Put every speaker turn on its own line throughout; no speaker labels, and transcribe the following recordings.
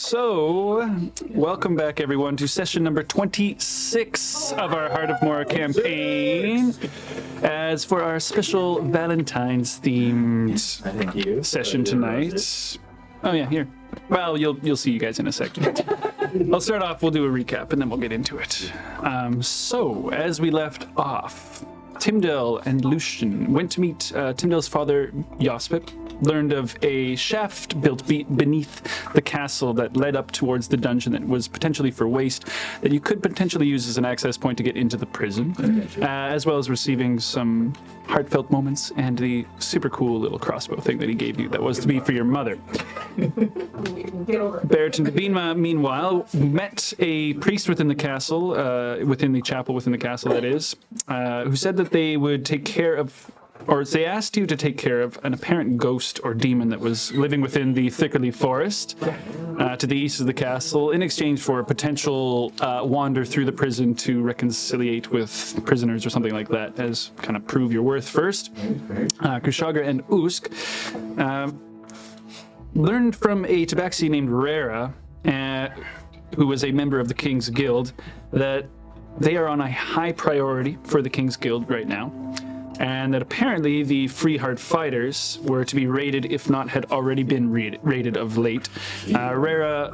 So, welcome back everyone to session number 26 of our Heart of Mora campaign. As for our special Valentine's themed session tonight. Oh yeah, here. Well, you'll see you guys in a second. I'll start off, we'll do a recap, and then we'll get into it. So, as we left off, Timdell and Lucian went to meet Timdell's father, Yospip, learned of a shaft built beneath the castle that led up towards the dungeon that was potentially for waste, that you could potentially use as an access point to get into the prison, as well as receiving some heartfelt moments and the super cool little crossbow thing that he gave you that was to be for your mother. Barrett and Davina, meanwhile, met a priest within the castle, within the chapel within the castle, that is, who said that they would take care of, or they asked you to take care of an apparent ghost or demon that was living within the Thickerly forest to the east of the castle in exchange for a potential wander through the prison to reconciliate with prisoners or something like that, as kind of prove your worth first. Kushagra and Usk learned from a tabaxi named Rera, who was a member of the King's Guild, that they are on a high priority for the King's Guild right now, and that apparently the Freeheart fighters were to be raided, if not had already been raided of late. Rera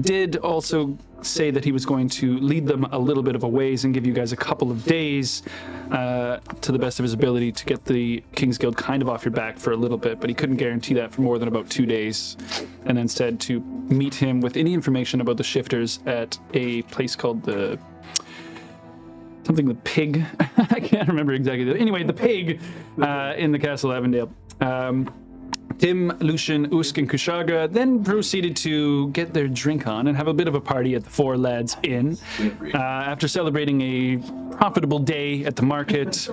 did also say that he was going to lead them a little bit of a ways and give you guys a couple of days to the best of his ability to get the King's Guild kind of off your back for a little bit, but he couldn't guarantee that for more than about 2 days, and then said to meet him with any information about the shifters at a place called the Pig. I can't remember exactly. Anyway, the Pig in the Castle Avondale. Tim, Lucian, Usk, and Kushagra then proceeded to get their drink on and have a bit of a party at the Four Lads Inn after celebrating a profitable day at the market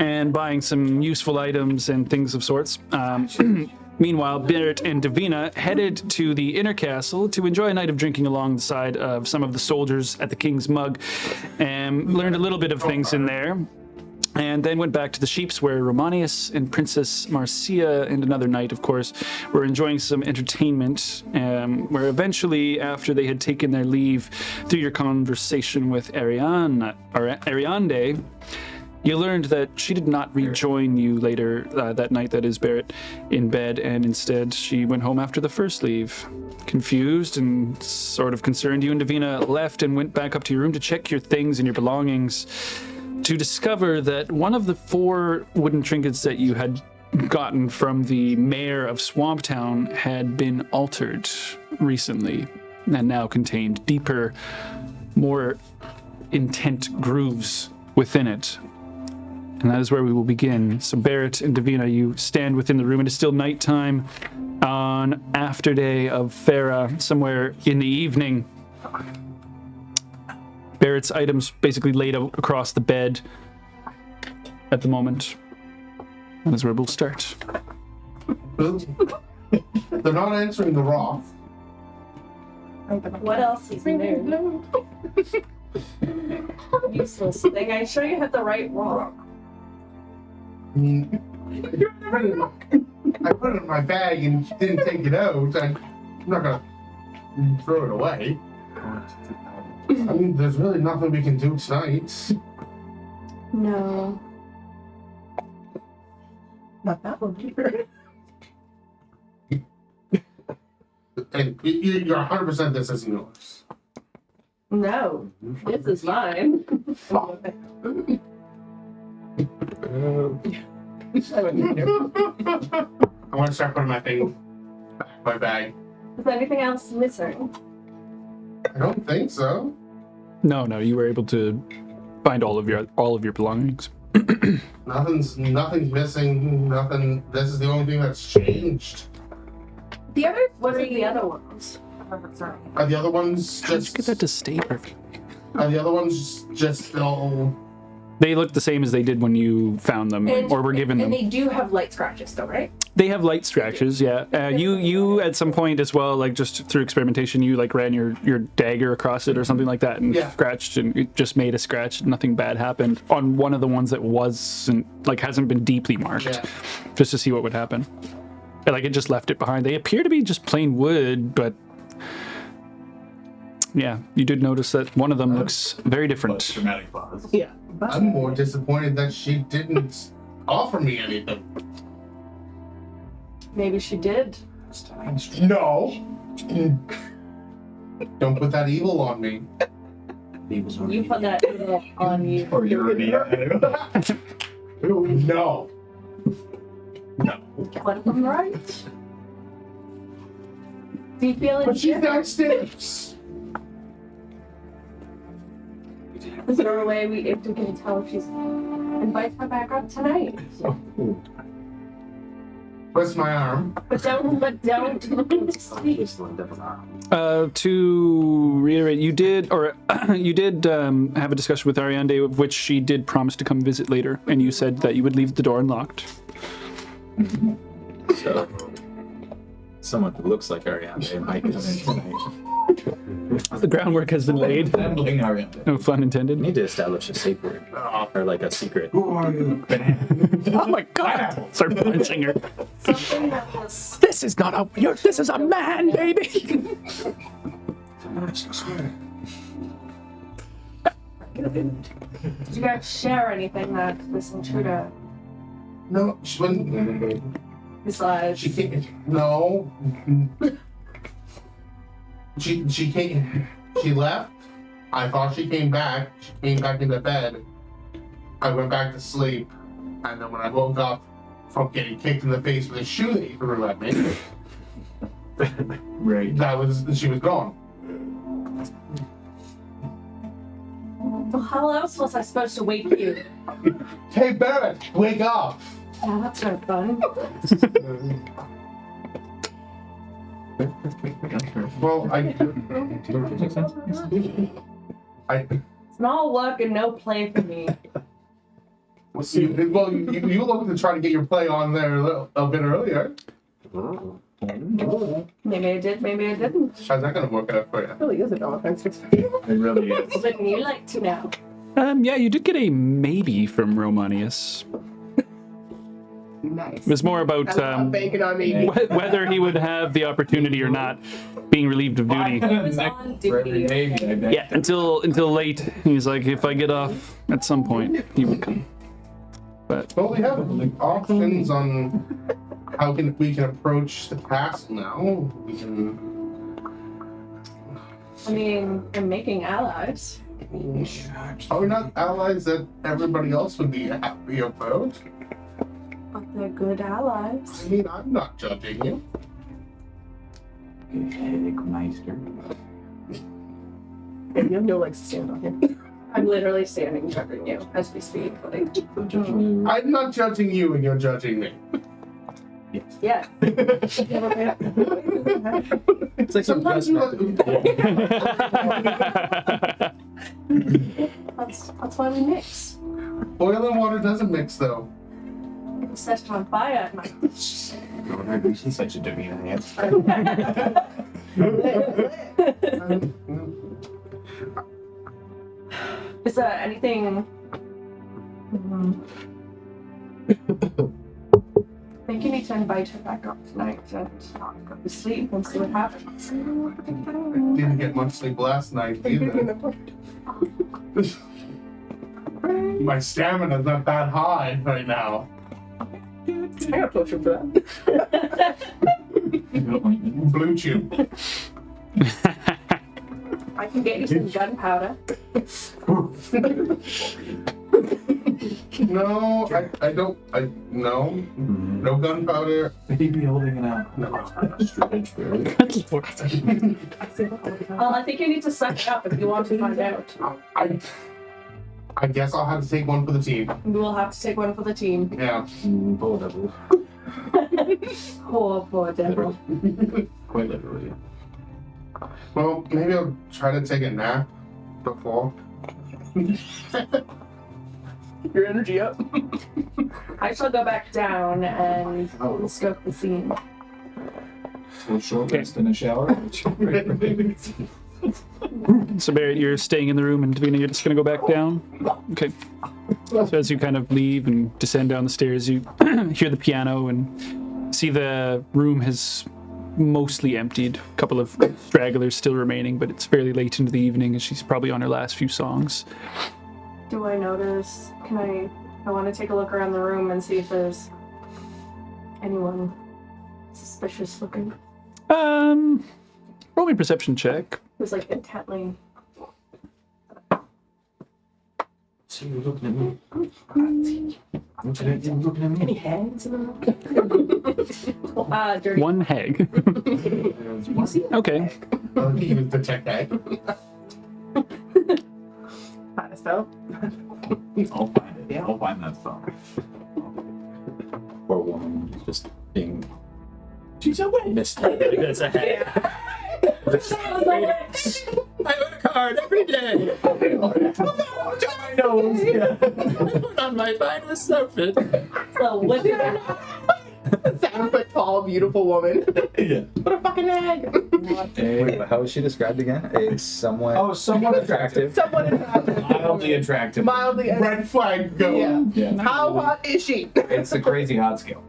and buying some useful items and things of sorts. Meanwhile, Barrett and Davina headed to the inner castle to enjoy a night of drinking alongside of some of the soldiers at the King's Mug, and learned a little bit of things in there. And then went back to the Sheeps, where Romanius and Princess Marcia, and another knight, of course, were enjoying some entertainment, where eventually, after they had taken their leave through your conversation with Ariande, you learned that she did not rejoin you later that night, that is, Barrett, in bed, and instead she went home after the first leave. Confused and sort of concerned, you and Davina left and went back up to your room to check your things and your belongings, to discover that one of the 4 wooden trinkets that you had gotten from the mayor of Swamptown had been altered recently and now contained deeper, more intent grooves within it. And that is where we will begin. So Barrett and Davina, you stand within the room. It is still nighttime on after day of Farah, somewhere in the evening. Barrett's items basically laid out across the bed at the moment. That is where we'll start.
They're not answering the Roth.
What else is in there? Useless thing. I show you had the right rock.
I mean, I put it in my bag and didn't take it out. I'm not gonna throw it away. I mean, there's really nothing we can do tonight.
No. Not that one either.
And you're 100% this isn't yours.
No. This is mine.
I want to start putting my thing back in my bag.
Is anything else missing?
I don't think so.
No, you were able to find all of your belongings.
Nothing's missing. Nothing. This is the only thing that's changed.
What are the other ones? Sorry.
Are the other ones just?
Get that to stay perfect.
Are the other ones just still?
They look the same as they did when you found them, or were given them.
And they do have light scratches, though, right?
They have light scratches, yeah. You at some point as well, like just through experimentation, you like ran your dagger across it or something like that and scratched, and it just made a scratch. Nothing bad happened on one of the ones that hasn't been deeply marked, just to see what would happen. Like it just left it behind. They appear to be just plain wood, but yeah, you did notice that one of them looks very different.
Dramatic pause.
Yeah.
I'm more disappointed that she didn't offer me anything.
Maybe she did.
No. Don't put that evil on me.
You put that evil on you.
Or you already
No. No.
What if I'm right? Do you feel
But she's
it?
downstairs.
Is there a way if we can tell if she's invite her back up tonight?
Twist my arm.
But don't look into sleep.
To reiterate, you did have a discussion with Ariande, of which she did promise to come visit later, and you said that you would leave the door unlocked.
So, someone who looks like Ariane might come in tonight.
The groundwork has been laid.
Resembling Ariane.
No pun intended.
We need to establish a safe word. Or like a secret.
Who are you?
Oh my god! Start punching her.
Something that was
This is not a. This is a man, baby.
did you guys share anything that this intruder
No, she wouldn't.
besides
She can't. No. She came. She left. I thought she came back. She came back into bed. I went back to sleep, and then when I woke up from getting kicked in the face with a shoe that he threw at me,
Right.
she was gone.
well, how else was I supposed to wake you?
Hey Barrett, wake up!
Yeah, that's no fun.
Well,
It's not work and no play for me.
you looked to try to get your play on there a bit earlier.
Maybe I did, maybe I didn't.
How's that gonna work out for you?
Really is a Valentine's Day.
It really is.
Wouldn't you like to know?
Yeah, you did get a maybe from Romanius.
Nice.
It was more about
I'm banking on me.
whether he would have the opportunity or not, being relieved of duty.
He was on
For every
duty.
baby, I bet.
Yeah, until late. He's like, if I get off at some point, he would come. But
Well, we have options on how we can approach the castle now. We can.
I mean, I'm making allies.
Are we not allies that everybody else would be happy about?
But they're good allies.
I mean, I'm not judging you.
Meister.
And you have no legs to stand on here.
I'm literally standing judging you as we speak. Like,
I'm not judging you, and you're judging me.
yeah.
It's like some
Sometimes you
That's why we mix.
oil and water doesn't mix, though.
People set it on fire at night.
She's such a Davina hand.
Is there anything? I think you need to invite her back up tonight and not go to sleep and see what happens.
Didn't get much sleep last night either. My stamina's not that high right now.
I got a potion for that.
Blue Chew.
I can get you some gunpowder.
No, I don't. No gunpowder.
Baby holding it out.
No.
Well, I think you need to suck it up if you want to find out.
I guess I'll have to take one for the team.
We will have to take one for the team.
Yeah.
Bull devil.
Poor devil.
Quite literally.
Well, maybe I'll try to take a nap before.
Your energy up.
I shall go back down and scope the scene.
We'll short rest in a shower.
So Barrett, you're staying in the room, and Davina, you're just gonna go back down. Okay. So as you kind of leave and descend down the stairs, you hear the piano and See, the room has mostly emptied. A couple of stragglers still remaining, but it's fairly late into the evening, and she's probably on her last few songs.
Do I notice? I want to take a look around the room and see if there's anyone suspicious looking.
Roll me a perception check.
Who's like intently.
So you're looking at me. You're looking at me.
Any hands in the room?
Dirty.
One hag.
You see?
Okay.
He was the tech guy.
Find a spell.
I'll find it. Yeah, I'll find that spell. Poor woman is just being
She's away.
mistreated as a hag. I have a card every day. To my nose. Yeah. I put on my finest outfit.
So what did I know?
7-foot tall, beautiful woman.
Yeah.
What a fucking egg.
Wait, how was she described again? A somewhat
somewhat attractive.
Someone attractive.
Mildly attractive.
Mildly
Red flag, go.
Yeah.
Yeah.
How hot is she?
It's the crazy hot scale.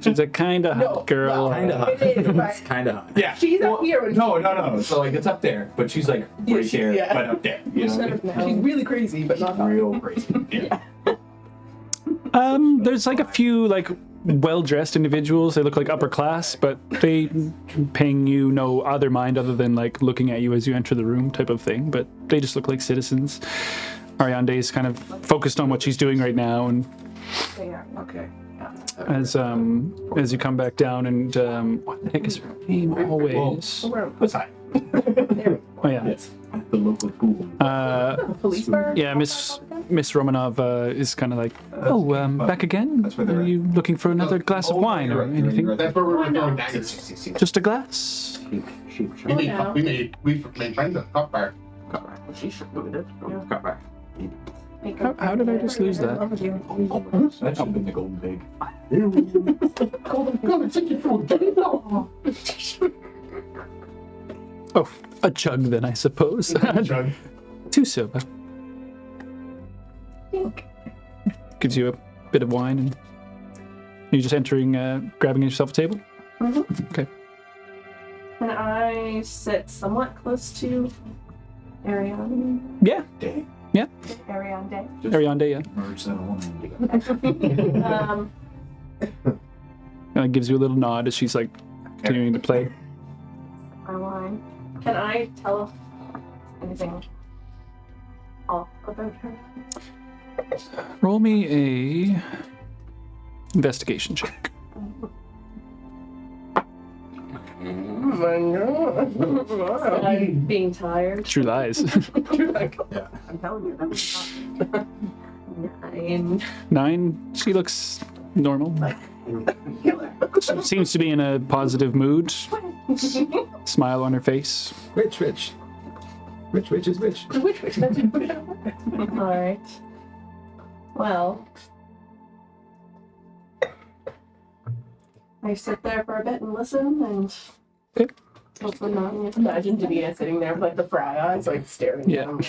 She's a kind of hot girl.
well,
kind of hot.
It is, but
It's kind of hot.
Yeah.
she's up here when
No. So like it's up there, but she's like
Yeah,
right
she-
here,
yeah.
but up there. You know what I mean?
she's really crazy, but not hot.
Real crazy. Yeah.
There's like a few like well-dressed individuals. They look like upper class, but they paying you no other mind other than like looking at you as you enter the room type of thing. But they just look like citizens. Ariande is kind of focused on what she's doing right now, and
Okay.
as you come back down, and what the heck is her name? Always.
What's that?
Oh yeah.
At the local pool.
Police bar?
Yeah, Miss Romanov is kind of like, back again?
That's where they're
Are
at.
you looking for another glass of wine or anything?
That's where we were going.
Just a glass?
We made friends at Cup Bar.
She should do it.
Cut back.
How did I just lose that?
That should have been the golden pig.
Oh, a jug then, I suppose.
Jug.
2 silver. Gives you a bit of wine, and you're just entering, grabbing yourself a table? Okay.
Can I sit somewhat close to Ariane?
Yeah,
Ariane.
Ariande, yeah.
Merge that woman.
Gives you a little nod as she's like continuing to play.
My wine. Can I tell anything off about her?
Roll me a investigation check.
I'm being tired.
True lies.
I'm telling you, that was hot.
9.
9. She looks normal.
Killer.
She seems to be in a positive mood. Smile on her face.
Rich. Rich is rich.
Which
Alright. Well, I sit there for a bit and listen, and
Okay.
hopefully not.
Imagine Davina sitting there with like the fry eyes, like staring
Yeah.
down.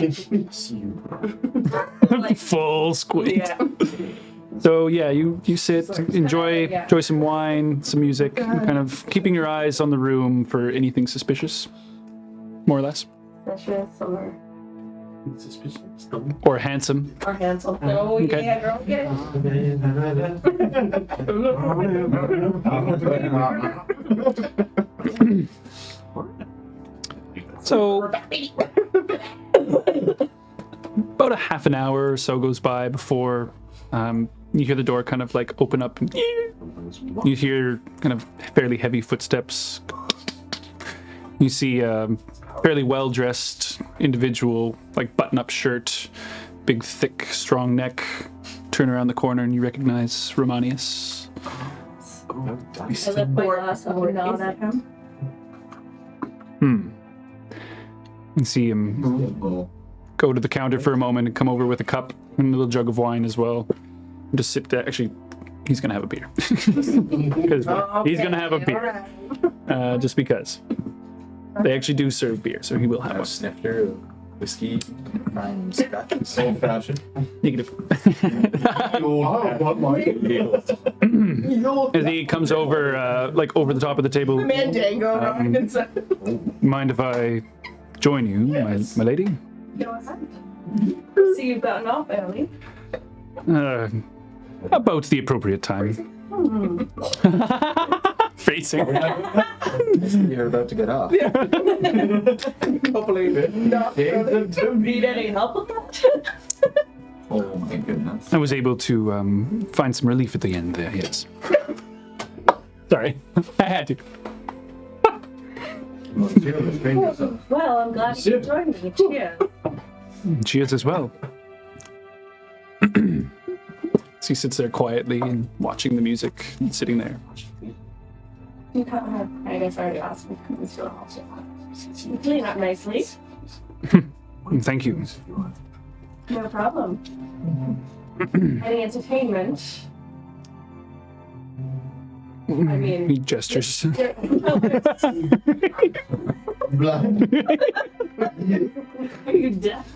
Full squint.
Yeah.
So yeah, you sit, enjoy
Yeah.
enjoy some wine, some music, kind of keeping your eyes on the room for anything suspicious, more or less,
Suspicious
or handsome.
or handsome. Oh,
Okay.
yeah, girl, get it.
So about a half an hour or so goes by before you hear the door kind of like open up, and you hear kind of fairly heavy footsteps. You see a fairly well-dressed individual, like button-up shirt, big, thick, strong neck, turn around the corner, and you recognize Romanius.
I lift my glass up and nod at him.
You see him go to the counter for a moment and come over with a cup and a little jug of wine as well. Just sit there. Actually, he's gonna have a beer. 'Cause he's gonna have a beer. Just because. They actually do serve beer, so he will have
I
one.
sniffed her. Whiskey from Scotch.
Old fashioned.
Negative. As he comes over, like over the top of the table.
Mandango.
Mind if I join you, my lady?
Go ahead. See, you've gotten off early.
About the appropriate time. Facing.
You're about to get off.
Can't believe it. Need any help with that?
Oh my goodness.
I was able to find some relief at the end there, yes. Sorry, I had to.
Well, I'm glad you joined me. Cheers.
Cheers as well. So he sits there quietly and watching the music and sitting there.
You I guess I already asked you. You clean up nicely.
Thank you.
No problem. Any entertainment? I mean,
He gestures.
Blood.
are you deaf?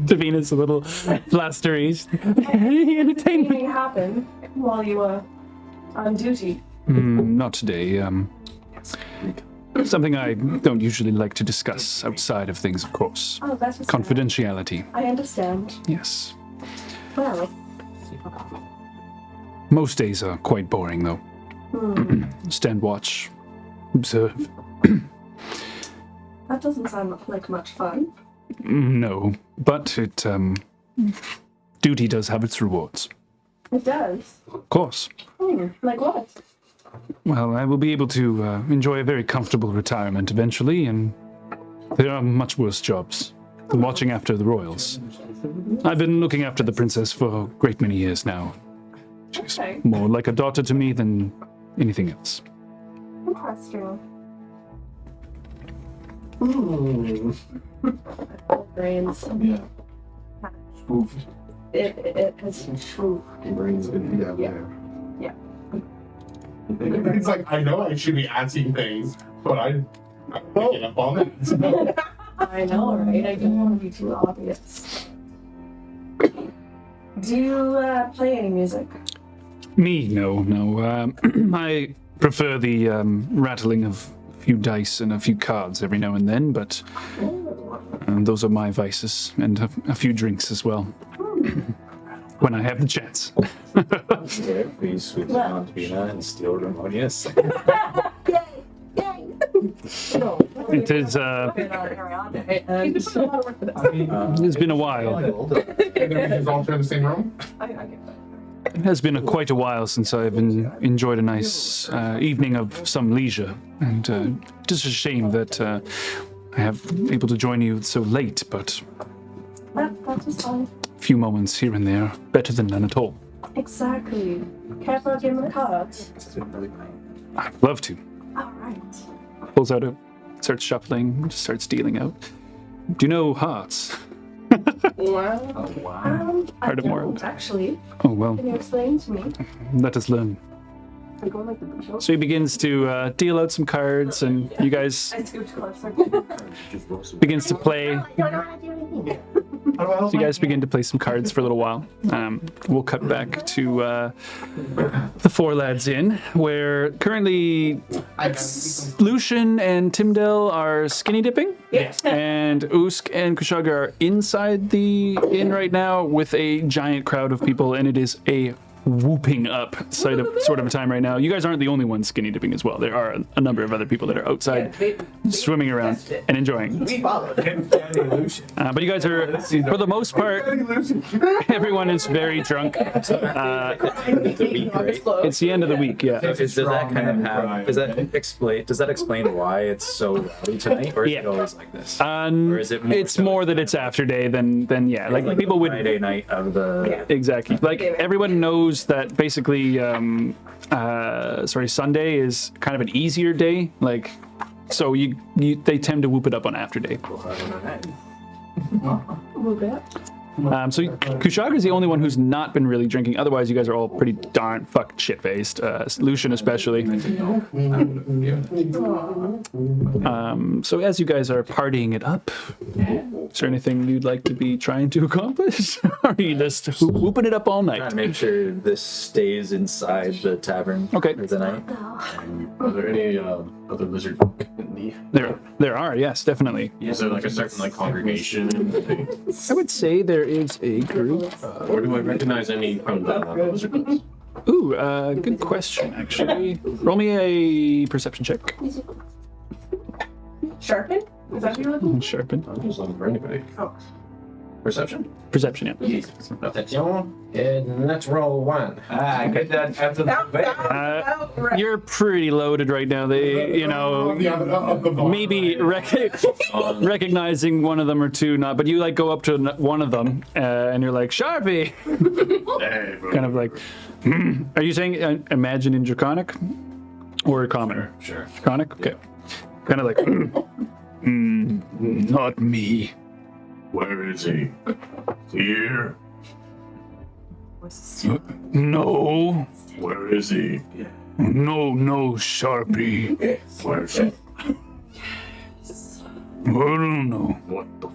Davina's a little flustery. Entertainment.
Anything happen while you were on duty?
Not today. Something I don't usually like to discuss outside of things, of course.
Oh, that's just
Confidentiality.
I understand.
Yes.
Well,
Most days are quite boring, though. Stand watch, observe.
that doesn't sound like much fun.
No, but it duty does have its rewards.
It does.
Of course.
Like what?
Well, I will be able to enjoy a very comfortable retirement eventually, and there are much worse jobs than watching after the royals. I've been looking after the princess for a great many years now. She's
Okay.
more like a daughter to me than anything else.
Interesting. Brains.
Yeah.
It has.
Brains been
Yeah.
It's like, I know I should be asking things, but I'm picking up on it.
I know, right? I didn't want to be too obvious. Do you play any music?
Me, no. I prefer the rattling of a few dice and a few cards every now and then, but those are my vices, and a few drinks as well. When I have the chance.
Please switch
Well.
on Davina and steal Ramonius.
It is, it's been a while.
Is all in the same room?
It has been quite a while since I've enjoyed a nice evening of some leisure, and just a shame that I have able to join you so late, but
That was fine.
a few moments here and there, better than none at all.
Exactly. Care for a game of cards?
I'd love to.
All right.
Pulls out starts shuffling, just starts dealing out. Do you know hearts?
Oh wow.
I
Heart of Mora.
don't, actually.
Oh, well,
Can you explain to me?
let us learn.
I go like the bishop.
So he begins to deal out some cards, and you guys
I scoot closer.
begins to play.
I don't know how to do anything.
So you guys begin to play some cards for a little while. We'll cut back to the four lads inn, where currently Lucian and Timdell are skinny dipping, and Usk and Kushagra are inside the inn right now with a giant crowd of people, and it is a whooping up sort of a time right now. You guys aren't the only ones skinny dipping as well. There are a number of other people that are outside swimming around and enjoying.
We followed him.
But you guys are, for the most part, everyone is very drunk. It's the end of the week, yeah.
Does that kind of have? Does that explain why it's so rowdy tonight, or is it always like this? Or is it more
It's more that it's after day than yeah. Like people would
Friday night out of the.
exactly. Like everyone knows that basically, Sunday is kind of an easier day. Like, so they tend to whoop it up on after day.
Move it.
So Kushagra is the only one who's not been really drinking. Otherwise, you guys are all pretty darn fucked shit-faced. Lucian especially. So as you guys are partying it up, Is there anything you'd like to be trying to accomplish? Or are you just whooping it up all
Trying
night?
to make sure this stays inside the tavern
Okay.
for the night.
Are there any other lizard folk in the?
There are, yes, definitely.
Is there like a certain like congregation?
I would say there is a group.
Or do I recognize any from the lizard folks?
Ooh, good question, actually. Roll me a perception check.
Sharpen? Is that what you're looking
Sharpen.
I'm just looking for anybody.
Oh.
Perception?
Perception, yeah.
Attention, and let's roll 1.
I get that after the
You're pretty loaded right now. They, you know, maybe recognizing one of them or two, not, but you like go up to one of them and you're like, Sharpie!
Hey, bro.
Kind of like, Are you saying imagine in Draconic? Or Common?
Sure.
Draconic? Okay. Kind of like, not me.
Where is he? Here.
No,
Where is he?
no, Sharpie.
Where's he?
I don't know.
What the?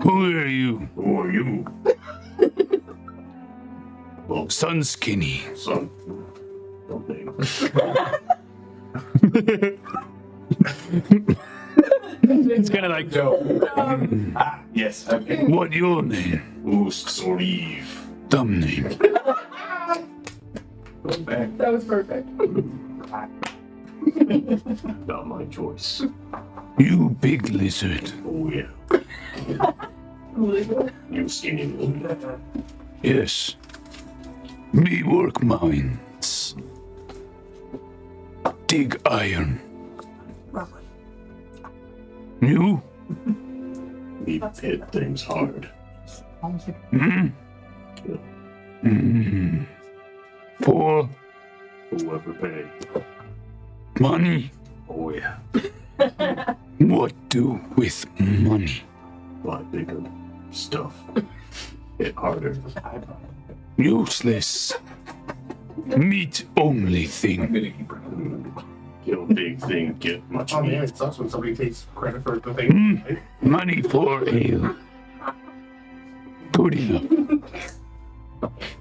Who are you?
Who are you? Well,
Sunskinny.
son. Don't name.
It's kind of like,
Yes. Okay.
what your name?
Usk or Eve.
Dumb name.
That was perfect.
Not my choice.
You big lizard.
Oh yeah. You skinny little.
Yes. Me work mines. Dig iron. You?
We hit things hard.
For
Whoever pay.
money?
Oh yeah.
What do with money?
Buy bigger stuff. Hit harder.
Useless. Meat only thing.
Kill big thing, get much
Oh man,
meat.
it sucks when somebody takes credit for the thing.
Money for ale. Good enough.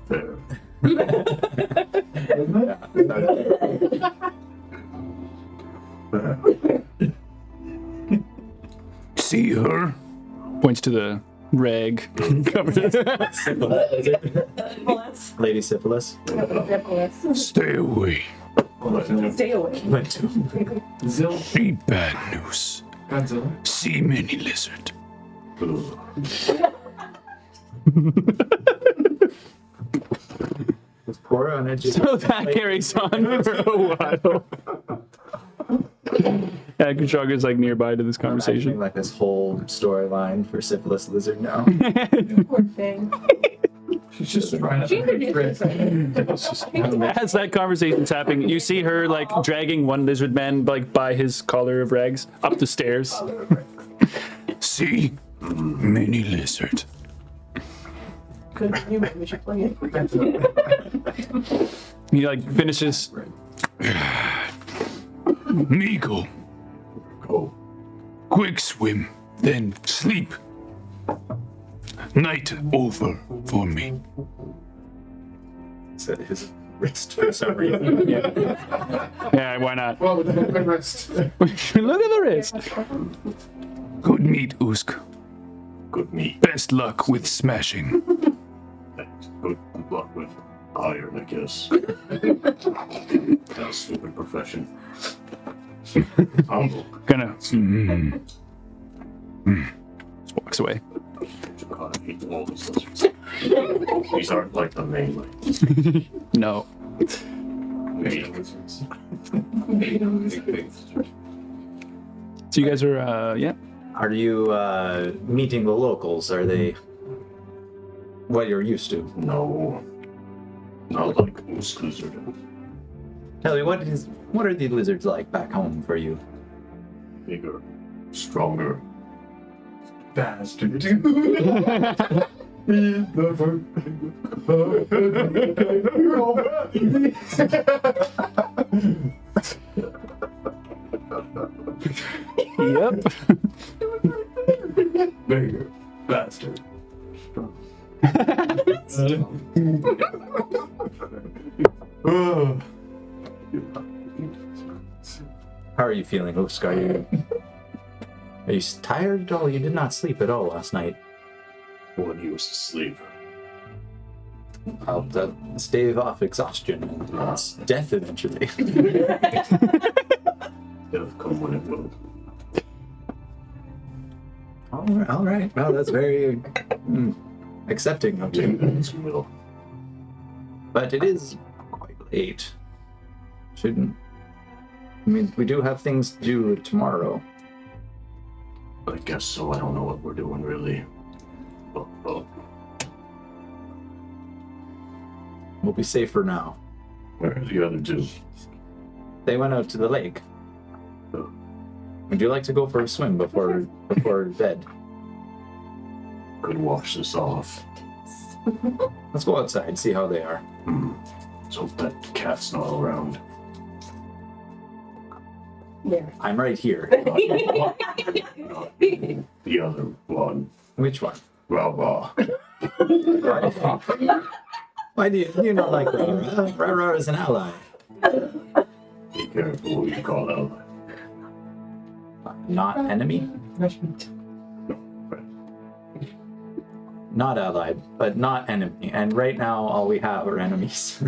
Fair.
See her? Points to the rag covered.
Lady Syphilis.
Stay away.
Stay away.
See bad news.
Godzilla.
See many lizard.
Poor uneducated.
So that carries on for a while. Yeah, Kushagra's like nearby to this
Imagining
conversation.
like this whole storyline for Syphilis Lizard now.
Poor thing.
She's just trying
She
to
introduced herself.
As that conversation's happening, you see her like dragging one lizard man like by his collar of rags up the stairs. See, many lizard.
Good for you, maybe we should play it.
He like finishes. Migo,
Go.
quick swim, then sleep. Night over for me.
Said his wrist for some reason.
Yeah, why not?
Well, with the rest.
Look at the wrist. Good meat, Usk.
Good meat.
Best luck with smashing.
Thanks. Good luck with iron, I guess. That's a stupid profession. Humble.
Gonna. Just walks away.
God, I hate all these lizards. These aren't like the mainland.
No.
Beta lizards.
So you guys are, yeah.
Are you meeting the locals? Are they what you're used to?
No. Not like Usk lizard.
Tell me, what are the lizards like back home for you?
Bigger. Stronger.
bastard.
Yep.
Bigger, faster.
How are you feeling, Usk? Are you tired at all? You did not sleep at all last night.
When you was asleep.
I'll stave off exhaustion and death eventually.
Death come when it will.
All right. Well, that's very accepting of you.
It will.
But it is quite late. Shouldn't. I mean, we do have things to do tomorrow.
I guess so. I don't know what we're doing really. But
We'll be safer now.
where are the other two?
They went out to the lake.
Oh.
Would you like to go for a swim before bed?
Could wash this off.
Let's go outside, see how they are.
Let's hope that cat's not around.
There.
I'm right here.
The other one.
Which one?
Rah.
Why do you not like Rara? Rara is an ally.
Be careful who you call out.
Not enemy? Not allied, but not enemy. And right now, all we have are enemies.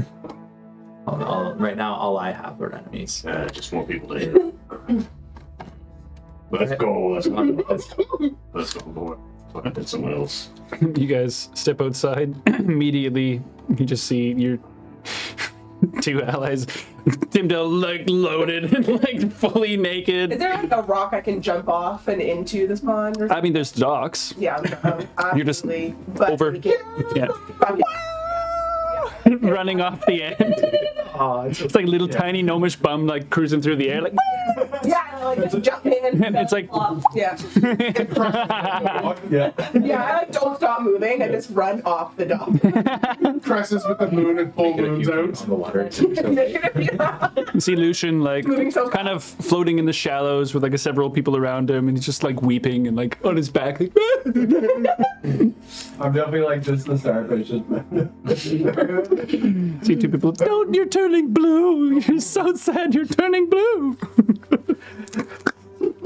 Right now, all I have are enemies.
Just more people to hit. Let's go. Let's go, boy. Find someone else.
You guys step outside. Immediately, you just see your two allies, Timdell, like loaded and like fully naked.
Is there like a rock I can jump off and into this pond? Or
I mean, there's docks.
yeah,
You're just
absolutely. But
over-
we can-
Yeah, running off the end.
Oh,
It's like little tiny gnomish bum like cruising through the air, like.
yeah, like just jump in.
And it's like.
Yeah.
yeah.
Yeah, I like don't stop moving. I just run off the dock.
Presses with the moon and full moons
On
out.
the water.
You see Lucian like
Moving so
kind of floating in the shallows with like several people around him, and he's just like weeping and like on his back. Like,
I'm definitely like this the starfish.
see two people. Don't! You're turning blue. You're so sad. You're turning blue.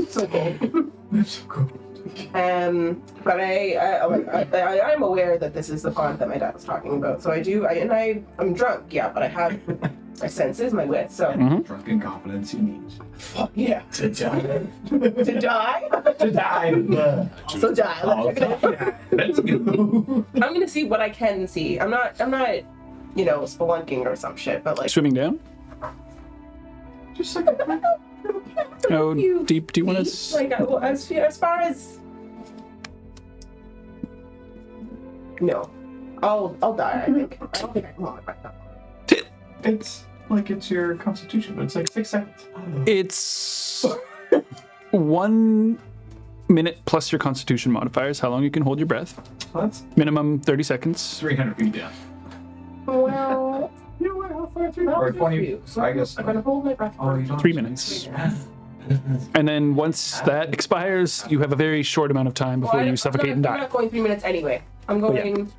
So cool. But I'm aware that this is the pond that my dad was talking about. So I'm drunk, yeah, but I have my senses, my wits. So
Drunken confidence you need.
fuck yeah,
To die.
to die,
To die.
so die.
Let's go.
I'm gonna see what I can see. I'm not, spelunking or some shit, but like.
Swimming down.
Just like
How
few
deep do you want
feet,
to?
like as far as. No, I'll die. I think. I don't think I can hold it right now.
it's like it's your constitution, but it's like 6 seconds.
It's 1 minute plus your Constitution modifiers. How long you can hold your breath?
That's
Minimum 30 seconds.
300 feet down.
Well,
Or 20,
so
I guess.
I'm gonna hold my breath for
you don't
3 minutes. And then once that expires, you have a very short amount of time before you suffocate and
I'm
die.
not going 3 minutes anyway. I'm
Oh,
going.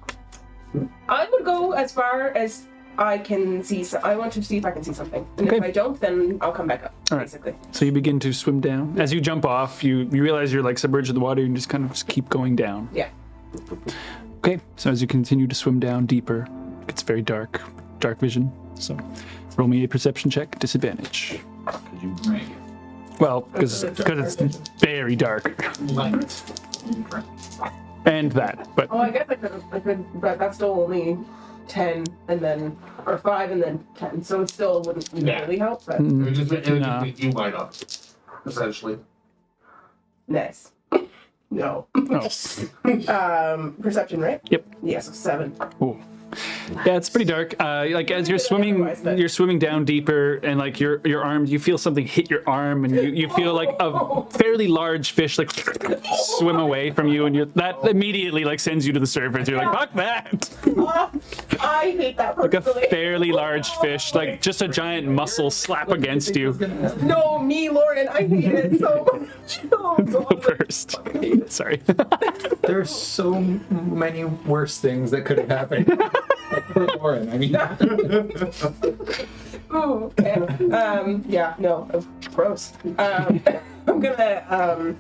I would go as far as I can see. I want to see if I can see something, and
Okay.
if I don't, then I'll come back up.
All right.
Basically.
So you begin to swim down. As you jump off, you realize you're like submerged in the water and just kind of just keep going down.
Yeah.
Okay, so as you continue to swim down deeper, it's very dark vision. So roll me a perception check, disadvantage.
Could you rank it?
Well, because it's very dark. And that, but
Oh, I guess I could, but that's still only 10, and then or 5, and then 10. So it still wouldn't really help. But
It would just
Nah.
make you light up, essentially.
nice. No.
oh,
Perception, right?
Yep.
Yeah, so 7.
oh. Yeah, it's pretty dark. Like as you're swimming down deeper, and like your arm, you feel something hit your arm, and you feel like a fairly large fish like swim away from you, and that immediately like sends you to the surface. You're like, fuck that!
I hate that.
Like a
personally.
fairly large fish, like just a giant muscle slap against you.
No, me, Lauren. I hate it so much. Oh,
Go
God.
first. Sorry.
There's so many worse things that could have happened. Like for Lauren, I mean.
Ooh, okay. Yeah, no, gross. I'm gonna,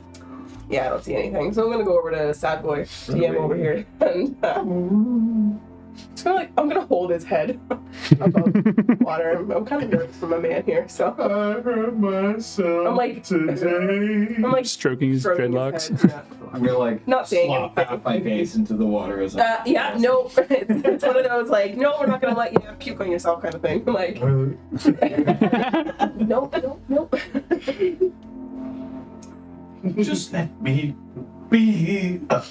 yeah, I don't see anything. So I'm gonna go over to Sad Boy DM over here, and it's kind of like I'm gonna hold his head above water. I'm kind of nervous for my man here, so
I hurt myself
I'm like-
today.
I'm like
Stroking his
stroking
dreadlocks.
his head,
I'm gonna like
Not saying
slop
anything.
half my face into the water as
yeah. Yeah, no, it's one of those like, no, we're not gonna let you puke on yourself kind of thing. Like, nope.
Just let me be.
Do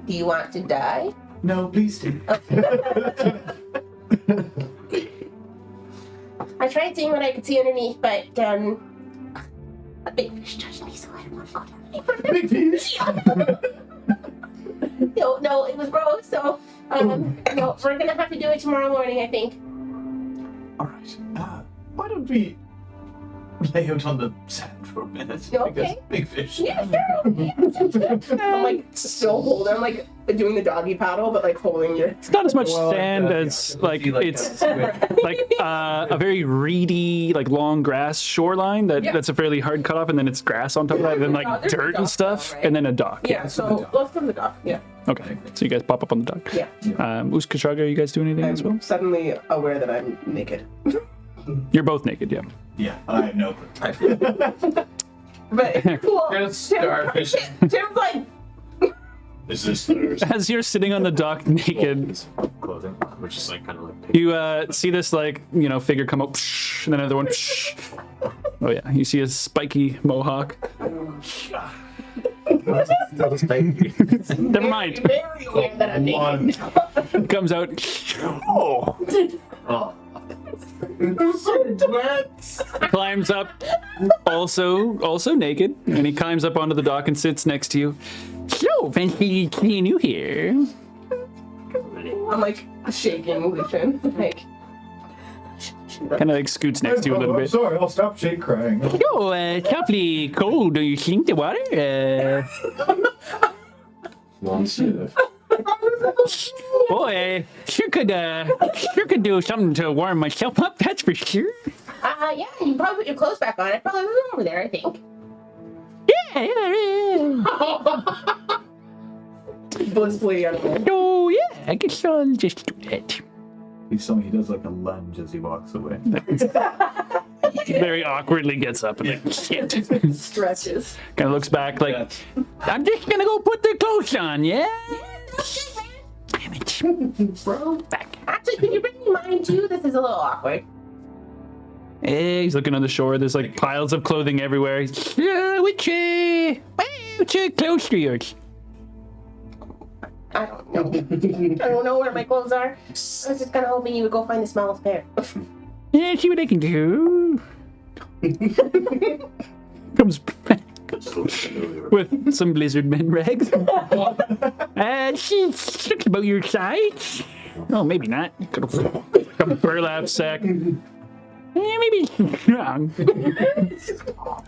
you want to die?
No, please do.
I tried seeing what I could see underneath, but a big fish touched me, so I didn't want to go down any further.
Big fish.
No, it was gross. So, no, we're gonna have to do it tomorrow morning, I think.
All right. Why don't we lay out on the sand for a minute?
Okay.
Because big fish.
Yeah, sure. Yeah.
I'm like still holding. I'm like doing the doggy paddle, but like holding your.
It's not as much
Well,
sand
yeah,
as
yeah.
like
See, like,
it's
a
like a very reedy, like long grass shoreline that's a fairly hard cutoff, and then it's grass on top of that, and then like
There's a
dirt
dock
and stuff,
though, right?
and then a dock.
Yeah, so let's go to the dock. Yeah.
Okay. So you guys pop up on the dock.
Yeah.
Usk, Kushagra, are you guys doing anything as well?
I'm suddenly aware that I'm naked.
You're both naked, yeah.
Yeah, I have no clue.
But cool.
Gonna start fishing.
Tim's like,
Is this theirs?
As you're sitting on the dock naked,
Clothing, which is like kind of like.
you see this like figure come up, and then another one. Oh yeah, you see a spiky mohawk. Never mind.
very aware that I'm naked.
Comes out.
Oh,
Climbs up, also naked, and he climbs up onto the dock and sits next to you. So, fancy seeing you here.
I'm like shaking Lucian. Like,
Kind of like scoots next to you a little
I'm
bit.
sorry, I'll stop shake crying.
Yo, it's awfully cold. Do you think the water?
monster.
Boy, sure could do something to warm myself up. That's for sure.
Yeah, you can probably put your clothes back on. It probably was over there, I think.
Yeah.
blissfully unaware.
Oh yeah, I guess I'll just do that.
He's telling me he does like a lunge as he walks away.
Very awkwardly gets up and like shit.
Stretches.
Kind of looks back like, I'm just gonna go put the clothes on, yeah? Damn it.
Bro.
Back.
Actually, could you bring me mine too? This is a little awkward.
He's looking on the shore. There's like piles of clothing everywhere. Which clothes are yours?
I don't know. I don't know where my clothes are. I was just kind of hoping you would go find the smallest pair.
Yeah, see what I can do. Comes back with some lizard men rags. She's looks about your size. Oh, maybe not. A burlap sack. Maybe wrong.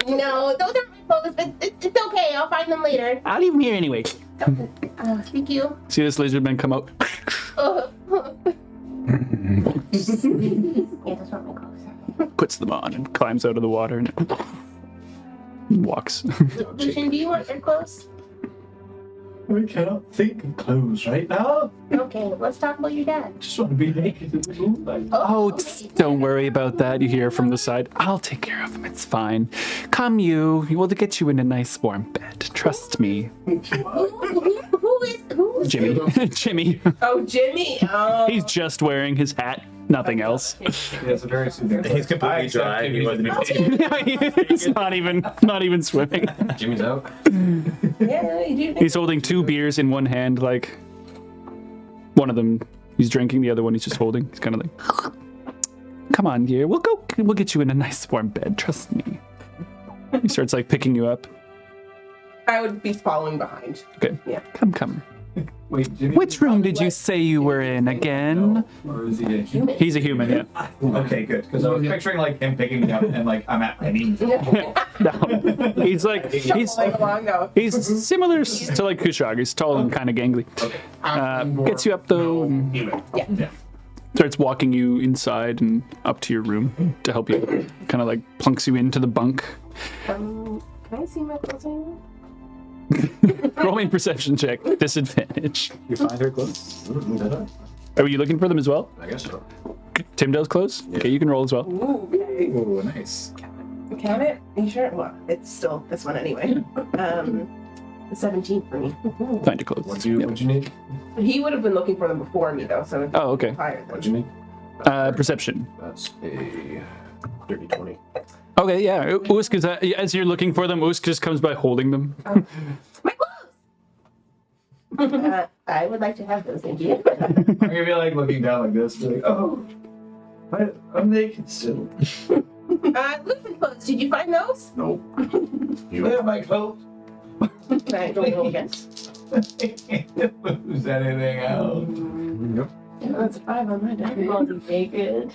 No, those aren't my clothes, but it's okay. I'll find them later.
I'll leave them here anyway.
Thank you.
See this lizard man come out.
Yeah, those aren't my clothes.
Puts them on and climbs out of the water and walks.
Lucian, do you want your clothes?
I cannot think of clothes right now.
Okay, let's talk about your dad.
Just want to be naked in the moonlight.
Oh, don't worry about that. You hear from the side. I'll take care of him. It's fine. Come, you. We'll get you in a nice warm bed. Trust me.
Who is
Jimmy. Jimmy.
Oh, Jimmy. Oh.
He's just wearing his hat. Nothing else.
It's a very soothing.
He's completely dry. He wasn't
He's not even swimming.
Jimmy's out.
Yeah, you do.
He's holding 2 beers in one hand, like One of them, he's drinking. The other one, he's just holding. He's kind of like, come on, dear. We'll get you in a nice warm bed. Trust me. He starts like picking you up.
I would be following behind.
Okay.
Yeah.
Come.
Wait, Jimmy,
Which room did you say you were in again?
or is he a human?
He's a human, yeah.
Okay, good. Because I was picturing like him picking me up and like I'm at my knees.
No, he's like
Shuffling along though.
he's similar to like Kushagra. He's tall and kind of gangly. Gets you up though. And
Human.
Yeah.
starts walking you inside and up to your room to help you. Kind of like plunks you into the bunk.
Can I see my clothes anymore?
Roll me a perception check. Disadvantage.
You find her clothes?
Are you looking for them as well?
I guess so.
Timdell's clothes? Okay, you can roll as well.
Ooh, okay.
Ooh, nice.
Count it? Are you sure? Well, it's still this one anyway. 17 for me.
Find your clothes.
What'd you need?
He would have been looking for them before me though, so it's
Oh, okay.
higher
What'd
than
you need?
Perception.
That's a dirty 20.
Okay, yeah. Usk is as you're looking for them, Usk just comes by holding them.
My clothes! I would like to have those, thank you.
I'm gonna be like looking down like this, be like, oh, I'm naked still.
Lucian clothes, did you find those?
Nope.
Yeah, my clothes.
Can I go roll again?
I can't lose anything else.
Yeah, that's a 5 on my die. Well, naked.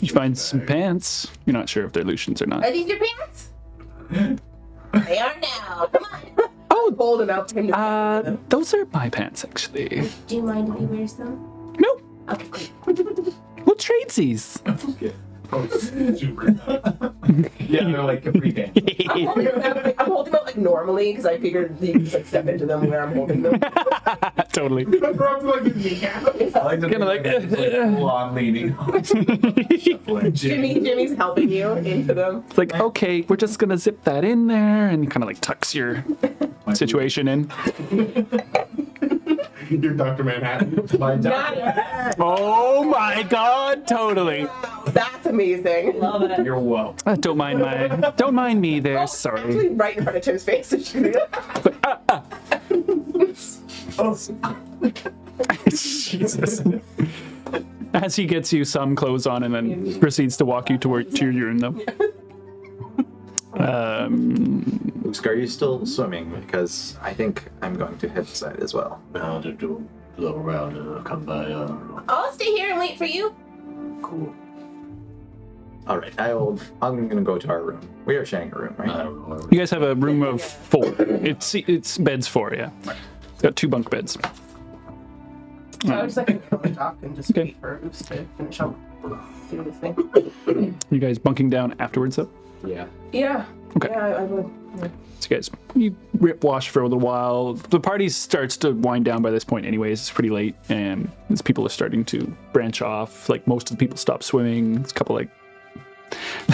You find some pants. You're not sure if they're Lucian's or not.
Are these your pants? They are now. Come on.
hold them out for him to
Those are my pants, actually.
Do you mind if he wears them?
Nope.
Okay, great.
We'll trade these.
Oh, super.
Yeah, they're like capri pants.
I'm holding them out like normally because I figured you could just like step into them where I'm holding them.
Totally.
Like his kneecap.
I like to
Kinda
think
like-
of it as, full on leaning.
Jimmy's helping you into them.
It's like, okay, we're just gonna zip that in there, and kind of like tucks your situation in.
You're Dr. Manhattan.
My
Not
Oh my god, totally.
That's amazing.
Love it.
You're welcome.
Don't mind me there. Sorry.
Actually, right in front of Tim's face.
Jesus. As he gets you some clothes on and then proceeds to walk you to your urine, though.
Usk, are you still swimming? Because I think I'm going to head inside as well.
Now to do look around and come by.
I'll stay here and wait for you.
Cool.
All right, I'm gonna go to our room. We are sharing a room,
I
right?
don't know.
You guys have a room of 4. It's beds 4, yeah. It's got 2 bunk beds.
So I was just like gonna talk and just
Okay.
wait for Goose to finish up do this thing.
You guys bunking down afterwards, though?
Yeah.
Yeah.
Okay.
Yeah, I would. Yeah.
So you guys, you rip wash for a little while. The party starts to wind down by this point anyways. It's pretty late, and as people are starting to branch off, like most of the people stop swimming. It's a couple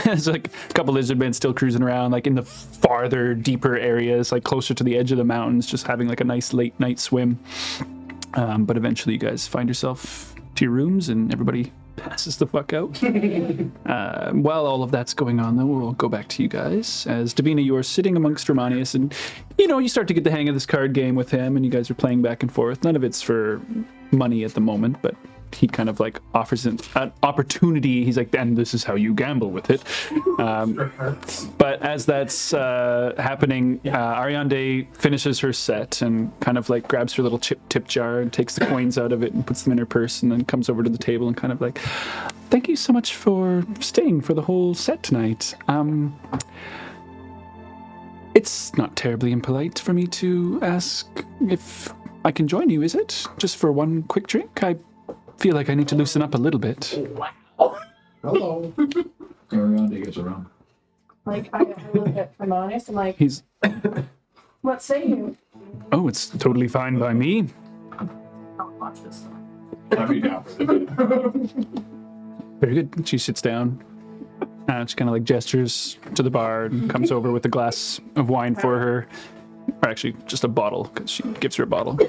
there's like a couple lizard men still cruising around, like in the farther, deeper areas, like closer to the edge of the mountains, just having like a nice late night swim. But eventually you guys find yourself to your rooms and everybody passes the fuck out. While all of that's going on, though, we'll go back to you guys. As Davina, you are sitting amongst Romanius, and you start to get the hang of this card game with him, and you guys are playing back and forth. None of it's for money at the moment, but he kind of like offers an opportunity. He's like, and this is how you gamble with it. But as that's happening, Ariande finishes her set and kind of like grabs her little tip jar and takes the coins out of it and puts them in her purse, and then comes over to the table and kind of like, thank you so much for staying for the whole set tonight. It's not terribly impolite for me to ask if I can join you, is it? Just for one quick drink? I feel like I need to loosen up a little bit.
Hello. Around, he gets around.
Like, I look at Hermione and like,
He's,
what say you?
oh, it's totally fine by me.
I'll watch this.
I'll be down for it.
Very good. She sits down. She kind of like gestures to the bar and comes over with a glass of wine for her. Or actually, just a bottle, because she gives her a bottle.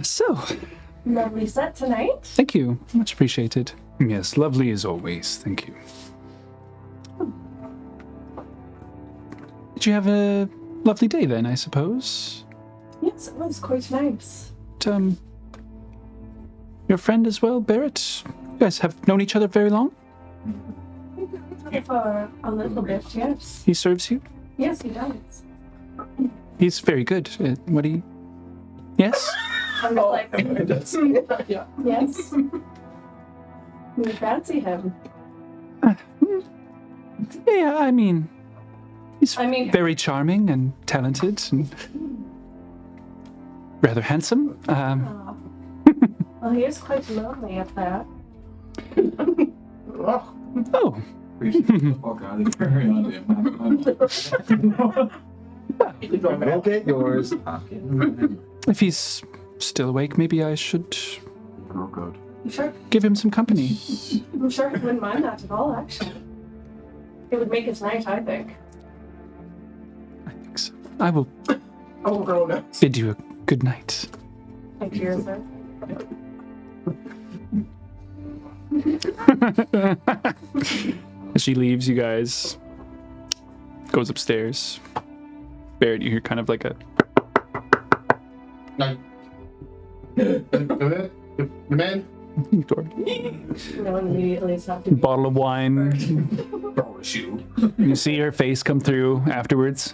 So,
Lovely set tonight.
thank you. Much appreciated. Yes, lovely as always. Thank you. Did you have a lovely day then, I suppose?
Yes, it was quite nice.
your friend as well, Barrett? You guys have known each other very long?
For a little bit, yes.
He serves you?
Yes, he does.
He's very good. What do you... Yes?
I'm just like,
Yeah.
yes. We fancy him.
Yeah, I mean... He's very charming and talented and rather handsome.
Well, he is quite lonely at that.
Oh.
We'll get yours.
If he's still awake, maybe I should
Oh, God.
You sure?
give him some company.
I'm sure he wouldn't mind that at all, actually. It would make his night, I think.
I think so. I will
Oh, grown up.
bid you a good night.
Thank you, sir.
As she leaves, you guys goes upstairs. Barrett, you hear kind of like a
Like, come in.
door.
No one immediately stopped to
Bottle of wine.
Shoe.
You see her face come through afterwards.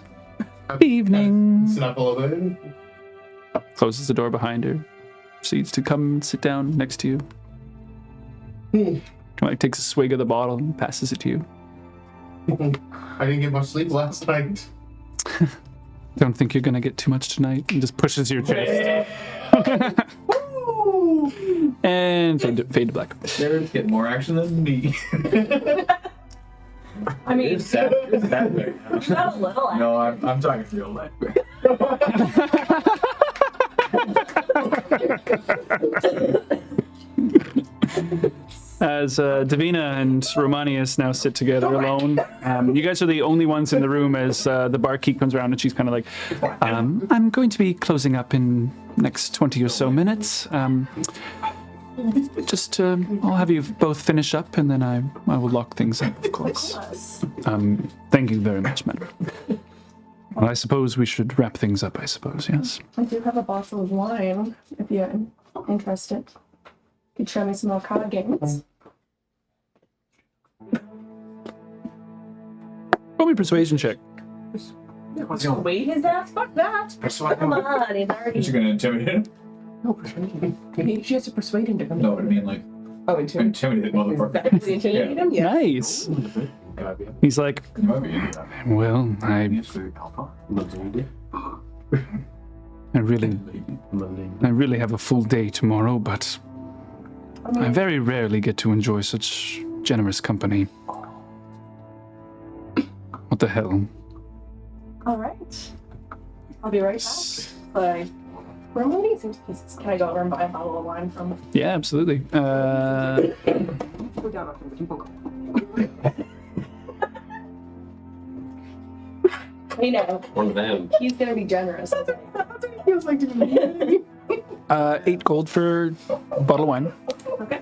Evening.
Sit up a little bit.
Closes the door behind her. Proceeds to come sit down next to you. Kind of like takes a swig of the bottle and passes it to you.
I didn't get much sleep last night.
Don't think you're gonna get too much tonight. And just pushes your chest. And fade to black.
Barrett's getting more action than me.
I mean,
It's sad right now.
not a little.
No, I'm talking real life.
As Davina and Romanius now sit together alone. You guys are the only ones in the room as the barkeep comes around and she's kind of like, I'm going to be closing up in next 20 or so minutes. Just I'll have you both finish up and then I will lock things up, of course. Thank you very much, madam. Well, I suppose we should wrap things up, I suppose, yes?
I do have a bottle of wine, if you're interested. You could show me some more card games.
Roll me a persuasion check.
Wait his ass, fuck that. Come on, he's already.
You're gonna intimidate him?
No, persuade. She has to persuade him to come.
No, I mean like
Oh, intimidate.
intimidate motherfucker.
Exactly, intimidate him? Yeah.
Nice. He's like,
You might be into that.
well, I really have a full day tomorrow, but I very rarely get to enjoy such generous company. What the hell?
All right. I'll be right back. Like, we're moving these into pieces. Can I go over and buy a bottle of wine from him?
Yeah, absolutely.
You know,
One of them.
he's gonna be generous.
That's what it feels like to me.
8 gold for a bottle of wine.
Okay.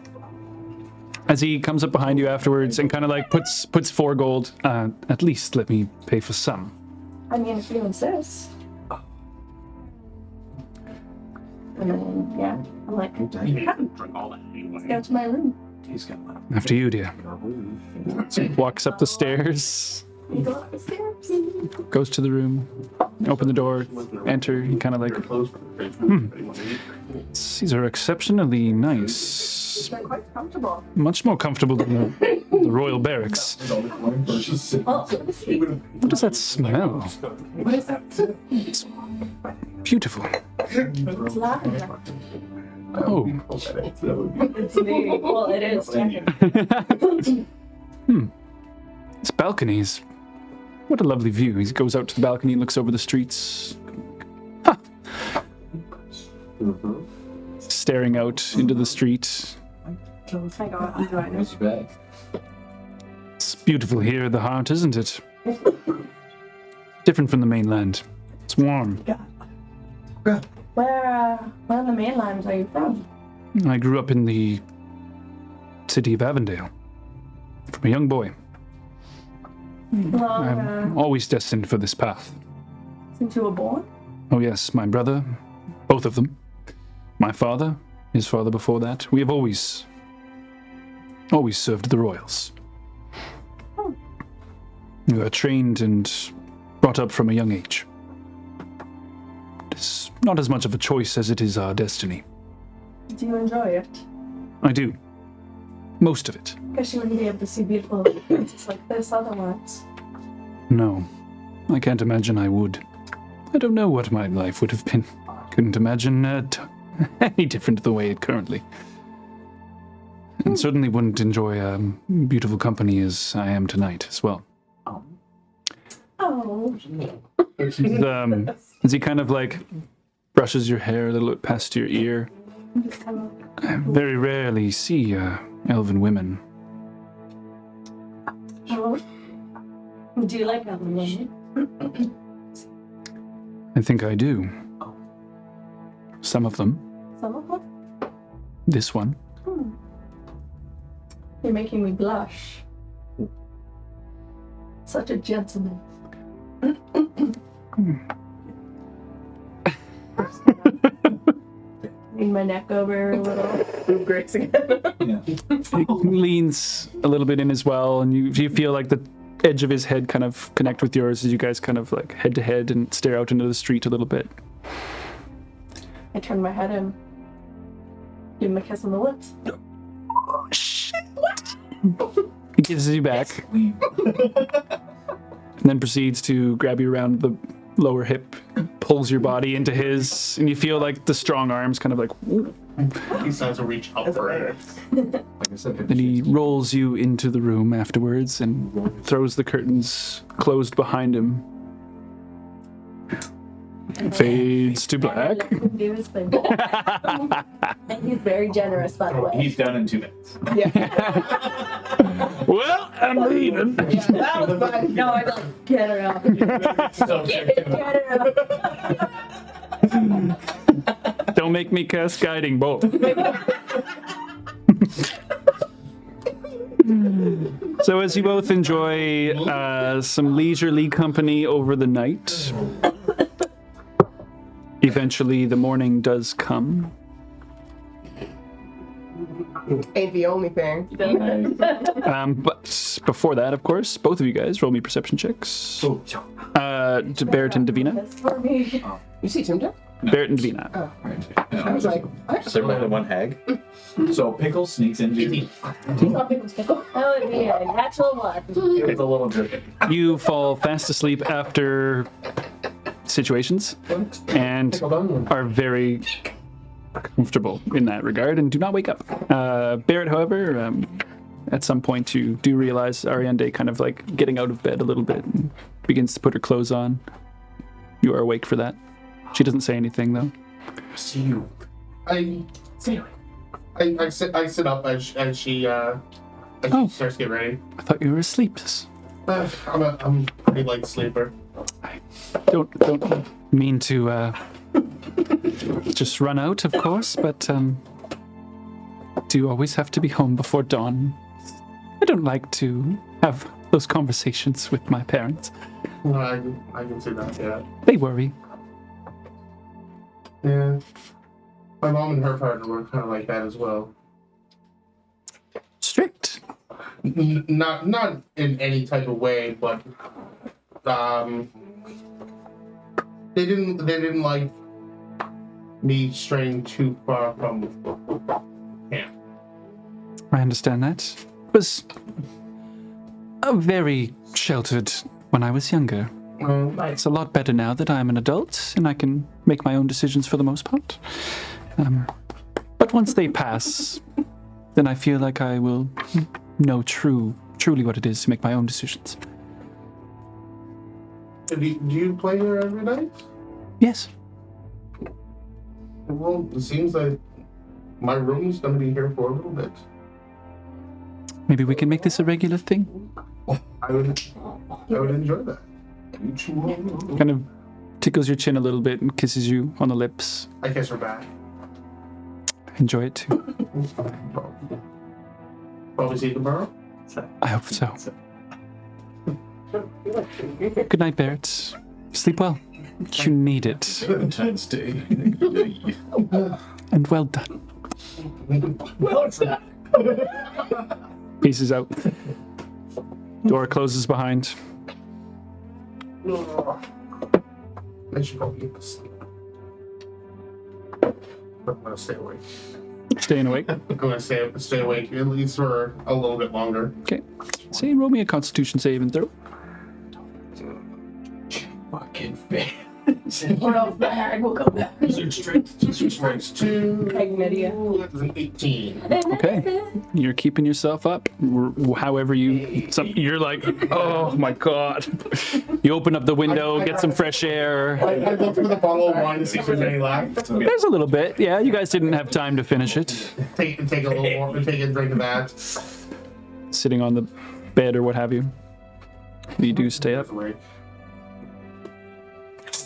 As he comes up behind you afterwards and kind of like puts 4 gold. At least let me pay for some.
I mean, if you insist. And then, yeah, I'm like,
Drink all that anyway.
let's go to my room.
He's got that.
After you, dear. Walks up the stairs,
You go up the stairs.
goes to the room, open the door, enter. He kind of like, these are exceptionally nice.
They're quite comfortable.
Much more comfortable than the royal barracks.
Oh, let me see.
What does that smell?
What is that?
It's beautiful.
It's lavender.
Oh.
It's me. Well, it is. technically.
This balcony's. What a lovely view. He goes out to the balcony, looks over the streets. Ha! Staring out into the street.
I go enjoying it.
Bag.
It's beautiful here at the heart, isn't it? Different from the mainland. It's warm.
Where on the mainland are you from?
I grew up in the city of Avondale. From a young boy.
Well,
I'm always destined for this path.
since you were born?
Oh yes, my brother, both of them, my father, his father before that, we have always served the royals. We were trained and brought up from a young age. It's not as much of a choice as it is our destiny.
Do you enjoy it?
I do. Most of it.
Guess you wouldn't be able to see beautiful places like this otherwise.
No, I can't imagine I would. I don't know what my life would have been. Couldn't imagine any different the way it currently. And certainly wouldn't enjoy beautiful company as I am tonight as well.
Oh.
As he kind of like brushes your hair a little bit past your ear. I very rarely see elven women.
Oh. Do you like elven women?
I think I do. Some of them.
Some of them?
This one.
You're making me blush. Such a gentleman. Lean my neck over a little.
Move Grace again.
He leans a little bit in as well, and you feel like the edge of his head kind of connect with yours as you guys kind of like head to head and stare out into the street a little bit.
I turn my head in. Give him a kiss on the lips.
Oh, shit. What? He kisses you back. And then proceeds to grab you around the lower hip, pulls your body into his, and you feel like the strong arms kind of like... Whoop.
He starts to reach up for it.
Like I said,
Then he rolls you into the room afterwards and throws the curtains closed behind him. Fades to black.
Let him do his thing. And he's very generous, by the way.
He's done in 2 minutes.
Well, I'm leaving.
Yeah, that was fun.
No, I don't. Get her out. Get her out.
Don't make me cast guiding bolt. So as you both enjoy some leisurely company over the night, eventually the morning does come.
Ain't the only thing.
But before that, of course, both of you guys roll me perception checks. To Barrett and Davina.
That's for me.
You see Timdell?
Barrett and Davina.
I was like, what?
Is there more than one hag?
So Pickle sneaks into
He's not Pickle's Pickle.
Oh, it'd be a natural one.
It's a little bit.
You fall fast asleep after situations and are very comfortable in that regard and do not wake up. Barrett, however, at some point you do realize Ariande kind of like getting out of bed a little bit and begins to put her clothes on. You are awake for that. She doesn't say anything though.
see you.
I sit up as she starts to get ready.
I thought you were asleep.
I'm a pretty light sleeper.
Don't mean to just run out, of course, but do always have to be home before dawn. I don't like to have those conversations with my parents.
I can see that, yeah.
They worry.
Yeah. My mom and her partner were kind of like that as well.
Strict.
Not in any type of way, but they didn't like me straying too far from camp.
I understand that. It was very sheltered when I was younger. It's a lot better now that I'm an adult and I can make my own decisions for the most part. But once they pass, then I feel like I will know truly what it is to make my own decisions.
Do you play her every night?
Yes.
Well, it seems like my room's going to be here for a little bit.
Maybe we can make this a regular thing.
I would enjoy that.
Kind of tickles your chin a little bit and kisses you on the lips.
I kiss her back.
I enjoy it too.
Probably see you tomorrow.
I hope so. Good night, Barrett. Sleep well. You need it.
Valentine's Day.
And well done.
Well, it's that.
Pieces out. Door closes behind.
I should probably get to sleep. I'm gonna stay awake.
Staying awake.
I'm gonna stay awake at least for a little bit longer.
Okay. Say, roll me a Constitution save and throw.
Fucking fan.
Or else the hag will come back.
Strength 2.
Magnetia.
That's an 18.
Okay. You're keeping yourself up. However you're like, oh my god. You open up the window, get some fresh air.
I look for the bottle of wine to see if there's any left.
There's a little bit. Yeah, you guys didn't have time to finish it.
Take a little more, take a drink of that.
Sitting on the bed or what have you. You do stay up.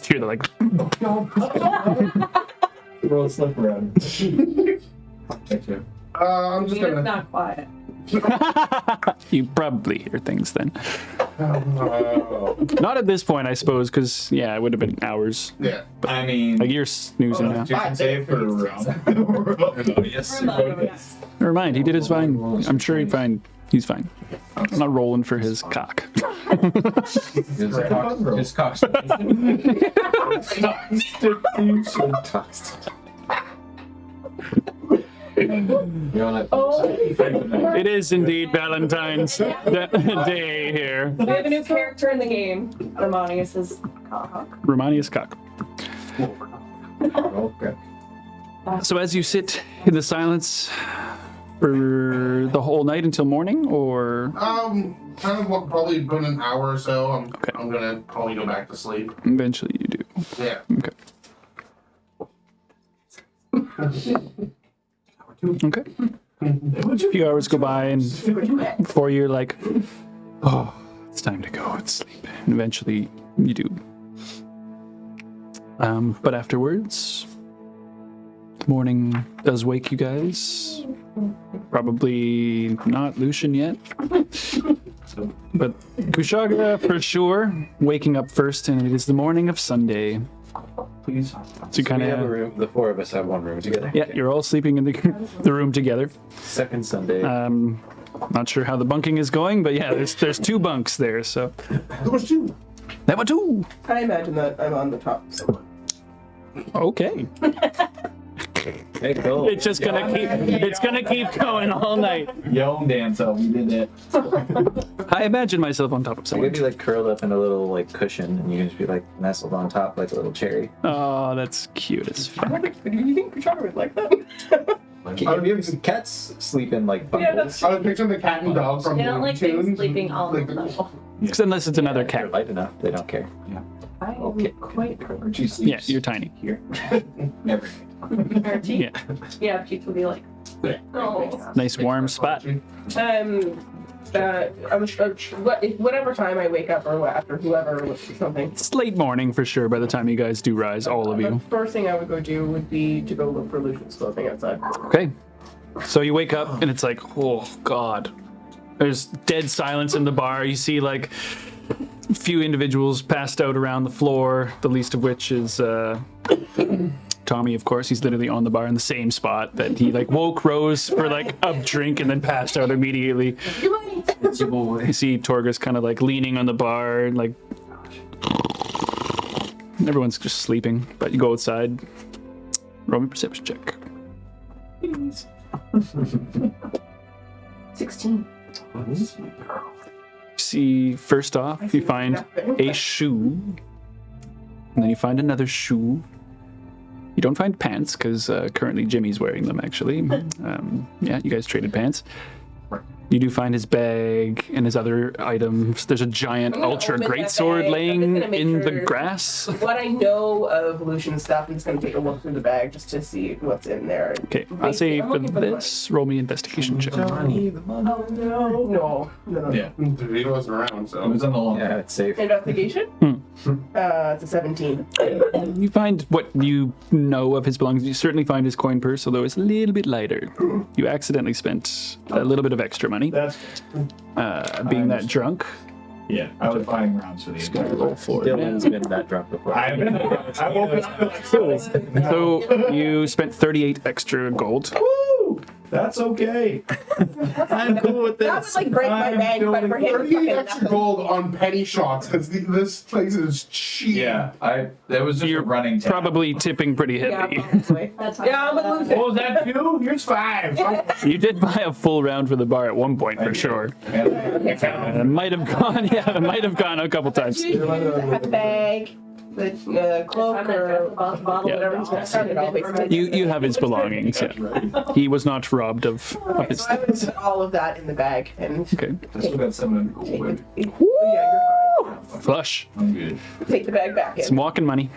Hear the like.
Roll a slip around. Thank you.
I'm just
It's
gonna.
not quiet.
You probably hear things then.
Oh,
Not at this point, I suppose, because yeah, it would have been hours.
yeah.
I mean,
Like you're snoozing now.
Constitution save for round. Yes.
Never mind, he did his fine. I'm sure he'd find. He's fine. I'm not rolling for his cock.
His cock's
It is indeed Valentine's Day here.
We have a new character in the game. Romanius is cock.
Romanius cock.
Okay.
So as you sit in the silence for the whole night until morning, or
Kind of probably about an hour or so.
Okay.
I'm gonna probably go back to sleep.
eventually you do.
Yeah.
Okay. A few hours go by, and before you're like, oh, it's time to go and sleep. And eventually you do. But afterwards, morning does wake you guys. Probably not Lucian yet. But Kushagra for sure, waking up first, and it is the morning of Sunday.
Please.
So you kind
We have a
of,
room. The four of us have one room together.
yeah, you're all sleeping in the room together.
Second Sunday.
Not sure how the bunking is going, but yeah, there's two bunks there, so.
There was 2.
That one too.
I imagine that I'm on the top. So.
Okay.
Hey, go.
It's just gonna keep going all night.
Yo, Danzo, we did it.
I imagine myself on top of
I'm
someone.
gonna be like curled up in a little like cushion, and you can just be like nestled on top like a little cherry.
Oh, that's cute as fuck.
Do you think Kushagra would like that?
Have you ever seen cats sleep in like bundles?
Yeah, that's
I was picturing the cat and dog from
They don't
Looney
like things
Tunes.
sleeping all
Like,
over them.
Unless it's another
If they're
cat.
light enough, they don't care.
I am
Okay.
quite privileged.
She sleeps
Yeah, you're tiny.
here. Every night.
Our teeth?
Yeah.
Yeah, teeth will be like, oh.
Nice warm spot.
Whatever time I wake up or after whoever or something.
It's late morning for sure by the time you guys do rise, all of
The
you.
first thing I would go do would be to go look for Lucian's clothing outside.
Okay. So you wake up and it's like, oh god. There's dead silence in the bar. You see like a few individuals passed out around the floor, the least of which is Tommy, of course. He's literally on the bar in the same spot that he like woke, rose for like a drink, and then passed out immediately.
It's your boy.
You see Torgus kind of like leaning on the bar, like everyone's just sleeping. But you go outside. Roll me a perception check.
16.
See, first off, you find a shoe, and then you find another shoe. You don't find pants because currently Jimmy's wearing them. Actually, yeah, you guys traded pants. You do find his bag and his other items. There's a giant
I'm gonna
ultra
open that
greatsword
bag. I'm just
laying
gonna make
in the
sure-
grass.
What I know of Lucian's stuff, I'm just going to take a look through the bag just to see what's in there.
Okay, I'll say
I'm
for
looking for the
this, roll me investigation check.
Oh, no. No.
Yeah.
He wasn't around,
It
so.
was on the long.
Yeah, it's safe.
Investigation? It's a 17.
You find what you know of his belongings. You certainly find his coin purse, although it's a little bit lighter. You accidentally spent a little bit of extra money,
That's
being that drunk.
Yeah, I was buying rounds for the entire
Roll for it.
Dylan's been that drunk before.
I've opened up like so.
So you spent 38 extra gold.
Woo! That's okay. I'm cool with this.
That would like break my
I'm
bank, but
feeling
for him,
30
fucking
extra
nothing.
gold on penny shots because this place is cheap.
Yeah, that was just
You're
a running tab.
probably tipping pretty
Yeah,
heavy.
probably.
That's
Yeah, I'm a loser.
Oh, is that 2? Here's 5.
You did buy a full round for the bar at one point, for sure. It might have gone, yeah, it might have gone a couple times.
Have the bag, the cloak, or bottle,
Yeah.
whatever he's going to start it always.
You have his belongings, yeah. He was not robbed of his
So I would put all of that in the bag and
Okay.
I still got 700 gold with it.
yeah, you're
Flush.
I'm good.
fine. Take the bag back
Some
in.
walking money.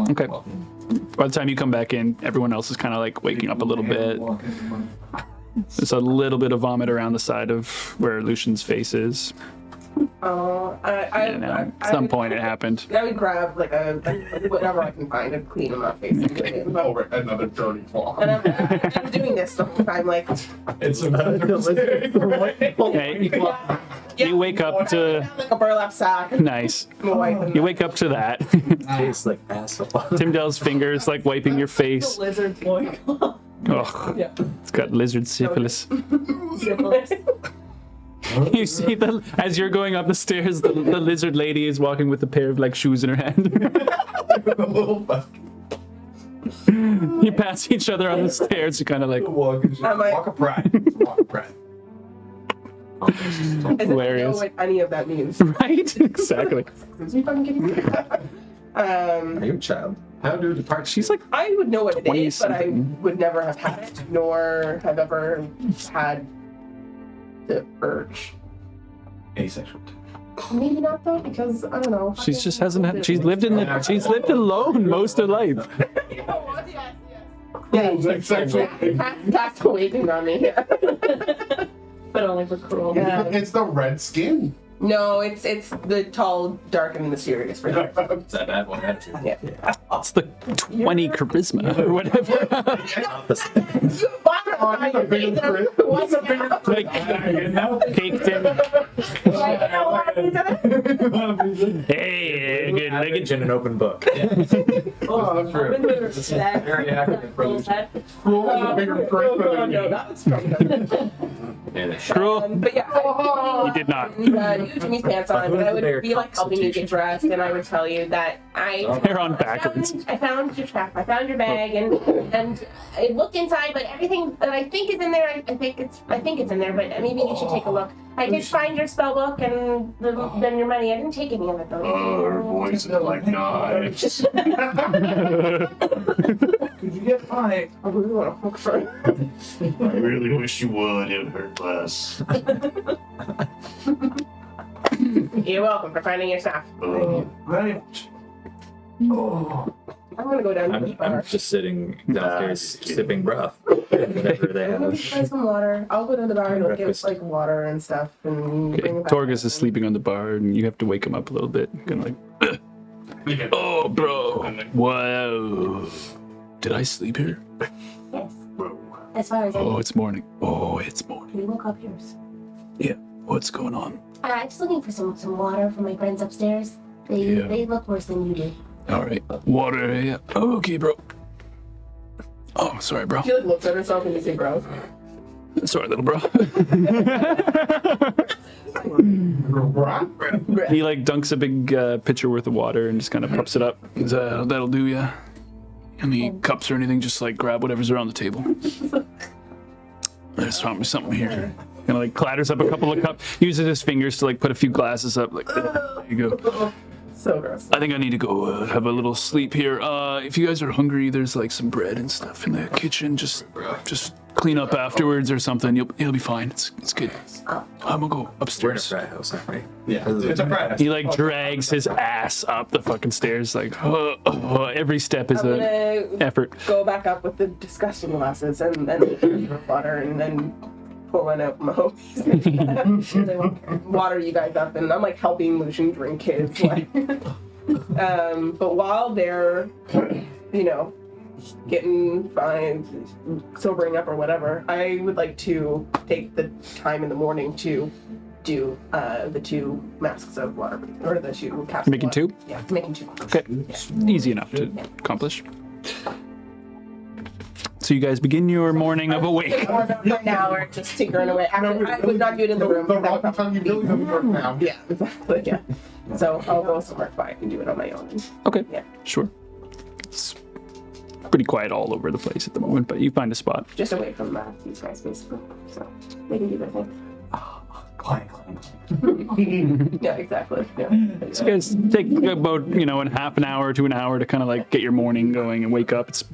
Okay. By the time you come back in, everyone else is kind of like waking up a little bit. There's a little bit of vomit around the side of where Lucian's face is.
Oh,
You know, at some point it happened.
I would grab like a whatever I can find to clean my face. And get it in. But-
Over another dirty claw.
And I'm doing this the whole time, like
It's a
Hey, you wake up to
like a burlap sack.
nice.
I'm wiping
You wake up to that.
Tastes like asshole.
Timdell's fingers like wiping your face.
lizard's boy.
Ugh,
Yeah.
it's got lizard syphilis.
Syphilis.
You see as you're going up the stairs, the lizard lady is walking with a pair of like shoes in her hand. You pass each other on the stairs. You kind of like
walk
like-
a pride. Walk a pride.
I don't know
hilarious,
what any of that means.
right? Exactly.
Excuse me, fucking kidding.
Are you a child?
How do the parts?
She's like
I would know what it
20
is, but I
something.
would never have had it, nor have ever had the urge.
asexual.
Maybe not though, because I don't know.
She just hasn't had. She's lived alone most of life.
Yeah,
Like sexual.
that's waiting on me. Yeah.
But only for cruel.
Yeah.
It's the red skin.
No, it's the tall, dark, and mysterious for them.
It's that bad one. That's it.
Yeah.
It's the 20 charisma or whatever.
What's a bigger
Like caked in. Hey, good
Average
looking.
in an open book.
Oh, that's true.
Very accurate for this.
Cruel is a bigger charisma than
No,
you.
that was strong.
Cruel.
But yeah,
You did not.
you had Jimmy's pants on,
Who's
but I
the bigger
would be like helping you get dressed, and I would tell you that
They're on backwards.
I found your trap. I found your bag, and I looked inside, but everything that I think is in there, I think it's in there. But maybe you should take a look. I did find your spell book and then your money. I didn't take any of it though.
Her voice is like knives.
Could you get my?
I really want to hook for it.
I really wish you would. It would hurt less.
You're welcome for finding your stuff.
Very much. Oh.
I'm gonna go down to the
I'm
bar.
just sitting downstairs sipping breath. Whatever they
I'm gonna
have.
buy some water. I'll go down to the bar and get
Breakfast.
like water and stuff and
Okay,
bring it back.
Torgus is sleeping on the bar, and you have to wake him up a little bit. Kind of like, oh, bro. Whoa. Did I sleep here?
Yes. As far as I
Oh,
know,
it's morning. Oh, it's morning.
we woke up yours.
Yeah. What's going on?
Just looking for some water for my friends upstairs.
Yeah.
They look worse than you do.
All right. Water. Yeah. Okay, bro. Oh, sorry, bro.
She like looks at herself and you say, "Bro."
Sorry, little bro.
Right?
He like dunks a big pitcher worth of water and just kind of props it up. That'll do ya. Any cups or anything, just like grab whatever's around the table. There's probably something here. Kind of like clatters up a couple of cups, uses his fingers to like put a few glasses up. Like, there you go.
So gross.
I think I need to go have a little sleep here. If you guys are hungry, there's like some bread and stuff in the kitchen. Just clean up afterwards or something. You'll be fine. It's good. I'm gonna go
We're in a
upstairs.
frat house, aren't we?
Yeah, it's a pride.
He like drags his ass up the fucking stairs. Like every step is
I'm
a
gonna
effort.
go back up with the disgusting glasses and water and then pour one out for my homies. They won't water you guys up, and I'm like helping Lucian drink his. Like, but while they're, you know, getting fine, sobering up or whatever, I would like to take the time in the morning to do the 2 masks of water breathing, or the 2 capsules.
Making 2?
Yeah, making 2.
Okay. Easy enough to accomplish. So you guys begin your morning of awake.
Or for an hour, just tinkering away. Actually, I would not do it in the room.
The rock time you really doesn't work now.
Yeah, exactly. Yeah. So I'll go somewhere quiet and do it on my own.
Okay.
Yeah.
Sure. It's pretty quiet all over the place at the moment, but you find a spot.
Just away from these guys, basically. So they can do their thing.
Clank, clank, clank.
Yeah, exactly. Yeah.
So you guys take about, in half an hour to an hour to kind of like get your morning going and wake up. It's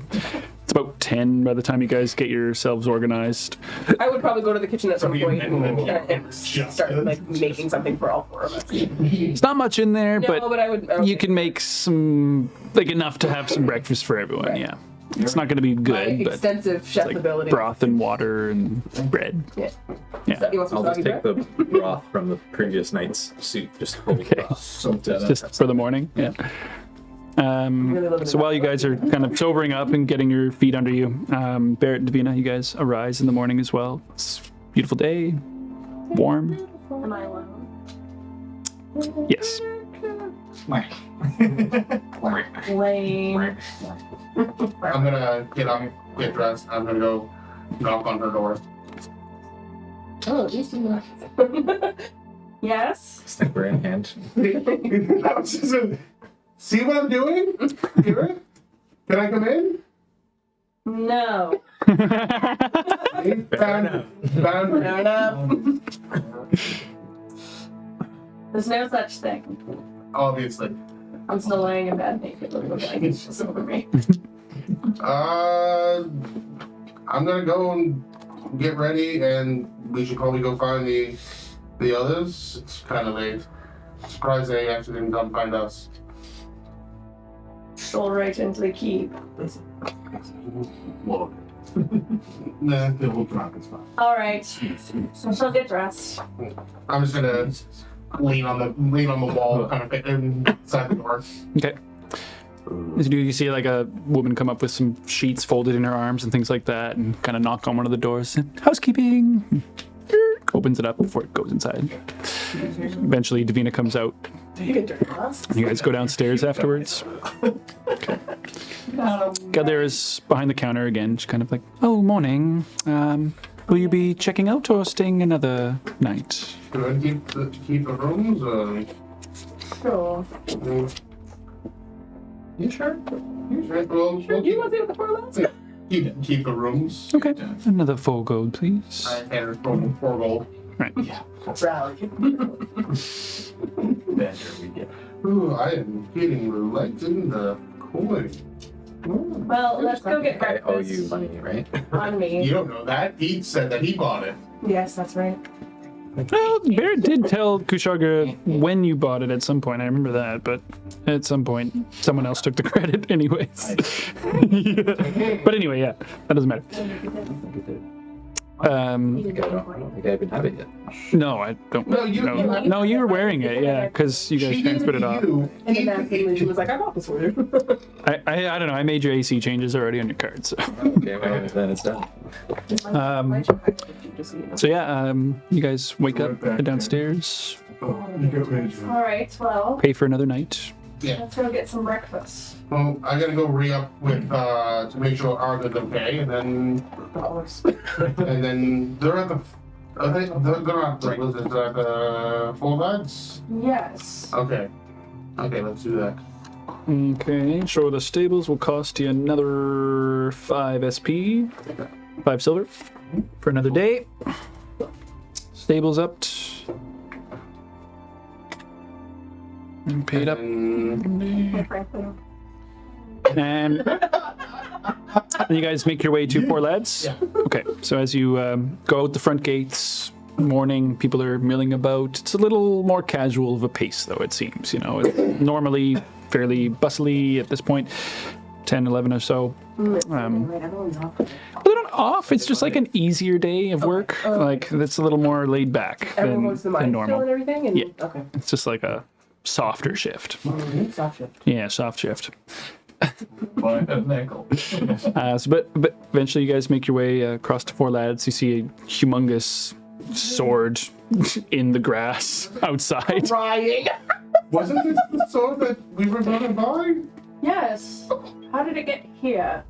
about 10 by the time you guys get yourselves organized.
I would probably go to the kitchen at some point
and
and start like making something for all 4 of us.
It's not much in there,
No, but I would.
you can make some, like enough to have some breakfast for everyone,
Right.
yeah. It's not going to be
My
good, but
extensive chef
like
ability.
broth and water and bread.
Yeah.
Yeah.
So you want some
I'll just
soggy
take
bread?
the broth from the previous night's soup, just hold
Okay.
broth.
Just for the morning, yeah. So while you guys are kind of sobering up and getting your feet under you, Barrett and Davina, you guys arise in the morning as well. It's a beautiful day, warm.
Am I alone?
Yes.
Lame.
I'm gonna get up, get dressed. I'm gonna go knock on her door.
Oh, at least you know.
Yes?
Sniper in hand.
See what I'm doing? Hear it? Can I come in?
No.
Boundary.
Fair enough.
There's no such thing.
Obviously.
I'm still laying in bed naked with the blankets just over me.
I'm gonna go and get ready, and we should probably go find the others. It's kind of late. Surprised they actually didn't come find us.
Stroll right into the keep.
Look.
Nah,
We'll drop it's fine.
Alright. So she'll get dressed.
I'm just gonna lean on the wall, kind of inside the door.
Okay. As you do, you see like a woman come up with some sheets folded in her arms and things like that, and kind of knock on one of the doors. Housekeeping. Opens it up before it goes inside. Eventually, Davina comes out. You guys go downstairs afterwards. Okay. Gathera is behind the counter again, just kind of like, oh, morning. Will you be checking out or staying another night?
Do I keep the rooms?
Sure.
You sure? Well,
Do you want to see what the four last?
keep the rooms.
Okay. Another 4 gold, please.
I had her for 4 gold.
Right.
Rally.
Better we get.
Ooh, I am getting reelected the coin.
Well, let's go get
I
breakfast.
owe you money, right?
On
You
me.
don't know that. He said that he bought it.
Yes, that's right.
Well, Barrett did tell Kushagra when you bought it at some point. I remember that, but at some point, someone else took the credit anyways. Yeah. But anyway, yeah, that doesn't matter.
I don't think I even have it yet.
No, I don't.
No, you-
No, you were wearing it, yeah, because you guys
She gave
transferred it
to
off.
you.
And then she was like, I bought this for you.
I don't know. I made your AC changes already on your card, so.
Okay, well, then it's done.
So yeah, you guys wake up, head downstairs,
Alright, well,
pay for another night.
let's go get some breakfast.
Well, I gotta go re-up with to make sure Arga's okay, and then they're at the. They're at the 4 lads.
Yes.
Okay, let's do that.
Okay, show the stables will cost you another 5 SP, 5 silver for another day. Stables up. And paid up.
And
Frankly.
And you guys make your way to 4 lads?
Yeah.
Okay, so as you go out the front gates, morning, people are milling about. It's a little more casual of a pace, though, it seems. You know, it's normally fairly bustly at this point, 10, 11 or so.
Everyone's off.
Well, they're not off, it's just like an easier day of work. Like, that's a little more laid back
Everyone
than,
goes to the
than
mine
normal.
and everything? And,
Yeah.
Okay.
It's just like a softer shift.
Soft shift.
Yeah, soft shift.
Find a nickel.
But eventually you guys make your way across to 4 lads. You see a humongous sword in the grass outside.
Crying.
Wasn't this the sword that we were going to buy?
Yes. How did it get here?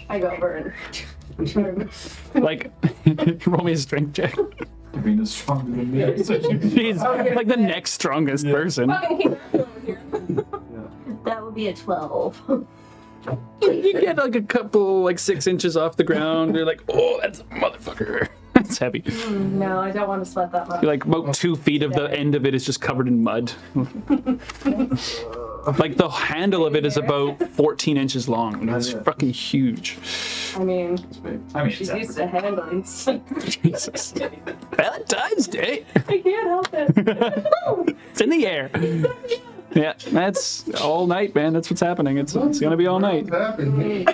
I go over and
Like, roll me a strength check.
Davina's stronger than me.
She's like the next strongest person.
Fucking keep over here.
That would be a 12.
You get like a couple, like 6 inches off the ground. You're like, oh, that's a motherfucker. That's heavy.
no, I don't want to sweat that much.
You're like about 2 feet of the end of it is just covered in mud. Like the handle of it is about 14 inches long. It's fucking huge.
I mean,
She's used to handling stuff.
Jesus. Valentine's Day.
I can't help it.
It's in the air. Yeah, that's all night, man. That's what's happening. It's gonna be all night.
What happened?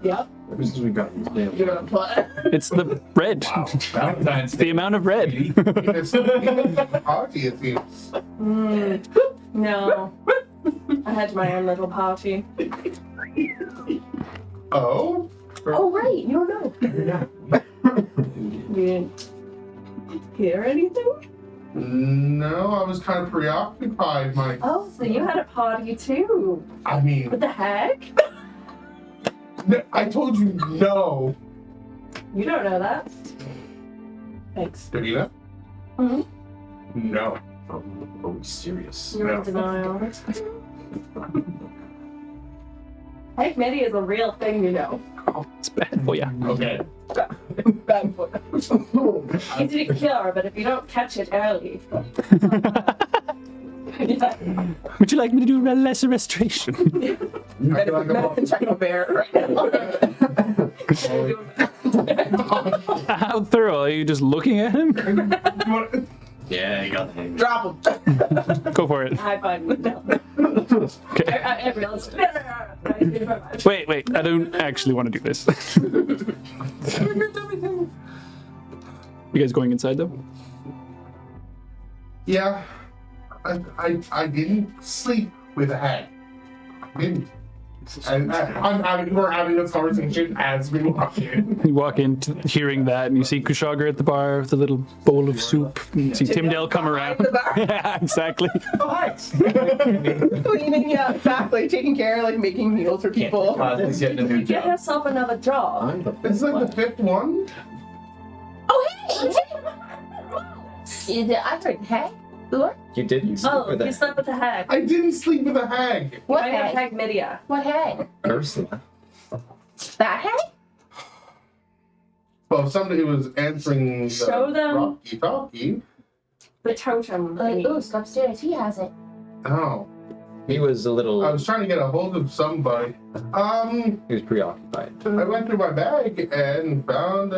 Yep.
Ever since we got this damn.
You're gonna play.
It's the red.
Valentine's
The amount of red.
It's the party, it seems.
No. I had my own little party.
Oh?
Oh, right. You don't know.
You didn't hear anything?
No, I was kind of preoccupied, Mike.
Oh, so you had a party too.
I mean,
What the heck?
I told you no.
You don't know that. Thanks.
Davina?
Mhm.
No.
Oh, serious.
You're
No.
in denial. Hey, Mitty is a real thing, you know.
It's bad for you.
Okay.
Bad boy.
Easy to cure, but if you don't catch it early. Yeah.
Would you like me to do less restoration?
I feel like I'm
Check a bear right now.
How thorough? Are you just looking at him?
Yeah, you got the hang.
Drop him.
Go for it.
High five. No.
Okay.
I realized.
Wait. I don't actually want to do this. You guys going inside though?
Yeah. I didn't sleep with a hag. I didn't. We're having this conversation as we walk in.
You walk in hearing that, and you see Kushagra at the bar with a little bowl of soup. And you see Timdell come around.
the bar.
Yeah, exactly.
Cleaning, yeah, exactly. Taking care, like making meals for people.
He's getting a new
Get
job.
yourself another job.
I'm the
This is like the 5th one.
Oh, hey! I heard hey. What?
You did? You sleep
Oh,
with
you
that?
slept with the hag.
I didn't sleep with a hag.
What
I have
hey?
hag Midia.
What hey?
Ursula.
That hey?
Well, somebody was answering the
Show them.
talkie.
The totem.
Like,
thingy.
Usk upstairs. He has it.
Oh.
He was a little.
I was trying to get a hold of somebody.
He was preoccupied.
I went through my bag and found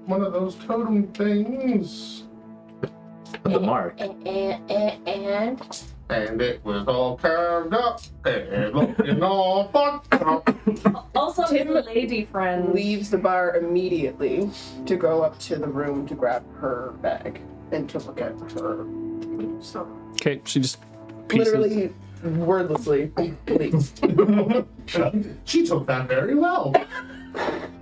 one of those totem things.
The mark.
And it was all carved up and looking all fucked up.
Also, his lady friend.
Leaves the bar immediately to go up to the room to grab her bag and to look at her. So
Okay, she just pieces.
literally, wordlessly leaves.
She took that very well.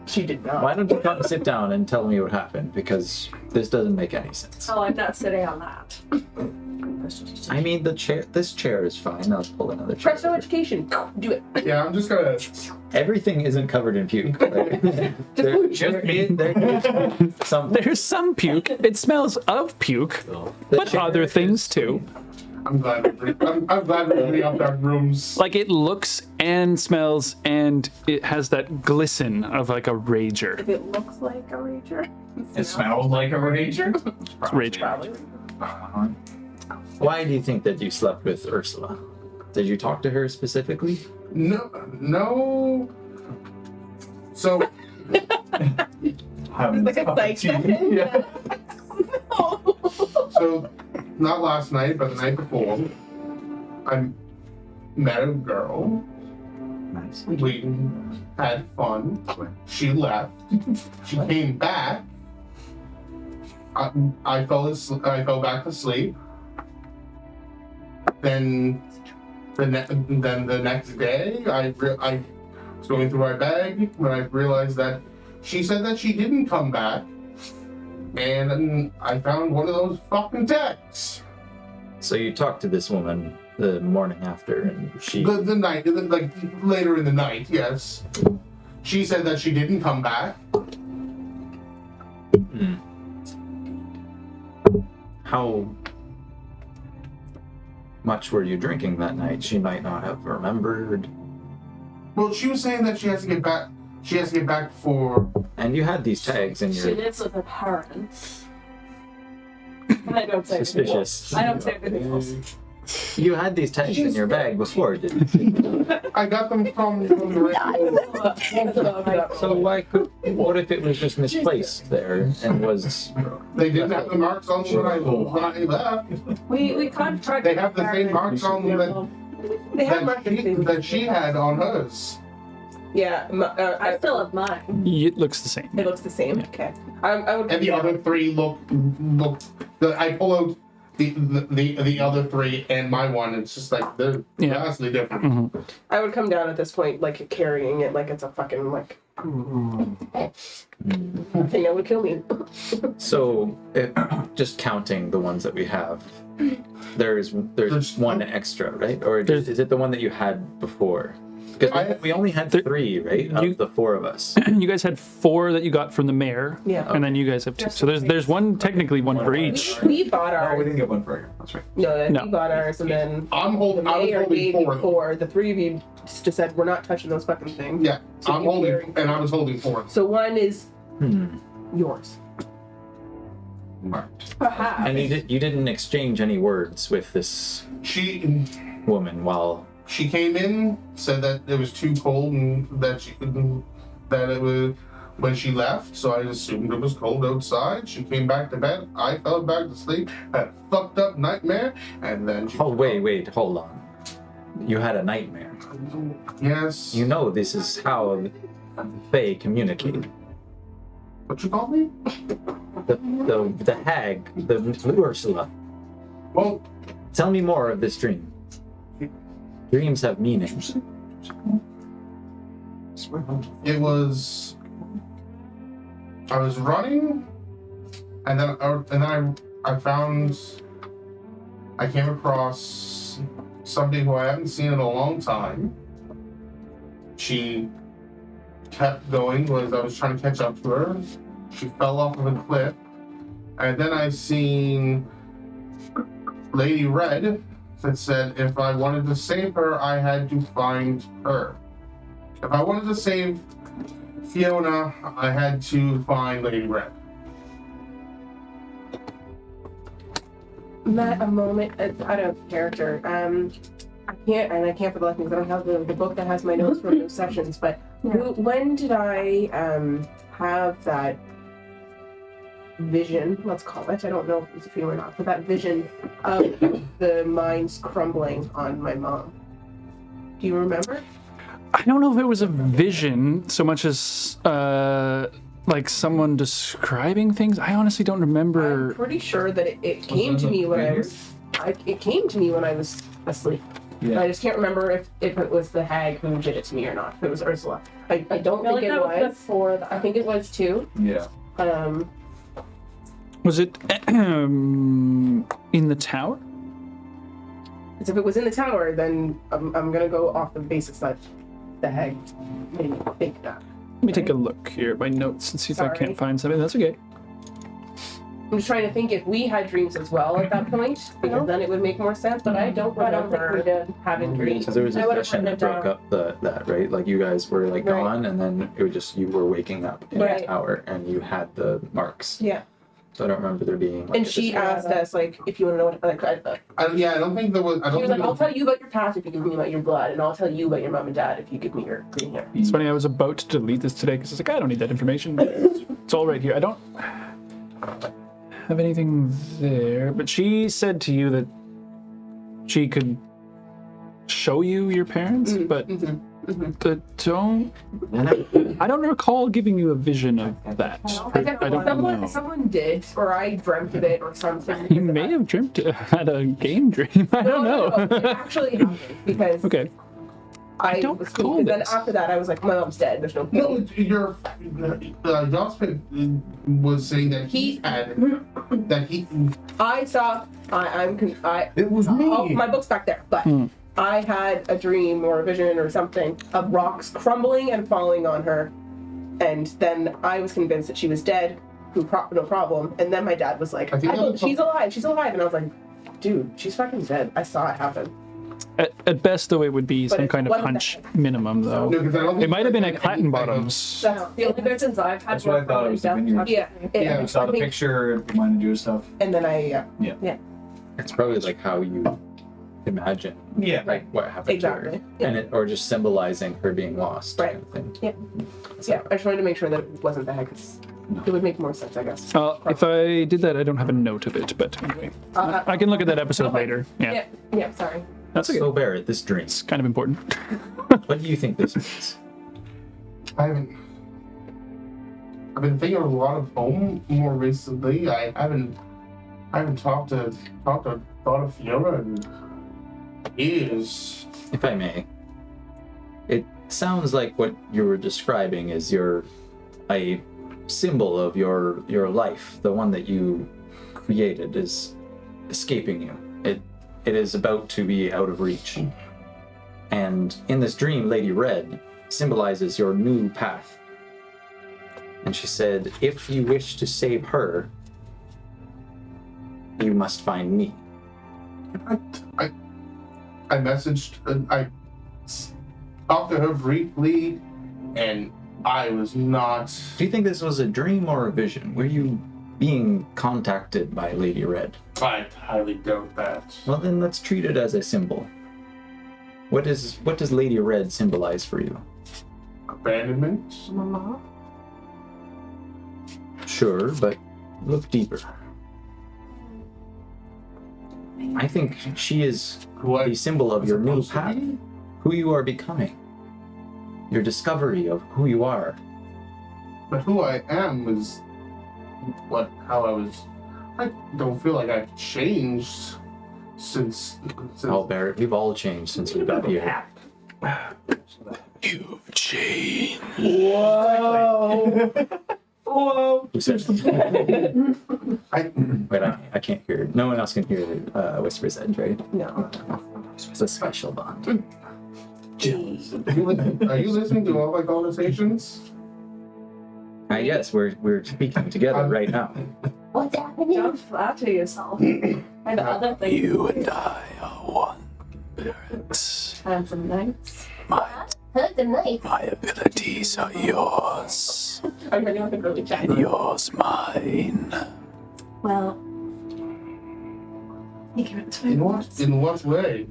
She did not.
Why don't you come sit down and tell me what happened? Because this doesn't make any sense.
Oh, I'm not sitting on that.
I mean, the chair. This chair is fine. I'll pull another chair.
Presto education. Do it.
Yeah, I'm just gonna.
Everything isn't covered in puke. There is some.
There's some puke. It smells of puke, but
chair
other things
is-
too.
I'm glad we're cleaning up our rooms.
Like it looks and smells, and it has that glisten of like a rager.
If it looks like a rager.
It smells like a rager.
Rager.
Probably.
Why do you think that you slept with Ursula? Did you talk to her specifically?
No. So
Having
It's like a psych session.
Yeah.
So, not last night, but the night before, I met a girl.
Nice.
We had fun. She left. She came back. I fell back to sleep. Then the next day, I was going through my bag when I realized that she said that she didn't come back. And then I found one of those fucking texts.
So you talked to this woman the morning after, and she.
The night, like later in the night, yes. She said that she didn't come back.
Hmm. How much were you drinking that night? She might not have remembered.
Well, she was saying that she has to get back. She has to get back for.
And you had these tags in
She
your
lives with her parents. And I don't say anything
suspicious.
else. I don't say anything else.
You had these tags in your bag before, didn't you?
I got them from the
So why could? What if it was just misplaced there and was?
They didn't have the marks on when I left.
We kind of tried
They
to
have the same marks on them
They have marked
that she had on hers.
Yeah,
I still have mine.
It looks the same.
it looks the same. Okay. I would.
And the other three look. I pull out the other three and my one. It's just like they're vastly different.
Mm-hmm.
I would come down at this point, like carrying it, like it's a fucking like. Thing that would kill me.
So, just counting the ones that we have, there's one extra, right? Or is it the one that you had before? Because we only had 3, right? Of the 4 of us.
You guys had 4 that you got from the mayor.
Yeah.
And then you guys have 2. So there's one, technically one for each.
We bought
Oh,
ours.
we didn't get one for you. That's right.
No.
We bought ours, and then
I
the
was
mayor
holding
gave
4.
you 4. The 3 of you just said we're not touching those fucking things.
Yeah,
So
I'm
you
holding,
carry-
and I was holding 4.
So one is yours.
Marked.
Perhaps.
And you didn't exchange any words with this
She
woman while.
came in, said that it was too cold and that it was when she left. So I assumed it was cold outside. She came back to bed. I fell back to sleep. Had a fucked up nightmare, and then she.
Oh wait, hold on. You had a nightmare.
Yes.
You know this is how Fae communicate.
What you call me?
The hag, the Ursula.
Well,
Tell me more of this dream. Dreams have meanings.
it was. I was running, and then I found. I came across somebody who I haven't seen in a long time. She kept going as I was trying to catch up to her. She fell off of a cliff, and then I seen Lady Red that said if I wanted to save her, I had to find her. If I wanted to save Fiona, I had to find Lady Red.
Not a moment out of character. I can't for the life of me because I don't have the book that has my notes from those sessions. But when did I have that vision? Let's call it. I don't know if it was a dream or not, but that vision of the mines crumbling on my mom. Do you remember?
I don't know if it was a vision so much as like someone describing things. I honestly don't remember.
I'm pretty sure that it came to me when it came to me when I was asleep.
Yeah.
I just can't remember if it was the hag who did it to me or not. If it was Ursula. I don't think it was.
Before
I think it was too.
Yeah.
Was it in the tower?
Because if it was in the tower, then I'm gonna go off the basis that the hag made me think that.
Let me take a look here at my notes and see if I
Sorry.
can't find something. That's okay.
I'm just trying to think if we had dreams as well at that point, because then it would make more sense. But I don't remember having dreams.
Because there was
I
a
would've
session that
written it
broke up that, right? Like you guys were like
Right.
gone, and then it was just you were waking up in
Right.
the tower, and you had the marks.
Yeah.
So I don't remember there being. Like,
And she asked us like if you want to know what like.
I don't think there was. I
She
don't
was
think
like, I'll tell you about your past if you give me about your blood, and I'll tell you about your mom and dad if you give me your green hair.
It's funny, I was about to delete this today because I was like, I don't need that information. It's all right here. I don't have anything there. But she said to you that she could show you your parents, but I don't recall giving you a vision of that. I don't know.
Someone did, or I dreamt of it, or something.
You may have dreamt had a game dream. I don't know.
It actually happened because
Okay.
I
don't
was
recall
confused. Then
this.
after that, I was like, my mom's dead. There's no
No,
point.
your Yosman was saying that he had that he.
I saw.
It was me.
Oh, my book's back there, but I had a dream or a vision or something of rocks crumbling and falling on her, and then I was convinced that she was dead. No problem. And then my dad was like,
I think that was-
"She's alive. She's alive," and I was like, "Dude, she's fucking dead. I saw it happen."
At best, though, it would be
But
some
it
kind of
wasn't
hunch
that.
minimum, though.
No, 'cause I don't
It
think
might have been at
there's any
Clatton
type of-
Bottoms.
That's the only versions I've had.
That's what I thought it was the vineyard.
Yeah,
Yeah,
I saw the
think-
picture, reminded you of stuff.
And then I
It's probably like how you imagine
Yeah.
like what happened
Exactly,
to her,
yeah.
and it or just symbolizing her being lost,
Right.
kind of thing.
yeah, I just wanted to make sure that it wasn't that because it would make more sense, I guess.
If I did that, I don't have a note of it, but anyway. I can look at that episode later. Yeah,
Yeah, sorry.
that's okay.
So Barrett, this dream.
It's kind of important.
What do you think this means?
I've been thinking a lot of home more recently. I haven't talked to Fiona in years.
If I may, it sounds like what you were describing is a symbol of your life, the one that you created, is escaping you. It is about to be out of reach. And in this dream, Lady Red symbolizes your new path. And she said, if you wish to save her, you must find me.
I messaged, I talked to her briefly, and I was not.
Do you think this was a dream or a vision? Were you being contacted by Lady Red?
I highly doubt that.
Well, then let's treat it as a symbol. What does Lady Red symbolize for you?
Abandonment?
Mama?
Sure, but look deeper. I think she is
What?
the symbol of your new
Supposed to
path,
be?
who you are becoming, your discovery of who you are.
But who I am is how I was. I don't feel like I've changed since.
Oh, Barrett, we've all changed since we got here.
You've changed.
Whoa! Whoa!
Who said? Wait, I can't hear. No one else can hear Whisper's Edge, right?
No.
It's a special bond.
Are you listening to all my conversations?
Yes, we're speaking together right now.
What's happening?
Don't flatter yourself. And other things.
You and I are one, Barrett.
Handsome nights.
How's the night?
My abilities are yours,
I'm really looking really chat.
and yours mine.
Well, you give it to me
In
once.
what way?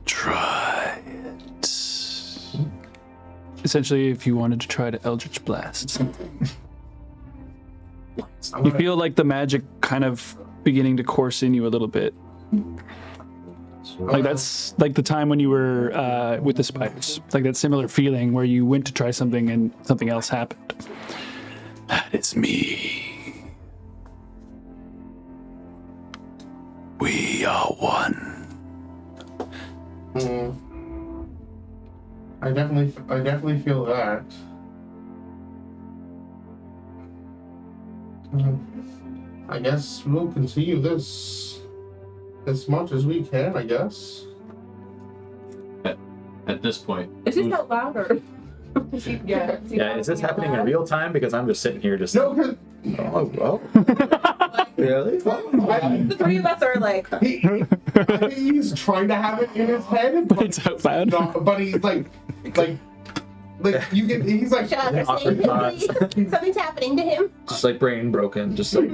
Try it. Essentially, if you wanted to try to Eldritch Blast something. You feel like the magic kind of beginning to course in you a little bit. Like that's like the time when you were with the spiders. Like that similar feeling where you went to try something and something else happened. That is me. We are one.
I definitely feel that. I guess we'll continue this as much as we can, I guess.
At this point,
Is this out louder?
Yeah.
Yeah, is this happening in real time? Because I'm just sitting here just.
No, because
Oh, really?
The three of us are like,
I think he's trying to have it in his head, but
It's out loud.
but he's like you can. He's like,
Shut up,
Awkward pause.
something's happening to him.
Just like brain broken. Just like.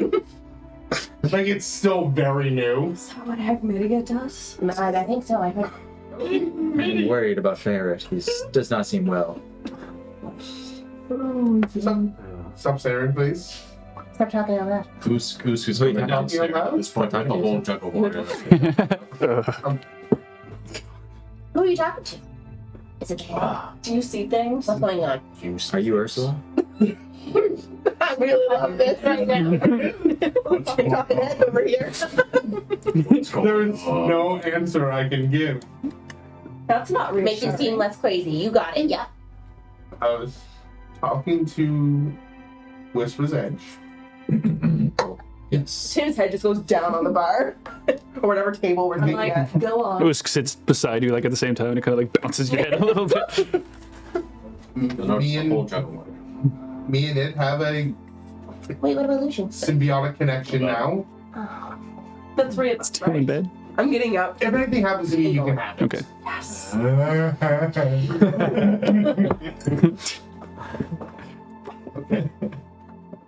like it's still very new.
Is that what Agmidia does?
I think so. I heard.
I'm worried about Ferret. He does not seem well.
Stop staring, please.
Stop talking about that.
who's
Wait,
coming
talking
downstairs
about-
at this point? I have a whole jug of water.
Who are you talking to? Is it
Do you see things?
What's going on?
Are you Ursula?
I really love this right now. Talking head over here.
There's no answer I can give.
That's not
Make
reassuring.
it seem less crazy. You got it, yeah.
I was talking to Whisper's Edge.
Yes.
Tim's head just goes down on the bar. Or whatever table we're
I'm
taking
like,
at.
go on.
Usk sits beside you, like at the same time, and it kind of like bounces your head a little bit.
Me and it have a
Wait, what about Lucian?
symbiotic connection now.
The three of us,
Tim in
right?
bed.
I'm getting up.
If anything happens to me, you can have it.
Okay.
Yes.
Okay.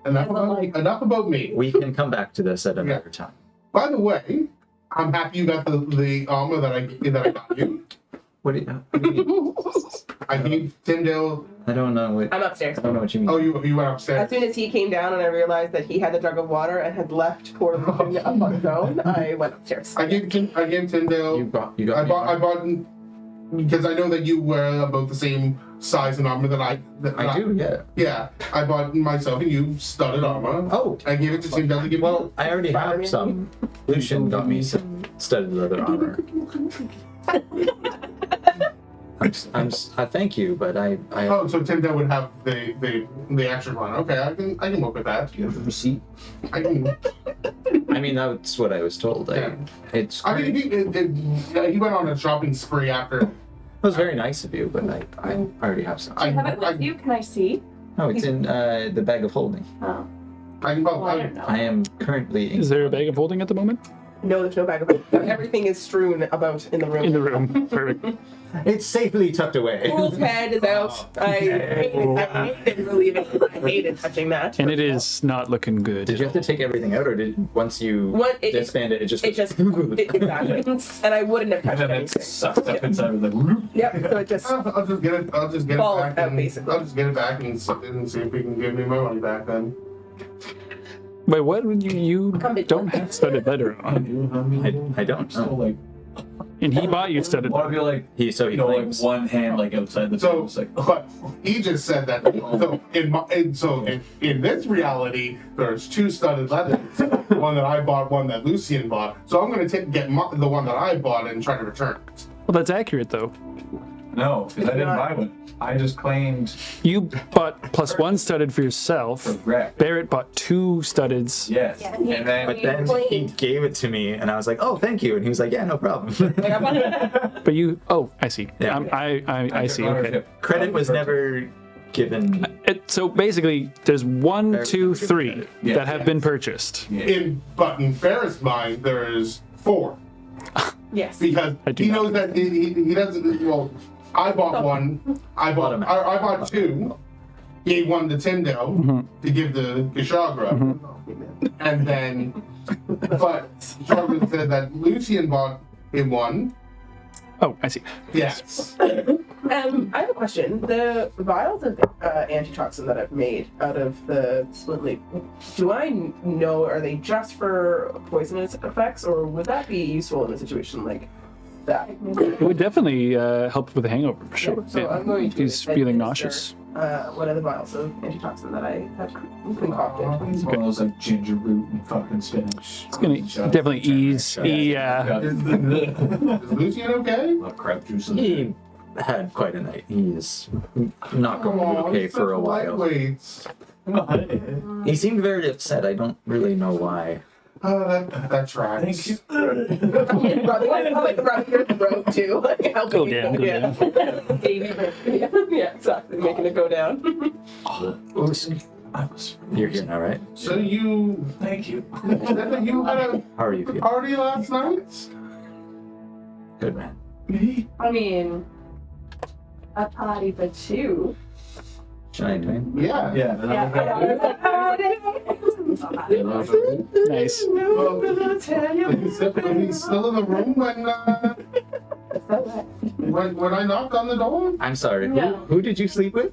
Enough about me.
We can come back to this at another time.
By the way, I'm happy you got the armor that I got you.
What do you mean?
I gave Timdell.
I don't know what.
I'm upstairs.
I don't know what you mean.
Oh, you went
As
upstairs.
soon as he came down and I realized that he had the jug of water and had left poor Lucian up on his own, I went upstairs.
I gave Timdell.
You got.
I bought because I know that you were about the same size and armor that I
do, yeah.
Yeah, I bought myself and you studded armor.
Oh,
I gave it to Timdell to give
well, I already have some. Lucian got me some studded leather armor. I thank you, but I
Oh, so Timdell would have the extra one. Okay, I can work with that.
You have a receipt?
I can.
I mean that's what I was told.
Yeah.
It's
I mean, he went on a shopping spree after.
It was very nice of you, but I already have some.
Do you have it with you? Can I see?
No, it's in the bag of holding.
Oh.
I can
Well, I don't know.
I am currently
Is there a bag of holding at the moment?
No, there's no bag of holding. Everything is strewn about in the room.
In the room. Perfect.
It's safely tucked away.
Fool's head is out. I hated relieving it. I hated touching that.
And it is not looking good.
Did you have to take everything out, or did once you disband it, it just
exactly. And I wouldn't have touched
And then
anything.
it's sucked up inside with like.
Yep. So it just.
I'll just get it. I'll just get
Fall
it back.
out,
And,
basically.
I'll just get it back and see if he can give me my money back then.
Wait, what? You
Come
don't have studded leather on.
I don't
So
know.
like,
And he bought you studded
want to
leather.
be like,
He
you know, like
claims.
one hand like outside the
So,
table. It's like,
but he just said that. So in this reality, there's two studded leathers. One that I bought, one that Lucian bought. So I'm gonna get the one that I bought and try to return it.
Well, that's accurate though.
no, because I didn't buy one. I just claimed
You bought plus one studded for yourself.
for Greg.
Barrett bought two studdeds.
Yes.
Yeah,
And then
But then he gave it to me, and I was like, "Oh, thank you," and he was like, "Yeah, no problem."
But you, oh, I see.
Yeah.
I see. Okay.
ownership.
Credit was never given.
So basically, there's one,
Barrett
two,
was given
three
credit.
Yeah.
that have been purchased.
Yeah.
But in Ferris' mind, there's four
Yes.
because
I do
he
not.
knows that he doesn't. Well, I bought one. I bought two. Gave one to Timdell to give the Kushagra, and then, but Kushagra said that Lucian bought him one.
Oh, I see.
Yes.
I have a question. The vials of antitoxin that I've made out of the split leaf, do I know, are they just for poisonous effects, or would that be useful in a situation like that?
It would definitely help with the hangover for sure.
So
Yeah.
I'm going to
He's feeling
administer,
nauseous.
One of the vials of antitoxin that I have concocted.
It's one of those like ginger root and fucking spinach.
It's gonna definitely ease. Yeah.
Is Lucian okay?
Crab juice in
He had quite a night. He's not going to be okay
he's
for a
such
while.
lightweight.
He seemed very upset. I don't really know why.
That tracks.
Thank you.
Rubbing your throat too, like helping
Go
you
down, go
yeah, exactly, making it go down.
I was.
You're here now, right?
So you
Thank you.
said that you had a
How are you feeling?
party last night?
Good, man.
Me?
I mean, a party for two.
Should I explain?
Yeah.
Yeah. Then
Yeah,
I
I know.
Nice.
Well, he's still in the room when I knocked on the door.
I'm sorry.
No.
Who did you sleep with?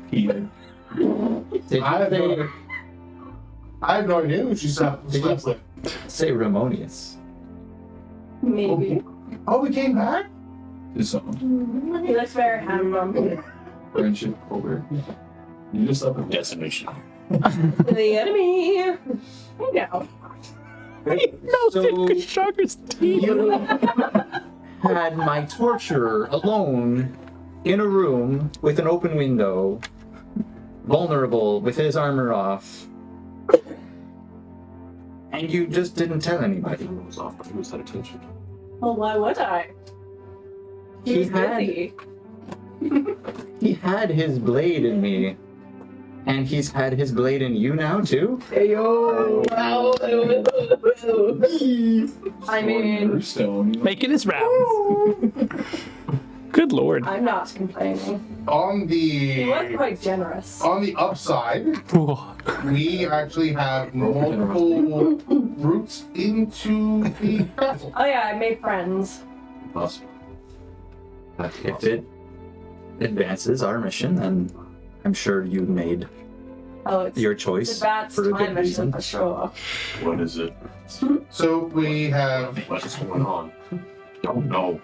Peter.
Did you
I have no idea who she slept with.
say Ramonius?
Maybe.
Oh, we came back?
Is someone
He looks very handsome.
friendship over? You just up a destination.
The enemy.
No.
No,
So-
Kushagra's teeth.
had my torturer alone in a room with an open window, vulnerable with his armor off, and you just didn't tell anybody.
It was off, but he was at attention.
Well, why would I?
He
was
had-
busy.
He had his blade in me, and he's had his blade in you now too?
Hey yo! Wow.
I mean,
Stone.
Making his rounds. Good lord.
I'm not complaining.
On
He was
the
quite generous.
on the upside,
Whoa.
we actually have multiple routes into the castle.
Oh yeah, I made friends.
Possible.
If it advances our mission, then I'm sure you made
Oh, it's
your
it's
choice
a bad
for a
time
good
mission
reason.
for sure.
What is it?
So we have
What's going on? Don't know.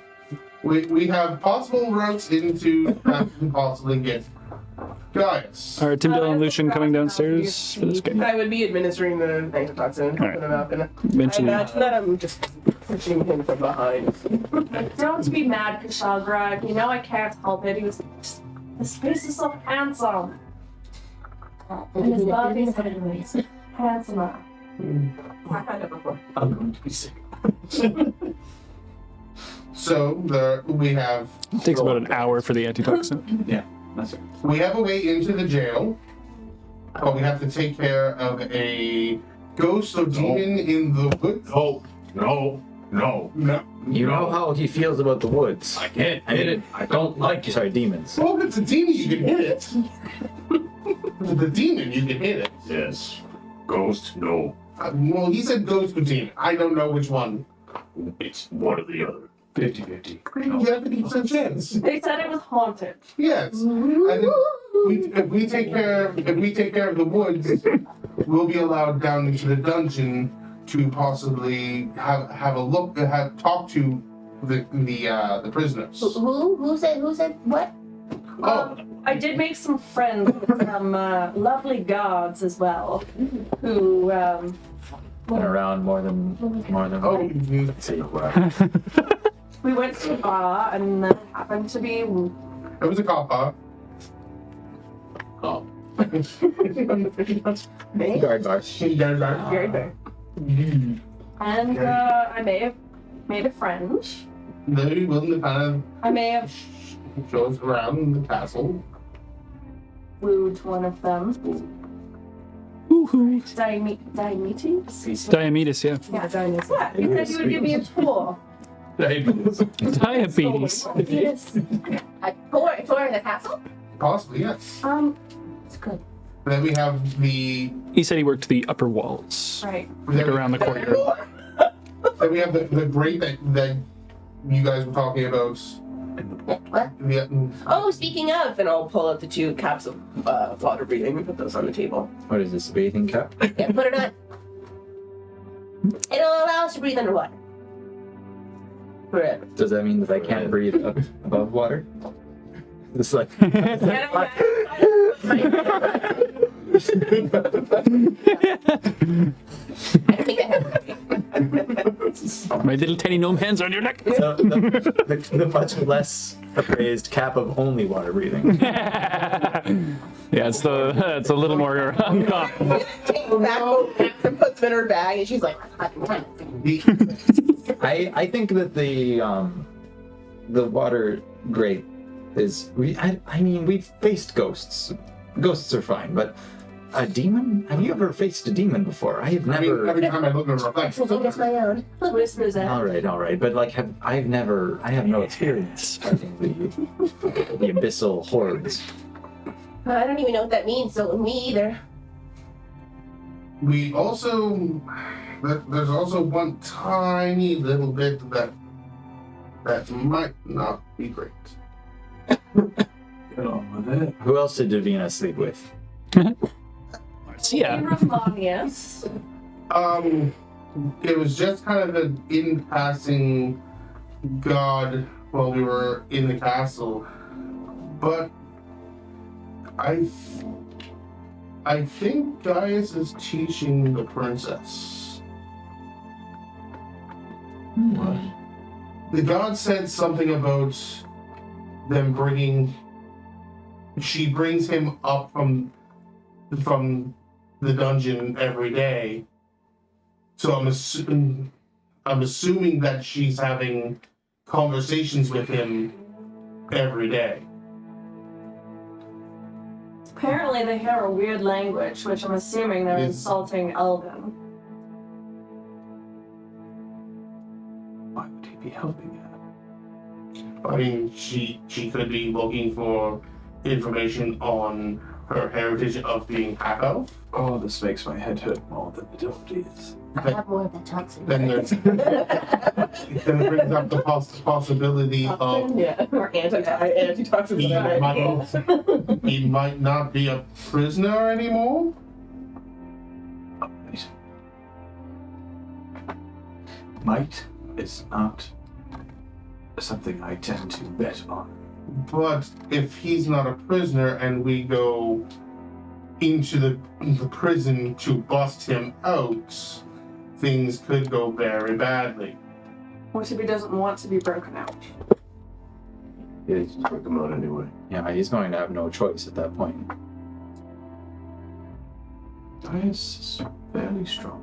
we have possible routes into that can possibly get Gaius.
Are Timdell and Lucian coming downstairs for this game?
I would be administering the antitoxin and helping him out. And I
Eventually.
imagine that I'm just pushing him from behind.
Don't be mad, Kushagra. You know I can't help it. His face is so handsome. And his body's handsomer.
I've had it before.
I'm going to be sick.
So there we have
It takes about an hour for the antitoxin.
Yeah, that's it.
we have a way into the jail, but we have to take care of a ghost or demon in the woods.
No.
No.
You know how he feels about the woods.
I can't hit it. I don't like it.
Sorry, demons.
Well, if it's a demon, you can hit it. The demon, you can hit it.
Yes. Ghost, no.
Well, he said ghost or demon. I don't know which one.
It's one or the other. 50-50.
You have 50% chance.
They said it was haunted.
Yes. And if we take care of the woods, we'll be allowed down into the dungeon to possibly have a look, talk to the prisoners.
Who said what?
Oh,
I did make some friends with some lovely guards as well, who
Been around more than
oh,
See.
we went to a bar and there happened to be
it was a cop bar.
Oh.
Guard bar.
Very fair.
and I may have made a friend.
They'd be willing to kind
I may have
of show us around the castle.
wooed one of them.
Woohoo.
Diomedes?
Diomedes, yeah.
Yeah, Diomedes. Yeah, he said he would give me a tour.
Diabetes.
Yes.
Tour the castle?
Possibly, yes.
It's good.
Then we have the
He said he worked the upper walls,
Right.
like around the courtyard.
Then we have the grate that you guys were talking about.
What?
The,
Oh, speaking of, and I'll pull out the 2 caps of water breathing and put those on the table.
What is this, a bathing cap?
Yeah, put it on. It'll allow us to breathe underwater.
Forever.
Does that mean that I can't breathe up above water? It's like
I think that
My little tiny gnome hands on your neck.
so the much less appraised cap of only water breathing.
Yeah, it's a little more uncommon.
Takes back and puts them in her bag, and she's like,
I think that the water grate is I mean we've faced ghosts. Ghosts are fine, but a demon? Have you ever faced a demon before? I have
I mean,
never.
every time I look at a reflection,
I guess my own.
Whispers at
All right, but like, I have no experience fighting the abyssal hordes.
I don't even know what that means, so me either.
we also there's also one tiny little bit that might not be great.
Get on with it.
Who else did Davina sleep with?
Marcia.
Romanius.
It was just kind of an in passing god while we were in the castle, but I think Gaius is teaching the princess.
What?
The god said something about them bringing. She brings him up from the dungeon every day. So I'm assuming that she's having conversations with him every day.
Apparently they hear a weird language, which I'm assuming they're
Yes.
insulting Elven.
Why would he be helping her?
I mean, she could be looking for information on her heritage of being half elf.
Oh, this makes my head hurt more than it already is.
I have more of that toxin.
Then there's then it brings up the possibility of
Yeah, or antitoxins.
he might not be a prisoner anymore.
Wait. Might is not something I tend to bet on.
But if he's not a prisoner and we go into the prison to bust him out, things could go very badly.
What if he doesn't want to be broken out?
Yeah, he's just them out anyway.
Yeah, he's going to have no choice at that point.
Gaius is fairly strong.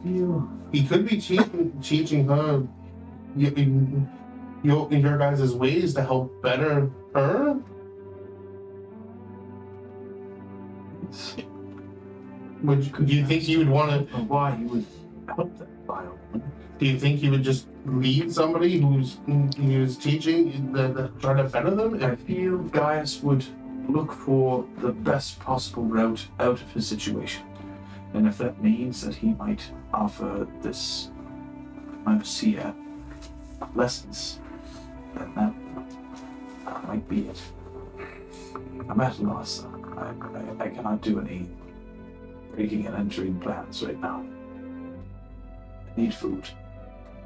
Feel
He could be teaching her in your guys' ways to help better her. Do you think you would want to?
why he would help that vile woman.
Do you think you would just leave somebody who's teaching that trying to better them?
I feel Gaius would look for the best possible route out of his situation. And if that means that he might offer this Seer lessons, then that might be it. I'm at a loss. I cannot do any breaking and entering plans right now. I need food.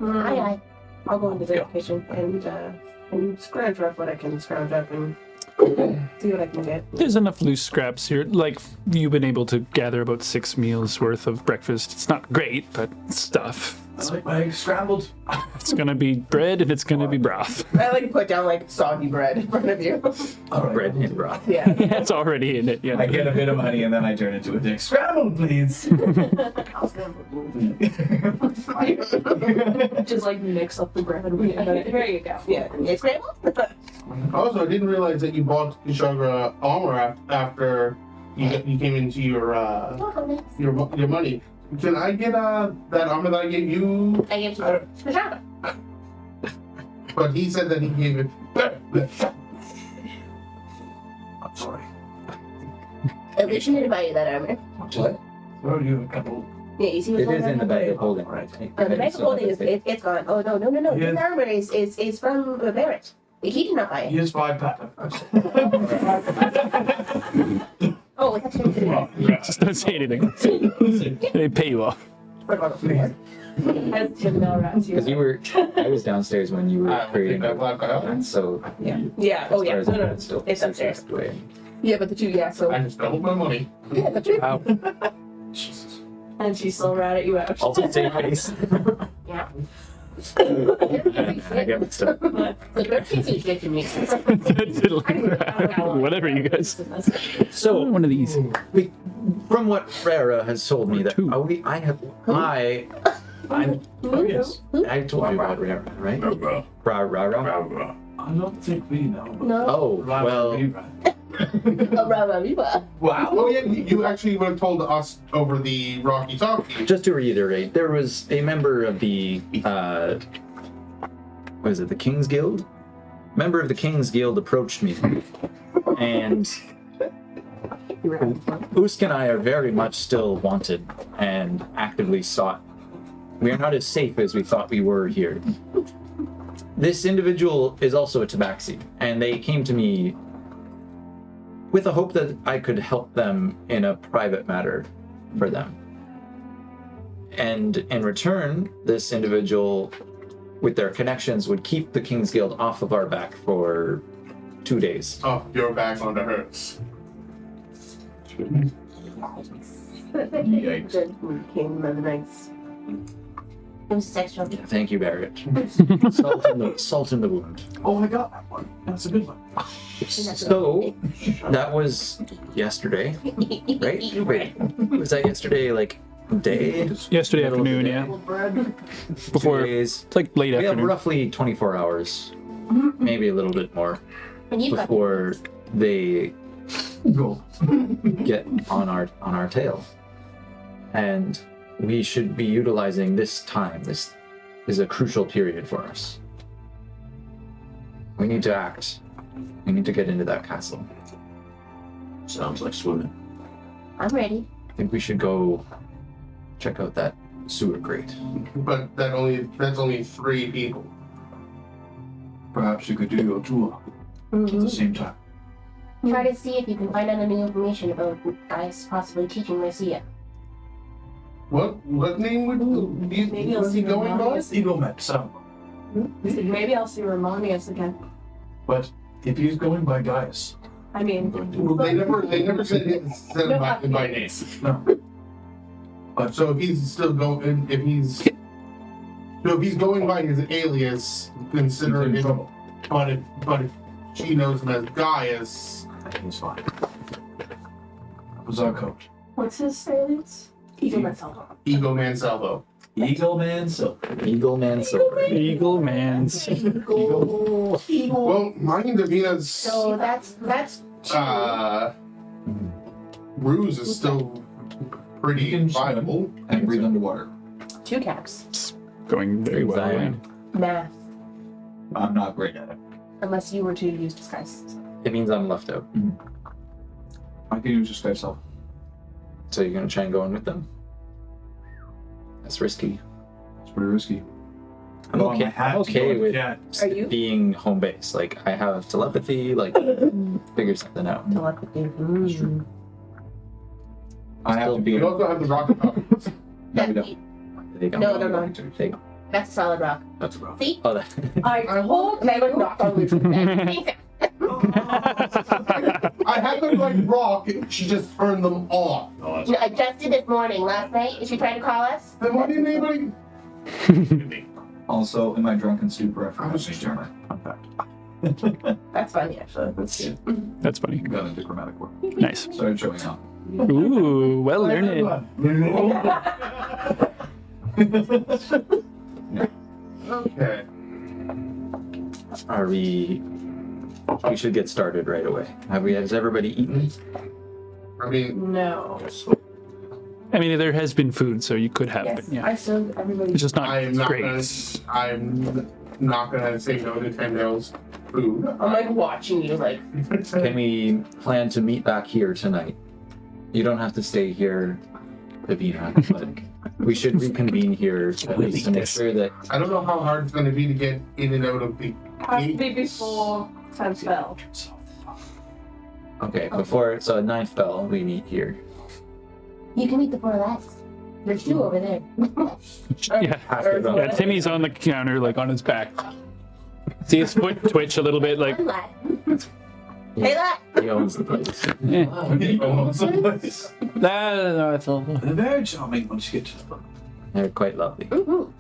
Aye.
I'll go into the kitchen and scrounge up what I can scrounge up and see what I can get.
There's enough loose scraps here. Like, you've been able to gather about 6 meals worth of breakfast. It's not great, but it's stuff.
I like my eggs scrambled.
It's gonna be bread and it's gonna be broth.
I like to put down like soggy bread in front of you.
All right.
Bread and broth.
Yeah.
It's already in it,
I
yeah.
get a bit of money and then I turn into a dick. Scrambled, please.
Just like mix up the bread. Here you go.
Yeah. It's scrambled?
Also, I didn't realize that you bought Kushagra armor after you came into your money. Can I get that armor that I gave you?
I gave it to Kushagra.
But he said that he gave it.
I'm sorry.
Lucian didn't buy you that armor.
What? Throw you a couple.
Yeah, you see
It
what's
is in the bag of holding,
Right.
right?
The bag of holding it's gone. Oh no.
Yes.
This armor is from Barrett. He did not buy it.
Here's 5 platinum.
Oh, it's actually
Just don't say anything. They pay you off.
As Timdell rats you.
Because I was downstairs when you were
I
creating
think I got
and so
Yeah. Oh yeah.
as
No,
far as I
no.
know, it's still
It's upstairs.
tucked away.
Yeah, but the two, yeah, so.
I just doubled my money.
Yeah, the two.
Wow.
And she still ratted you out.
Also same face.
yeah.
I get mixed up.
The bird seems good to me.
Whatever, you guys.
So
One of these.
from what Rara has told me that
Two.
I'm
Oh, yes.
I told you about Rara, right? Rara.
I don't think we know.
No.
Oh, well,
Wow. Oh yeah, you actually would have told us over the Rocky Talkie.
just to reiterate, there was a member of the what is it, the King's Guild? Member of the King's Guild approached me, and Usk and I are very much still wanted and actively sought. We are not as safe as we thought we were here. This individual is also a tabaxi, and they came to me with a hope that I could help them in a private matter for them. And in return, this individual, with their connections, would keep the King's Guild off of our back for 2 days.
Oh, your back onto hers.
Yikes. Came by the nights.
It was a sex joke.
Thank you, Barrett. Salt in the wound.
Oh, I got that one. That's a good one.
So, that was yesterday, right? Wait, was that yesterday, like, day?
Yesterday
Middle of the
afternoon,
day?
yeah.
2
Before
days.
it's like late
We have
afternoon.
roughly 24 hours, maybe a little bit more,
And you got
before they
Go.
get on our tail. And we should be utilizing this time. This is a crucial period for us. We need to act. We need to get into that castle.
Sounds like swimming.
I'm ready.
I think we should go check out that sewer grate.
But that's only 3 people.
Perhaps you could do your tour at the same time.
Try to see if you can find out any information about Gaius possibly teaching Marcia.
What name would
Maybe I'll
was he
see
going by?
Romanius.
Ego met some.
He said, maybe I'll see Romanius again.
But if he's going by Gaius,
I mean,
Well, they never said him by name.
no. But
So if he's still going, if he's going by his alias, consider
he's in
it.
trouble.
But if she knows him as Gaius,
I think he's fine. That was our code.
what's his alias? Eagle Metzelda.
Ego Mansalvo.
Eagle Man Silver.
Eagle Man Silver.
Eagle Man's.
Well, mine and Davina's
So that's
ruse is still pretty
You can swim.
viable.
And breathe underwater.
2 caps.
Going very well.
Zion.
Math.
I'm not great at it.
Unless you were to use disguise.
It means I'm left out.
I can use this guy self.
So you're gonna try and go in with them? That's risky.
It's pretty risky.
I'm
Well,
okay.
I had
I'm
to
okay
go,
with
yeah.
Are you?
being home base. Like I have telepathy. Like figure something out.
Telepathy.
I have to be.
We also have the rocket pop.
No, we don't.
They don't.
No, they're not.
They,
That's a solid rock.
That's rough.
See?
oh, that,
I told
And I would knock on Lucian's head.
I had them like rock, she just turned them off.
No, I just did this morning, last night. Is she trying to call us?
Then why didn't anybody?
Also, in my drunken stupor, I forgot to change my fun fact.
That's funny, actually. That's cute.
That's funny.
Got into chromatic work.
Nice.
Started showing up.
Ooh, well learned.
Okay.
are we? We should get started right away. Has everybody eaten?
I mean,
no.
I mean, there has been food, so you could have,
Yes,
but yeah.
I still everybody.
It's just not
I'm not
great.
I'm not gonna say no to Timdell's food.
I'm like watching you, like,
Can we plan to meet back here tonight? You don't have to stay here, Davina, but we should reconvene here at least to make sure that
I don't know how hard it's gonna be to get in and out of the
Has to be
gate.
before 10th bell.
okay before so at 9th bell we meet here.
you can eat the 4 last. There's 2 over there.
Yeah.
After the-
Yeah, Timmy's on the counter, like on his back. See his foot twitch a little bit, like,
One lad. Hey, lad!
He owns the place.
eh.
They're very charming once you get to them.
They're quite lovely.
Ooh.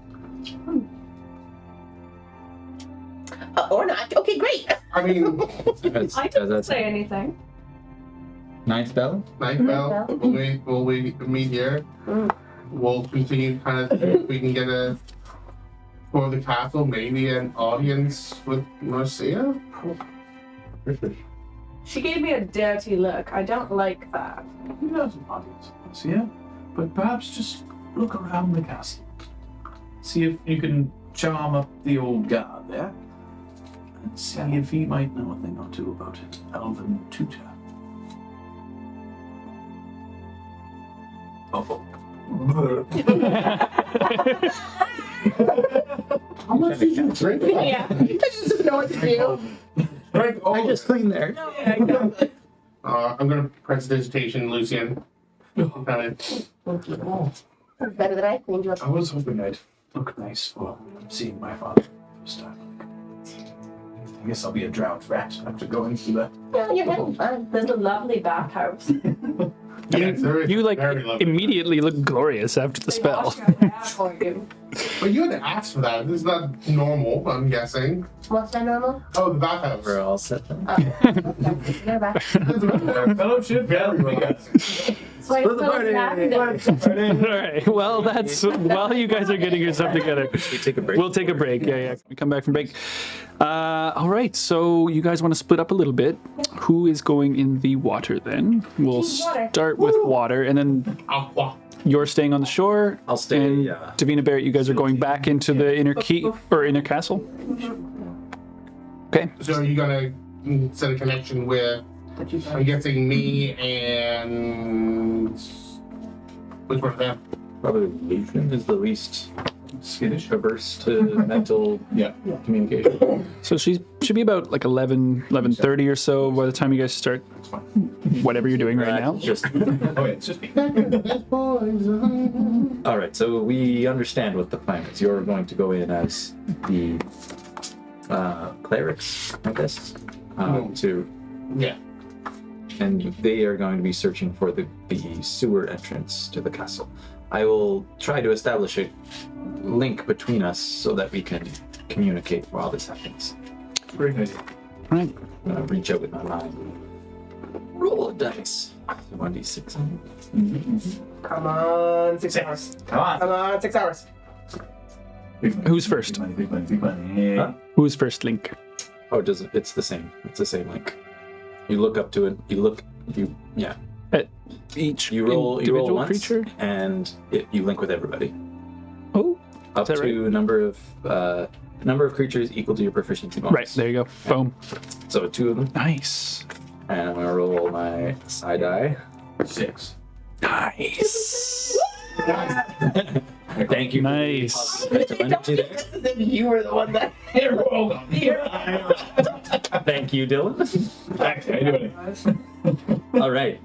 Or not. Okay, great.
I mean,
That's-
I didn't
that's-
say anything.
9th bell?
ninth bell. We'll meet here.
Mm.
We'll continue kind of see if we can get a for the castle, maybe an audience with Marcia.
She gave me a dirty look. I don't like that.
You have some audience, yeah? But perhaps just look around the castle. See if you can charm up the old guard there. And see if he might know a thing or two about it. Elven tutor. Oh.
How much did you drink?
Yeah. I just don't know what to do.
Drink all
I just cleaned there.
Yeah, exactly.
I'm gonna prestidigitation, Lucian. Kind of.
Thank you. That's better than I cleaned you up.
I was hoping I'd look nice for seeing my father first time. I guess I'll be a drowned rat after going through that.
No, you're having fun.
There's a lovely bathhouse.
Yes, there is.
You like
Very lovely.
immediately look glorious after the
They
spell.
wash your hair for you.
But you had to ask for that. This is not normal, I'm guessing.
What's that normal?
Oh, the bathhouse.
We're all set then.
They're back.
Fellowship value.
So I still
All right. Well, that's while you guys are getting yourself together.
We take a break.
We'll take a break. Yeah. We come back from break. All right. So you guys want to split up a little bit. Who is going in the water then? We'll
Water.
start with water, and then
Aqua.
you're staying on the shore.
I'll stay,
And
yeah.
Davina Barrett, you guys are going back into the inner key or inner castle. Okay.
So are you gonna set a connection with, I'm guessing, me and which one of them?
Probably Lucian is the least
Skittish.
averse to mental
Yeah.
communication.
So she should be about like 11:30 or so by the time you guys start whatever you're doing right now.
Just
Oh, yeah, it's just me.
all right. So we understand what the plan is. You're going to go in as the clerics, I guess, to
Yeah.
and they are going to be searching for the sewer entrance to the castle. I will try to establish a link between us so that we can communicate while this happens.
Great idea.
All right.
I'm gonna reach out with my mind. Roll a dice. 1d6.
Come on, 6 hours.
Come on.
Come on, 6 hours.
Big money,
Who's first?
Big money, big money, big money.
Huh?
Who's first, Link?
Oh, it doesn't. It's the same. It's the same link. You look up to it. Yeah.
Each
You roll
individual
once,
creature.
and you link with everybody.
Oh,
Up
that
to a number of creatures equal to your proficiency bonus.
right. There you go. Boom.
So 2 of them,
Nice.
and I'm gonna roll my side die.
6.
Nice.
Thank you.
Nice.
You were the one that rolled.
Thank you, Dylan.
Actually, I do it.
All right.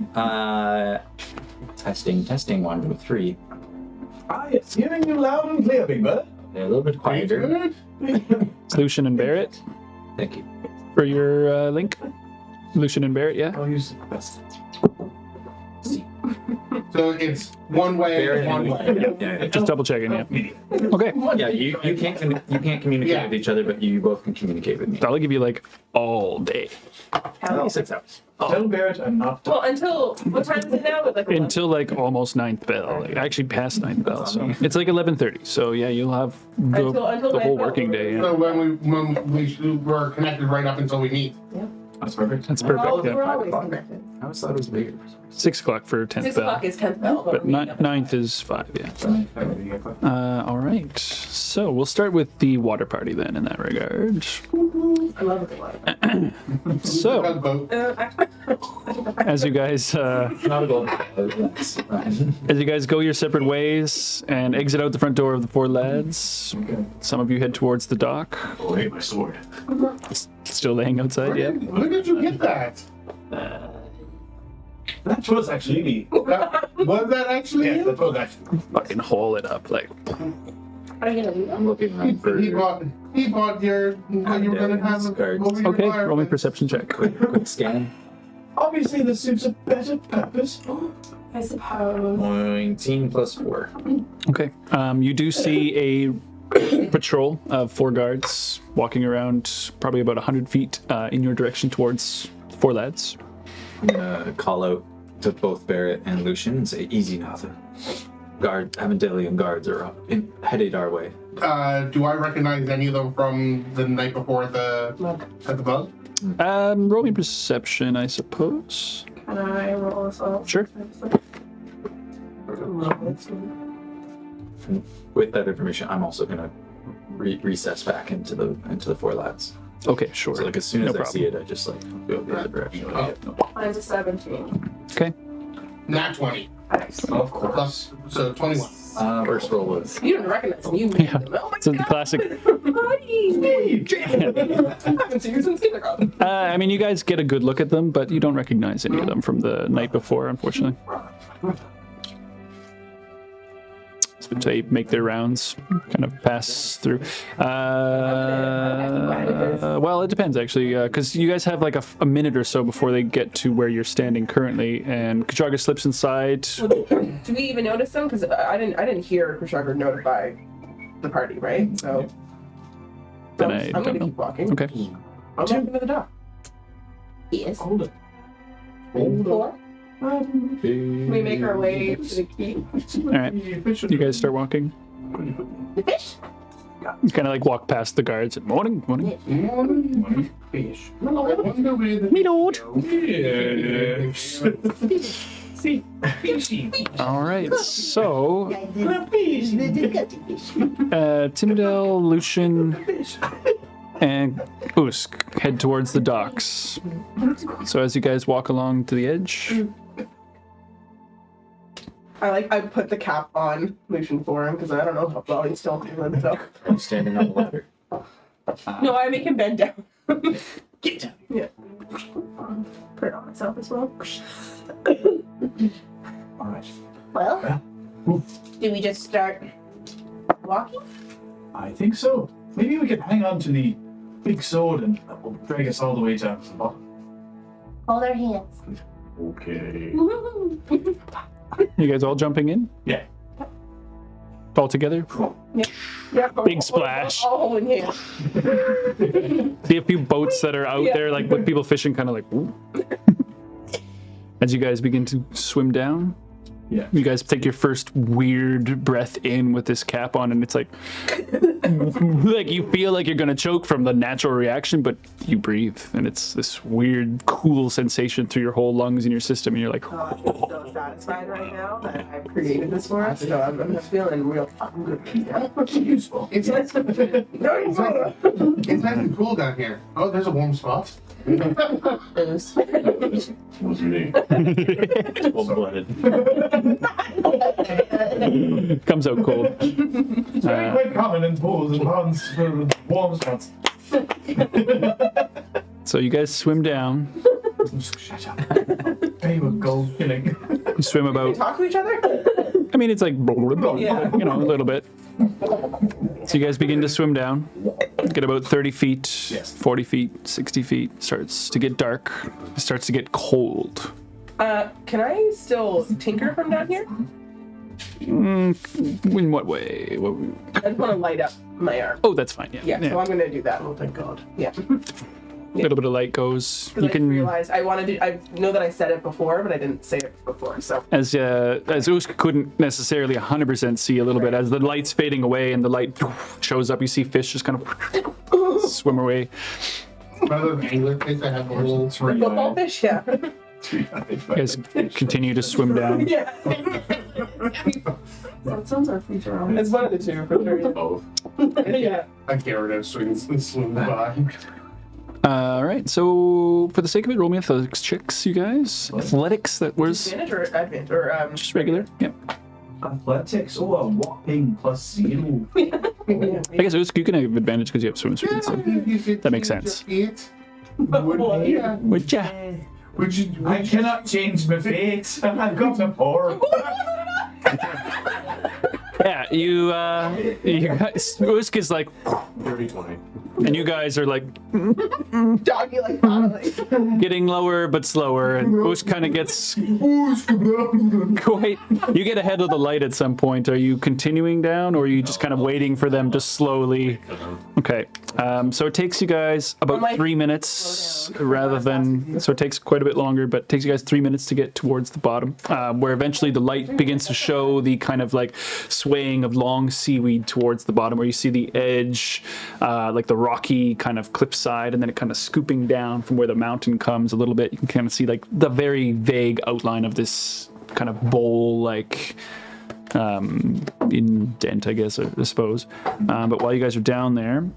Testing. 1, 2, 3.
It's hearing you loud and clear, Big Bird.
They're a little bit quieter.
Lucian and Barrett
Thank you.
for your Link. Lucian and Barrett, yeah.
I'll use the best.
So it's one way,
Barrett
one
and
way.
Yeah.
Just double checking, yeah. Okay.
Yeah, you can't communicate
Yeah.
with each other, but you both can communicate with me.
That'll give you like all day
Only 6 hours.
Tell Barrett I'm not.
Well, until what time is it now? Like
until like almost 9th bell. Like, actually past 9th bell. So it's like 11:30. So yeah, you'll have the,
Until
the whole
9th bell.
working day. Yeah.
So when we're connected right up until we meet.
That's perfect.
That's perfect.
We're
Yeah.
always connected.
I always thought it was bigger.
6 o'clock for 10th
6
bell.
o'clock is 10th bell.
But 9th is 5. Yeah. All right. So we'll start with the water party then. In that regard.
I love a good one.
So
Tugboat.
Actually,
as you guys.
Not a gold. Relax.
As you guys go your separate ways and exit out the front door of the Four Lads, some of you head towards the dock.
Oh, hey, my sword.
Still laying outside, yeah.
Where did you get that?
That was actually me.
Was that actually
Yeah,
you?
that was actually.
Fucking haul it up, like.
Are you gonna leave?
I'm looking around for
He bought your what you were gonna have
Cards.
over your
Okay,
fire.
roll me perception check.
quick scan.
Obviously, this serves a better purpose.
I suppose.
19 plus 4.
Okay. You do see a patrol of 4 guards walking around probably about 100 feet in your direction towards the Four Lads.
I'm gonna call out to both Barrett and Lucian and say, easy now. The Avendalian guards are headed our way.
Do I recognize any of them from the night before at the bug?
Roll me perception, I suppose.
Can I roll as well?
Sure.
With that information, I'm also gonna recess back into the Four Lads.
Okay, sure.
So like as soon as
No
I see it, I just like go the other direction.
Mine's a 17.
Okay.
Nat 20.
Nice.
Of course.
Plus, so 21.
First roll was
You don't recognize them. You meet
Yeah.
them. Oh my
So
god.
the classic.
Buddy. I haven't seen you since kindergarten.
I mean, you guys get a good look at them, but you don't recognize any of them from the night before, unfortunately. So they make their rounds, kind of pass through. Well, it depends actually, because you guys have like a minute or so before they get to where you're standing currently, and Kushagra slips inside.
Do we even notice them? Because I didn't hear Kushagra notify the party, right? So
Then
I'm
I
gonna
don't know.
keep walking.
Okay.
I'm walking to the dock.
Yes.
Hold it.
Four.
We make our way to the key.
All right. You guys start walking.
The fish.
You kind of like walk past the guards. Morning, morning.
Morning. Fish.
I wonder where the
Me lord.
Yes. See, fishy.
All right. So,
Fish.
Timdell, Lucian, and Usk head towards the docks. So as you guys walk along to the edge,
I put the cap on Lucian for him because I don't know how well he's still doing. So
I'm standing on the ladder.
no, I make him bend down.
Get down.
Yeah. Put it on myself as well.
All right.
Well, do we just start walking?
I think so. Maybe we can hang on to the big sword and that will drag us all the way down to the bottom.
Hold our hands.
Okay.
you guys all jumping in?
Yeah.
All together?
Yeah.
Big splash.
All holding hands.
See a few boats that are out there, like with people fishing, kind of like. Ooh. As you guys begin to swim down,
Yeah.
you guys take your first weird breath in with this cap on, and it's like, like you feel like you're gonna choke from the natural reaction, but you breathe, and it's this weird, cool sensation through your whole lungs and your system, and you're like,
I'm so satisfied right now that I've created this for us. So I'm just feeling real fucking good.
Useful.
It's nice and cool down here. Oh, there's a warm spot.
What's your name? Cold-blooded.
comes out cold.
It's very quite common in pools and ponds for warm spots.
So you guys swim down.
Shut up. They were gold killing.
You swim
We
about.
talk to each other?
I mean, it's like,
Yeah.
you know, a little bit. So you guys begin to swim down. Get about 30 feet,
Yes.
40 feet, 60 feet. Starts to get dark. It starts to get cold.
Can I still tinker from down here?
In what way?
I just want to light up my arm.
Oh, that's fine.
Yeah, so I'm gonna do that.
Oh, thank God.
Yeah.
A little bit of light goes.
Because
You
I
can,
realized I wanted to. I know that I said it before, but I didn't say it before. So
as Usk couldn't necessarily 100% see a little bit, as the light's fading away and the light shows up, you see fish just kind of swim away.
Rather than angler fish that have little
football fish, yeah.
You guys continue to swim down.
Yeah.
That sounds our future home.
It's one of the two for sure.
both.
Yeah.
A Gyarados swings and swims by.
All right, so for the sake of it, roll me athletics checks, you guys. Athletics, that was
Advantage or advantage or
just regular. Yep.
Athletics, oh, a whopping +0.
I guess Usk, you can have advantage because you have swim speed. So. That makes sense.
Would
Would ya?
I cannot change my fate. I've got a poor.
Yeah, you guys, Usk is like,
Dirty 20.
and you guys are like
doggy like paddling.
getting lower but slower, and Usk kind of gets quite. You get ahead of the light at some point. Are you continuing down, or are you just kind of waiting for them to slowly? Okay, so it takes you guys about 3 minutes rather than. So it takes quite a bit longer, but it takes you guys 3 minutes to get towards the bottom, where eventually the light begins to show the kind of like swaying of long seaweed towards the bottom, where you see the edge, like the rocky kind of cliffside, and then it kind of scooping down from where the mountain comes a little bit. You can kind of see like the very vague outline of this kind of bowl-like indent, I guess, I suppose. But while you guys are down there,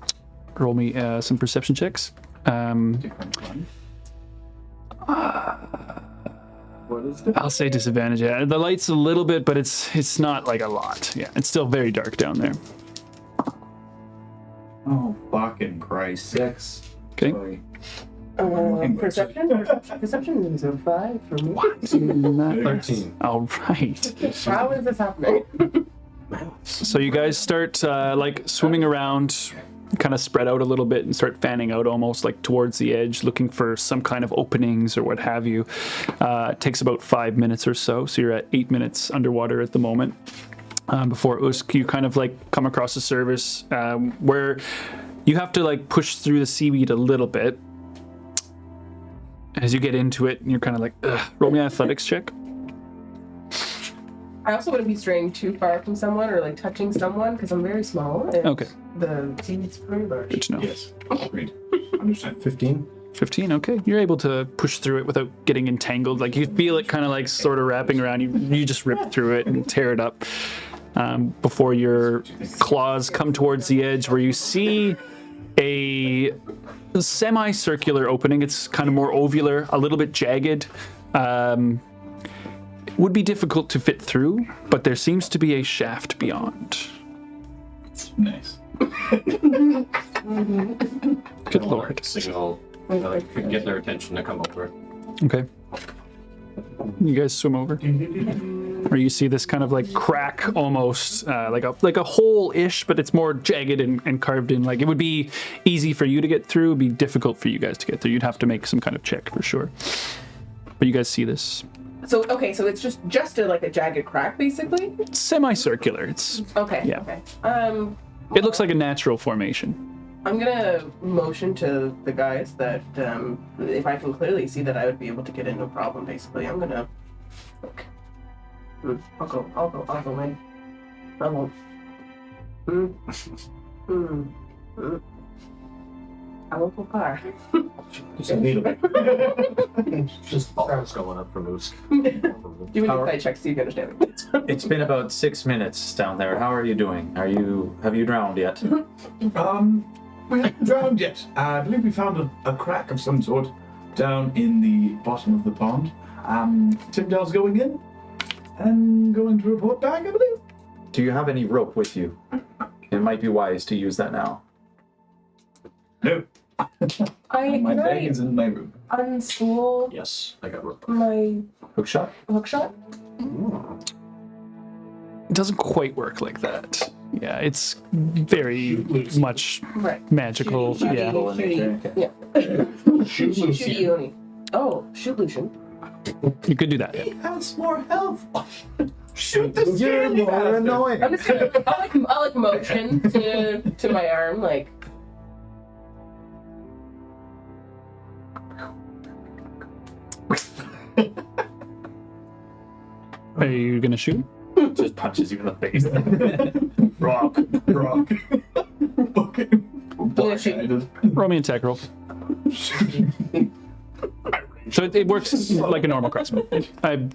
roll me some perception checks.
What is it?
I'll say disadvantage. Yeah, the light's a little bit, but it's not like a lot. Yeah, it's still very dark down there.
Oh, fucking Christ.
6.
Okay.
Sorry.
Perception? Perception is a 5 for me.
13.
All right.
How is this happening?
So you guys start like swimming around, kind of spread out a little bit and start fanning out almost like towards the edge, looking for some kind of openings or what have you. It takes about 5 minutes or so. So you're at 8 minutes underwater at the moment. before Usk, you kind of like come across a service where you have to like push through the seaweed a little bit. As you get into it, and you're kind of like, ugh. Roll me an athletics check.
I also wouldn't be straying too far from someone or like touching someone because I'm very small. And
Okay.
The seaweed's pretty large.
Good to know.
Yes. Agreed. Understand.
15.
15, okay. You're able to push through it without getting entangled. Like you feel it kind of like sort of wrapping around you. You just rip through it and tear it up before your claws come towards the edge where you see a semicircular opening. It's kind of more ovular, a little bit jagged. Would be difficult to fit through, but there seems to be a shaft beyond.
Nice.
Good lord.
Signal, could get their attention to come over.
Okay. You guys swim over. Or you see this kind of like crack almost, like a hole-ish, but it's more jagged and carved in. Like it would be easy for you to get through, it'd be difficult for you guys to get through. You'd have to make some kind of check for sure. But you guys see this.
So okay, so it's just like a jagged crack, basically.
It's semicircular. It's
Okay.
Yeah.
Okay.
it looks like a natural formation.
I'm gonna motion to the guys that if I can clearly see that I would be able to get in, no problem. Basically, I'm gonna. Look. I'll go in. I won't. I won't go far.
Just a little bit.
Just balls going up from Usk.
Do an insight check to see if you understand me.
It's been about 6 minutes down there. How are you doing? Have you drowned yet?
We haven't drowned yet. I believe we found a crack of some sort down in the bottom of the pond. Timdell's going in and going to report back, I believe.
Do you have any rope with you? It might be wise to use that now.
No. My
Can
bag
I
is in my room.
unspool
Yes, I got rope.
my
Hook shot?
hook shot?
It doesn't quite work like that. Yeah, it's very much
Right.
magical. Yeah.
Shoot
Shoot
Lucian.
Ioni. Oh, shoot Lucian.
You could do that. Yeah.
He has more health. Shoot the
You're
scaly
more
bastard.
annoying.
I'm just gonna I'll like motion to my arm like.
Are you gonna shoot?
Just punches you in the face.
Rock. Okay.
Roll me an attack roll. So it works like a normal crossbow. I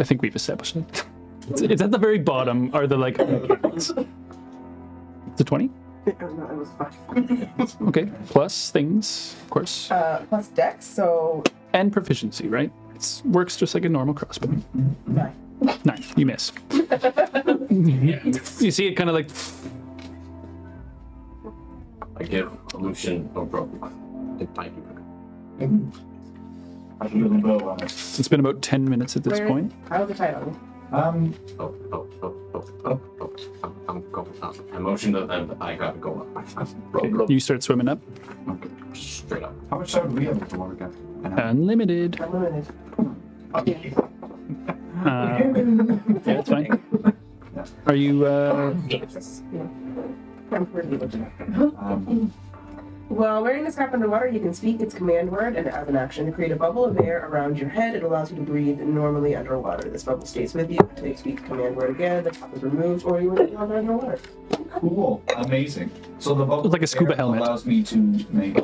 think we've established it. It's at the very bottom. Are the like? It's a 20.
No, it was fine.
Okay. Plus things, of course,
Plus dex, so
and proficiency. Right. It works just like a normal crossbow.
9.
9. You miss. You see it kind of like.
I give Lucian a rope. Thank you.
I have a little bow on it.
It's been about 10 minutes at this point.
How's the tight on?
Um,
Oh. I'm going up. I motioned to them that I gotta go up.
Okay, you start swimming up.
Straight up.
how much time do we have before water again?
Unlimited.
Unlimited.
Yeah, that's fine. Are you?
While wearing this cap underwater, you can speak its command word, and as an action, to create a bubble of air around your head, it allows you to breathe normally underwater. This bubble stays with you until you speak the command word again, the top is removed, or you will be underwater.
Cool. Amazing. So the bubble
It's like a scuba
air
helmet.
allows me to make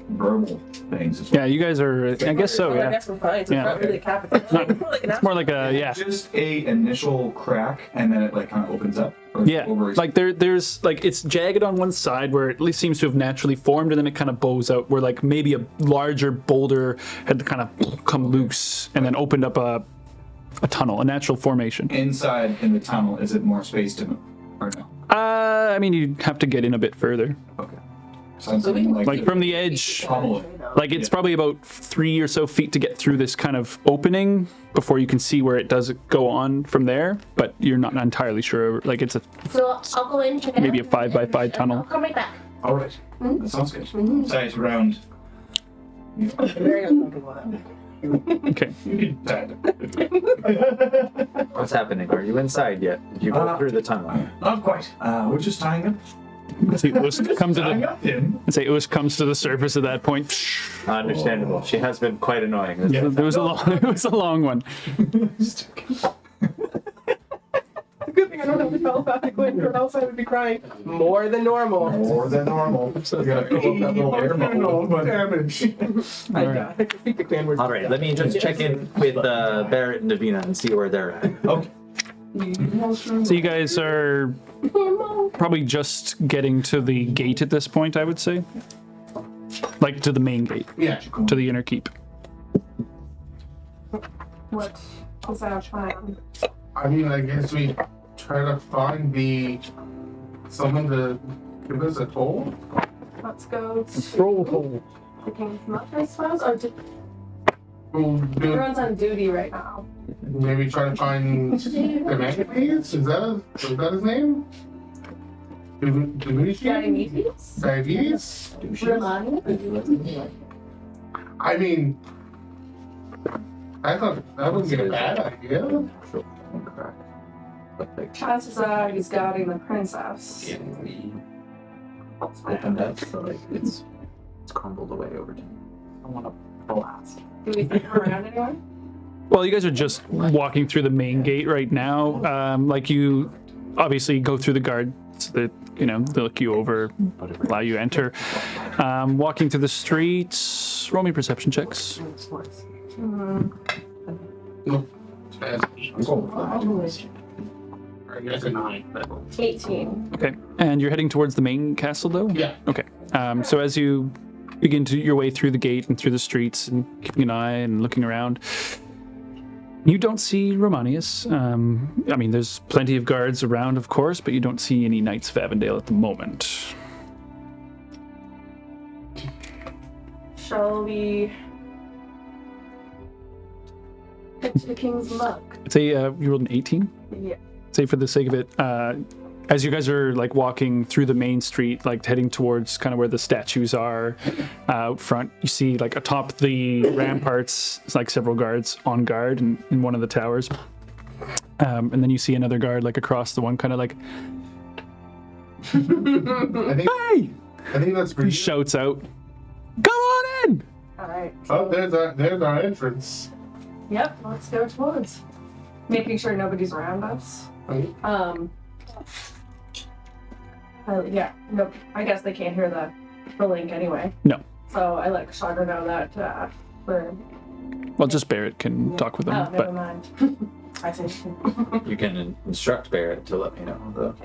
verbal things as well.
Yeah, you guys are. I guess so.
I
Yeah.
guess we're fine. So
Yeah.
it's not really a cap. It's
Not-
more like an
It's more like a yeah.
Just a initial crack, and then it like kind of opens up. Or
Yeah,
over
like there's like it's jagged on one side where it at least seems to have naturally formed, and then it kind of bows out where like maybe a larger boulder had kind of come loose and then opened up a tunnel, a natural formation.
inside in the tunnel. Is it more space to move, or no?
I mean, you'd have to get in a bit further,
Okay. Sounds
So we can-
like from the edge.
tunnel.
Like it's probably about 3 or so feet to get through this kind of opening before you can see where it does go on from there. But you're not entirely sure. Like it's a
So I'll go in, check it
maybe
out,
a 5x5
and
tunnel.
I'll come right back.
All right. That sounds good. Size around.
Very uncomfortable with
Okay.
You're dead.
What's happening? Are you inside yet? Did you go through the tunnel?
Not quite. We're just tying him.
See, Usk come to
Tying
the.
up him.
Say Usk comes to the surface at that point.
Understandable. She has been quite annoying. This
It was a long. It was a long one.
Good thing I don't have the telepathic link, or else I would be crying more than normal.
More than normal. So you gotta fill up that little air bubble.
Damage.
I think the clan word.
All right, let me just check in with Barrett and Davina and see where they're at.
Okay.
So you guys are probably just getting to the gate at this point, I would say. Like to the main gate,
Yeah.
to the inner keep.
What is our plan?
I mean, I guess we try to find someone to give us a toll.
Let's go to
Roll.
the King's Muck, I suppose. Or
We'll do,
everyone's on duty right now.
maybe try to find Diabetes? Is that his name? Diabetes?
Diabetes?
Diabetes?
Romani?
I mean, I thought that would be a bad idea.
Chances are he's guarding the princess.
Yeah, we opened up, so like it's crumbled away over time. I want to blast.
Do we think we're around anyone?
Well, you guys are just walking through the main gate right now. Like you obviously go through the guards that, you know, they look you over, allow you to enter. Walking through the streets, roll me perception checks.
Nope. That's I guess a 9.
18.
Okay. And you're heading towards the main castle, though?
Yeah.
Okay. So as you begin to your way through the gate and through the streets and keeping an eye and looking around, you don't see Romanius. I mean, there's plenty of guards around, of course, but you don't see any Knights of Avondale at the moment.
Shall we head to the King's Muck?
Say you rolled an 18?
Yeah.
Say for the sake of it, as you guys are like walking through the main street, like heading towards kind of where the statues are out front, you see like atop the ramparts, it's like several guards on guard in one of the towers. And then you see another guard like across the one, kind of like,
I think,
hey!
I think that's
He
pretty.
shouts out, come on in!
Alright.
Oh, there's our entrance.
Yep, let's go towards. Making sure nobody's around us.
Right.
Yeah, nope. I guess they can't hear the link anyway.
No.
So I let Kushagra know that we're.
Well, just Barrett can talk with them.
Oh, never
but
mind. I see.
You can instruct Barrett to let me know, though.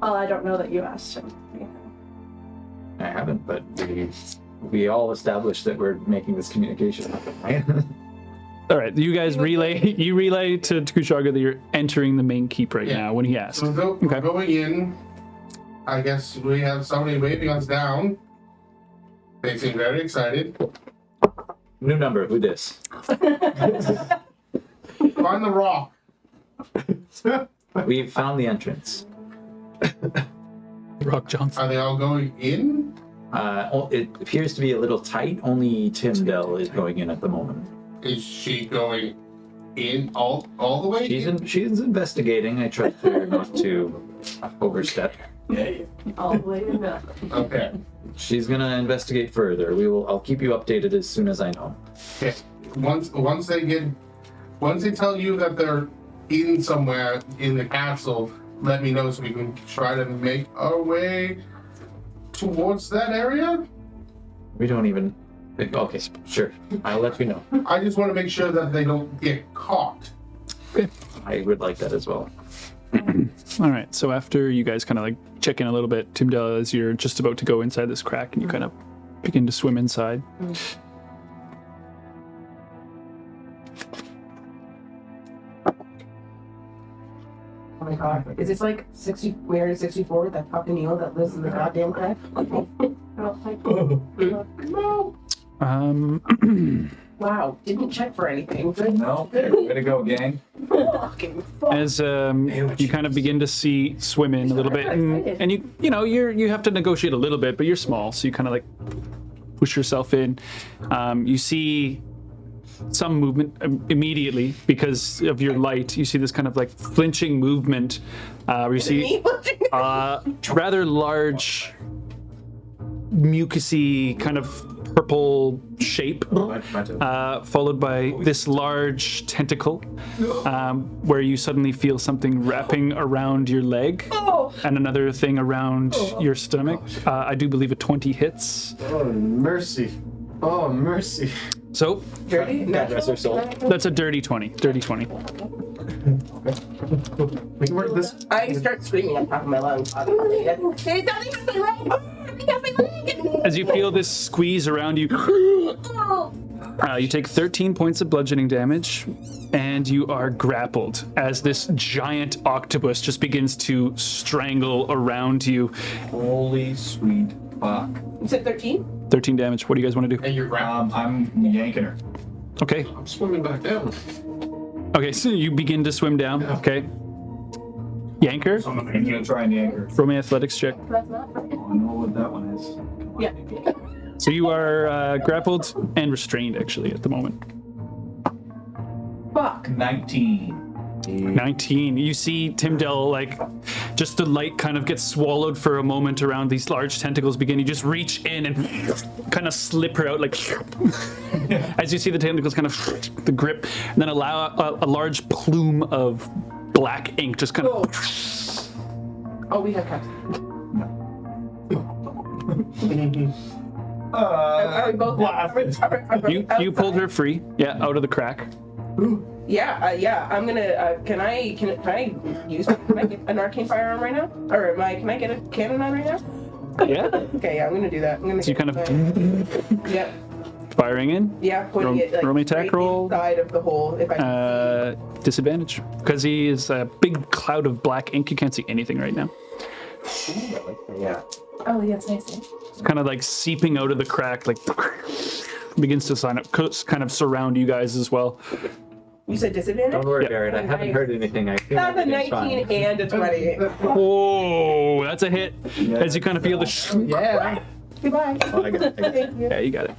Well, I don't know that you asked him.
I haven't, but we all established that we're making this communication happen, right?
all right, you guys relay to Kushagra that you're entering the main keep right
Yeah.
now when he asks.
So we're going in. I guess we have somebody waving us down. They seem very excited.
New number, who this?
Find the rock.
We've found the entrance.
Rock Johnson.
Are they all going in?
It appears to be a little tight. Only Timdell is going in at the moment.
Is she going in all the way?
She's investigating. I trust her not to overstep.
All the way to nothing.
Okay.
She's gonna investigate further. I'll keep you updated as soon as I know.
Okay. Once they tell you that they're in somewhere in the castle, let me know so we can try to make our way towards that area.
We don't even. Okay, sure. I'll let you know.
I just want to make sure that they don't get caught.
I would like that as well.
All right, so after you guys kind of like check in a little bit, Timdell, as you're just about to go inside this crack and you kind of begin to swim inside.
Oh my god. Is this like 60, we're in 64, that fucking eel that lives in the goddamn crack?
I don't think.
No.
Wow, didn't check for anything. Good.
No. Way to go, gang.
Fucking fuck.
As you kind of begin to see swim in a little bit, and you have to negotiate a little bit, but you're small, so you kind of like push yourself in. You see some movement immediately because of your light. You see this kind of like flinching movement where you see rather large, mucusy kind of purple shape, followed by this large tentacle, where you suddenly feel something wrapping around your leg, and another thing around your stomach. I do believe a 20 hits.
Oh, mercy. Oh, mercy.
So,
Dirty?
Rest her soul.
that's a dirty 20. Dirty 20.
We can work this.
I start screaming on top of my lungs. Obviously. There's something on my leg! Something on my leg!
As you feel this squeeze around you, you take 13 points of bludgeoning damage, and you are grappled as this giant octopus just begins to strangle around you.
Holy sweet fuck.
You said 13?
13 damage. What do you guys want to do?
And you're grabbing.
I'm yanking her.
Okay.
I'm swimming back down.
Okay, so you begin to swim down. Okay. Yanker,
I'm gonna try and yank her.
roll me athletics check.
That's not.
Oh, I know what that one is.
Yeah.
So you are grappled and restrained, actually, at the moment.
Fuck.
19.
19. You see Timdell, like, just the light kind of gets swallowed for a moment around these large tentacles begin. You just reach in and kind of slip her out, like, as you see the tentacles kind of the grip, and then allow a large plume of black ink just kind of.
Oh, we have captain. Are we both?
You pulled her free, yeah, out of the crack.
Yeah. I'm gonna. Can I use? Can I get an arcane firearm right now? Or can I get a cannon on right now?
Yeah.
Okay, yeah, I'm gonna do that. I'm gonna.
So you kind of
Yep.
firing in.
Yeah, pointing it like
roll me attack
right
roll.
inside of the hole. If I.
Disadvantage because he is a big cloud of black ink. You can't see anything right now.
Yeah.
Oh, yeah, it's nice.
It's kind of like seeping out of the crack, like begins to kind of surround you guys as well.
You said disadvantage?
Don't worry,
Yeah.
Barrett. I haven't heard anything. I feel
That's a
everything's
19
fine.
and a 20.
Oh, that's a hit. As you kind of feel the.
Yeah. Goodbye.
Oh, I got it.
Thank you.
Yeah, you got it.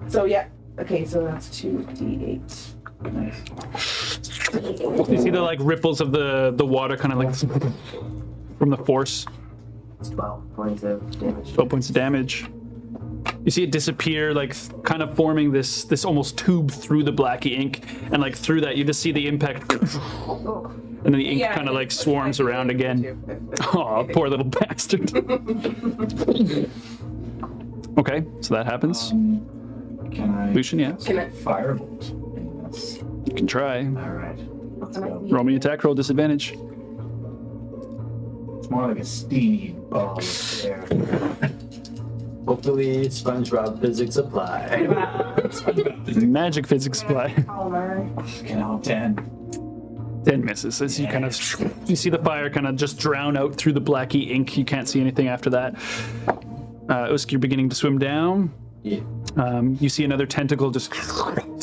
So yeah. Okay, so that's 2d8.
You see the like ripples of the water, kind of like from the force.
12 points of damage.
12 points of damage. You see it disappear, like kind of forming this almost tube through the blacky ink, and like through that you just see the impact, and then the ink kind of like swarms around again. Oh, poor little bastard. Okay, so that happens.
Can I
Lucian, yeah,
Can I?
firebolt? Yes.
you can try.
All right. Let's go.
Roll me attack roll, disadvantage.
It's more like a steamy ball of air.
Hopefully, SpongeBob physics apply.
Magic physics apply.
Fucking hell, 10.
10 misses as you kind of you see the fire kind of just drown out through the blacky ink. You can't see anything after that. Usk, you're beginning to swim down.
Yeah.
You see another tentacle just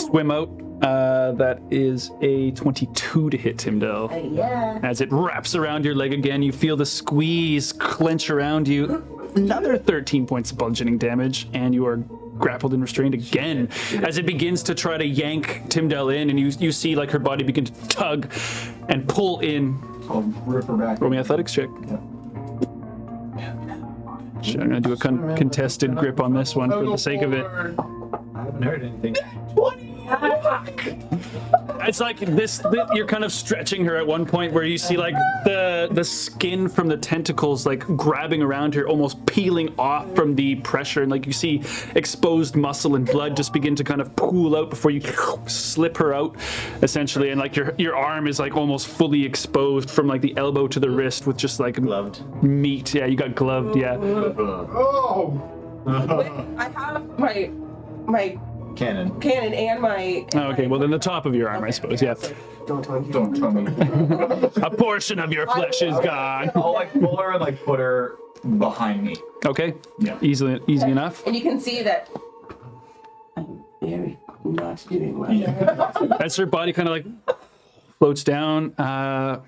swim out. That is a 22 to hit Timdell.
Yeah.
As it wraps around your leg again, you feel the squeeze clench around you. Another 13 points of bludgeoning damage, and you are grappled and restrained again as it begins to try to yank Timdell in, and you see like her body begin to tug and pull in.
I'll rip her back.
Roll me athletics check.
Yep.
Sure, I'm gonna do a contested grip on this one for the sake of it.
I haven't heard anything.
It's like this, you're kind of stretching her at one point where you see like the skin from the tentacles like grabbing around her, almost peeling off from the pressure, and like you see exposed muscle and blood just begin to kind of pool out before you slip her out, essentially, and like your arm is like almost fully exposed from like the elbow to the wrist with just like
Gloved.
meat. Yeah, you got gloved. Yeah.
Oh!
I have my
Cannon.
cannon and my.
Oh, okay, well then the top of your arm, I suppose. Yeah.
Don't tell me.
Don't tell me.
A portion of your flesh is gone.
I'll like pull her and like put her behind me.
Okay.
Yeah.
Easy enough.
And you can see that I'm very not doing well.
As her body kind of like floats down.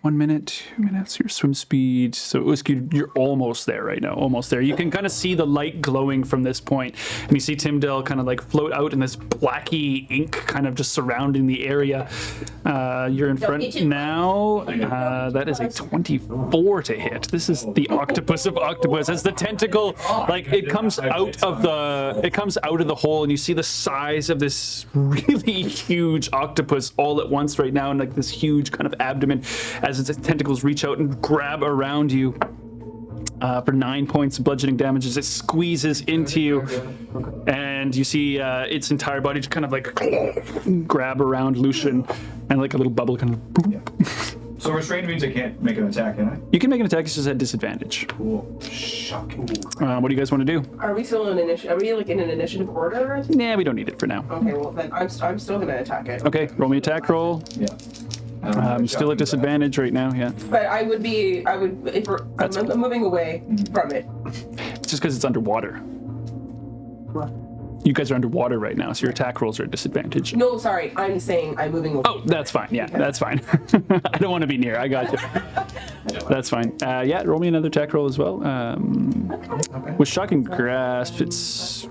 1 minute, 2 minutes, your swim speed. So Usk, you're almost there right now, almost there. You can kind of see the light glowing from this point, and you see Timdell kind of like float out in this blacky ink kind of just surrounding the area. You're in front now. That is a 24 to hit. This is the octopus of octopus. As the tentacle, like it comes out of the hole, and you see the size of this really huge octopus all at once right now, and like this huge kind of abdomen as its tentacles reach out and grab around you. For 9 points of bludgeoning damage as it squeezes into you, and you see its entire body just kind of like grab around Lucian, and like a little bubble kind of.
So restrained means I can't make an attack, can I?
You can make an attack, it's just at disadvantage.
Cool. Shocking.
What do you guys want to do?
Are we still in initiative? Are we like in an initiative order?
Nah, we don't need it for now.
Okay, well then I'm still gonna attack it.
Okay, roll me attack roll.
Yeah.
I'm still at disadvantage right now, yeah.
But I'm moving away from it.
It's just because it's underwater.
What?
You guys are underwater right now, so your attack rolls are at disadvantage.
No, sorry, I'm saying I'm moving away.
Oh, that's fine. Yeah, that's fine. I don't want to be near. I got you. That's fine. Yeah, roll me another attack roll as well. With shocking grasp, it's.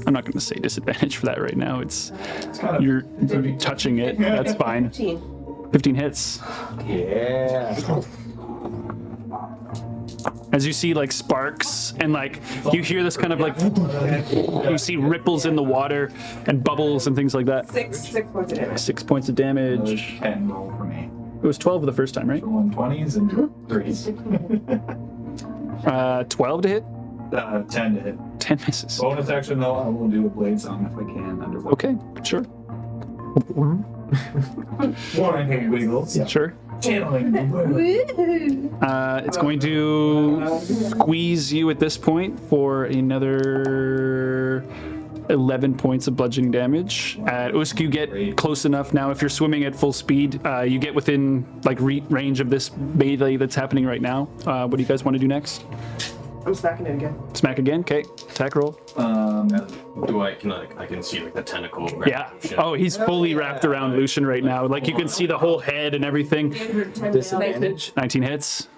I'm not going to say disadvantage for that right now. You're touching it. That's fine. 15 hits.
Yeah.
As you see like sparks and like you hear this kind of like you see ripples in the water and bubbles and things like that.
6 points of damage.
6 points of damage.
10 roll for me.
It was 12 the first time, right?
120s and 3s.
12 to hit?
10 to hit.
10 misses.
Bonus action though, I will do a blade song if I can underwater.
Okay, sure.
Warning wiggles.
Yeah. Sure.
Channeling the word.
It's going to squeeze you at this point for another 11 points of bludgeoning damage. At Usk, you get close enough now. If you're swimming at full speed, you get within like range of this melee that's happening right now. What do you guys want to do next?
I'm smacking it again.
Smack again. Okay. Attack roll.
I can see like the tentacle.
Yeah. Oh, he's fully wrapped around Lucian right now. Like you can see the whole head and everything.
Disadvantage.
19 hits.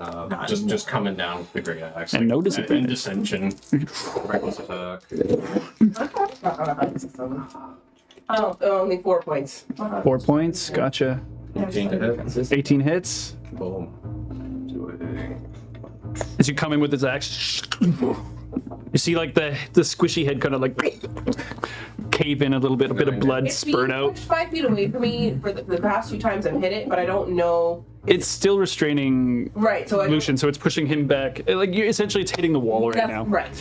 Just coming down with the great axe.
And no disadvantage.
Dissension. Reckless attack.
Oh, only 4 points.
4 points. Gotcha.
18 to hit.
18 hits.
Boom.
As you come in with his axe, you see like the squishy head kind of like cave in a little bit, a bit of blood spurt out.
It's 5 feet away from me for the past 2 times I've hit it, but I don't know.
It's still restraining Lucian, so it's pushing him back. Like essentially, it's hitting the wall right now.
Right.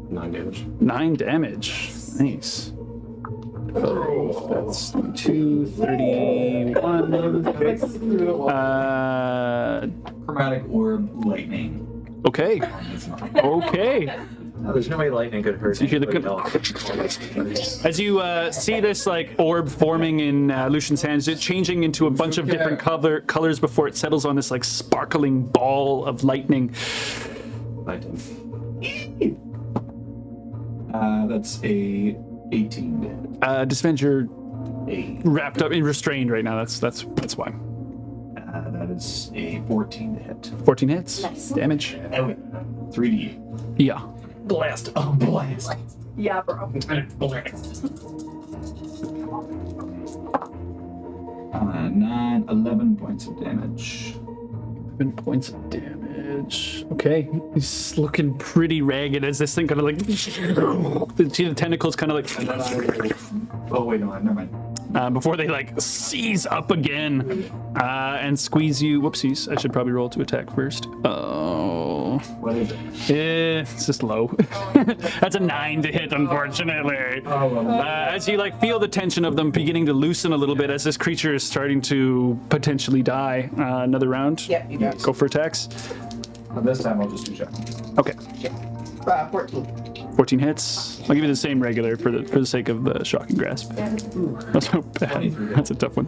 9 damage.
9 damage. Nice. That's 231.
Chromatic orb lightning.
Okay. Okay.
There's no way lightning could hurt.
So you hear the as you see this like orb forming in Lucian's hands, it's changing into a bunch of different colors before it settles on this like sparkling ball of lightning.
That's a 18 to hit.
Disadvantage, you're wrapped up and restrained right now. That's why.
That is a 14 to hit.
14 hits. Nice. Damage.
3D.
Yeah.
Blast. Oh, blast.
Yeah, bro.
11 points of damage.
11 points of damage. Okay. He's looking pretty ragged as this thing kind of like. The tentacles kind of like.
Oh, wait, no, never mind.
Before they like seize up again and squeeze you. Whoopsies. I should probably roll to attack first. Oh.
What is it?
It's just low. That's a 9 to hit, unfortunately. As you like feel the tension of them beginning to loosen a little bit as this creature is starting to potentially die. Another round.
Yep, you got.
Go for attacks.
This time I'll just do check.
Okay.
14.
14 hits. I'll give you the same regular for the sake of the shocking grasp. That's not bad. That's a tough one.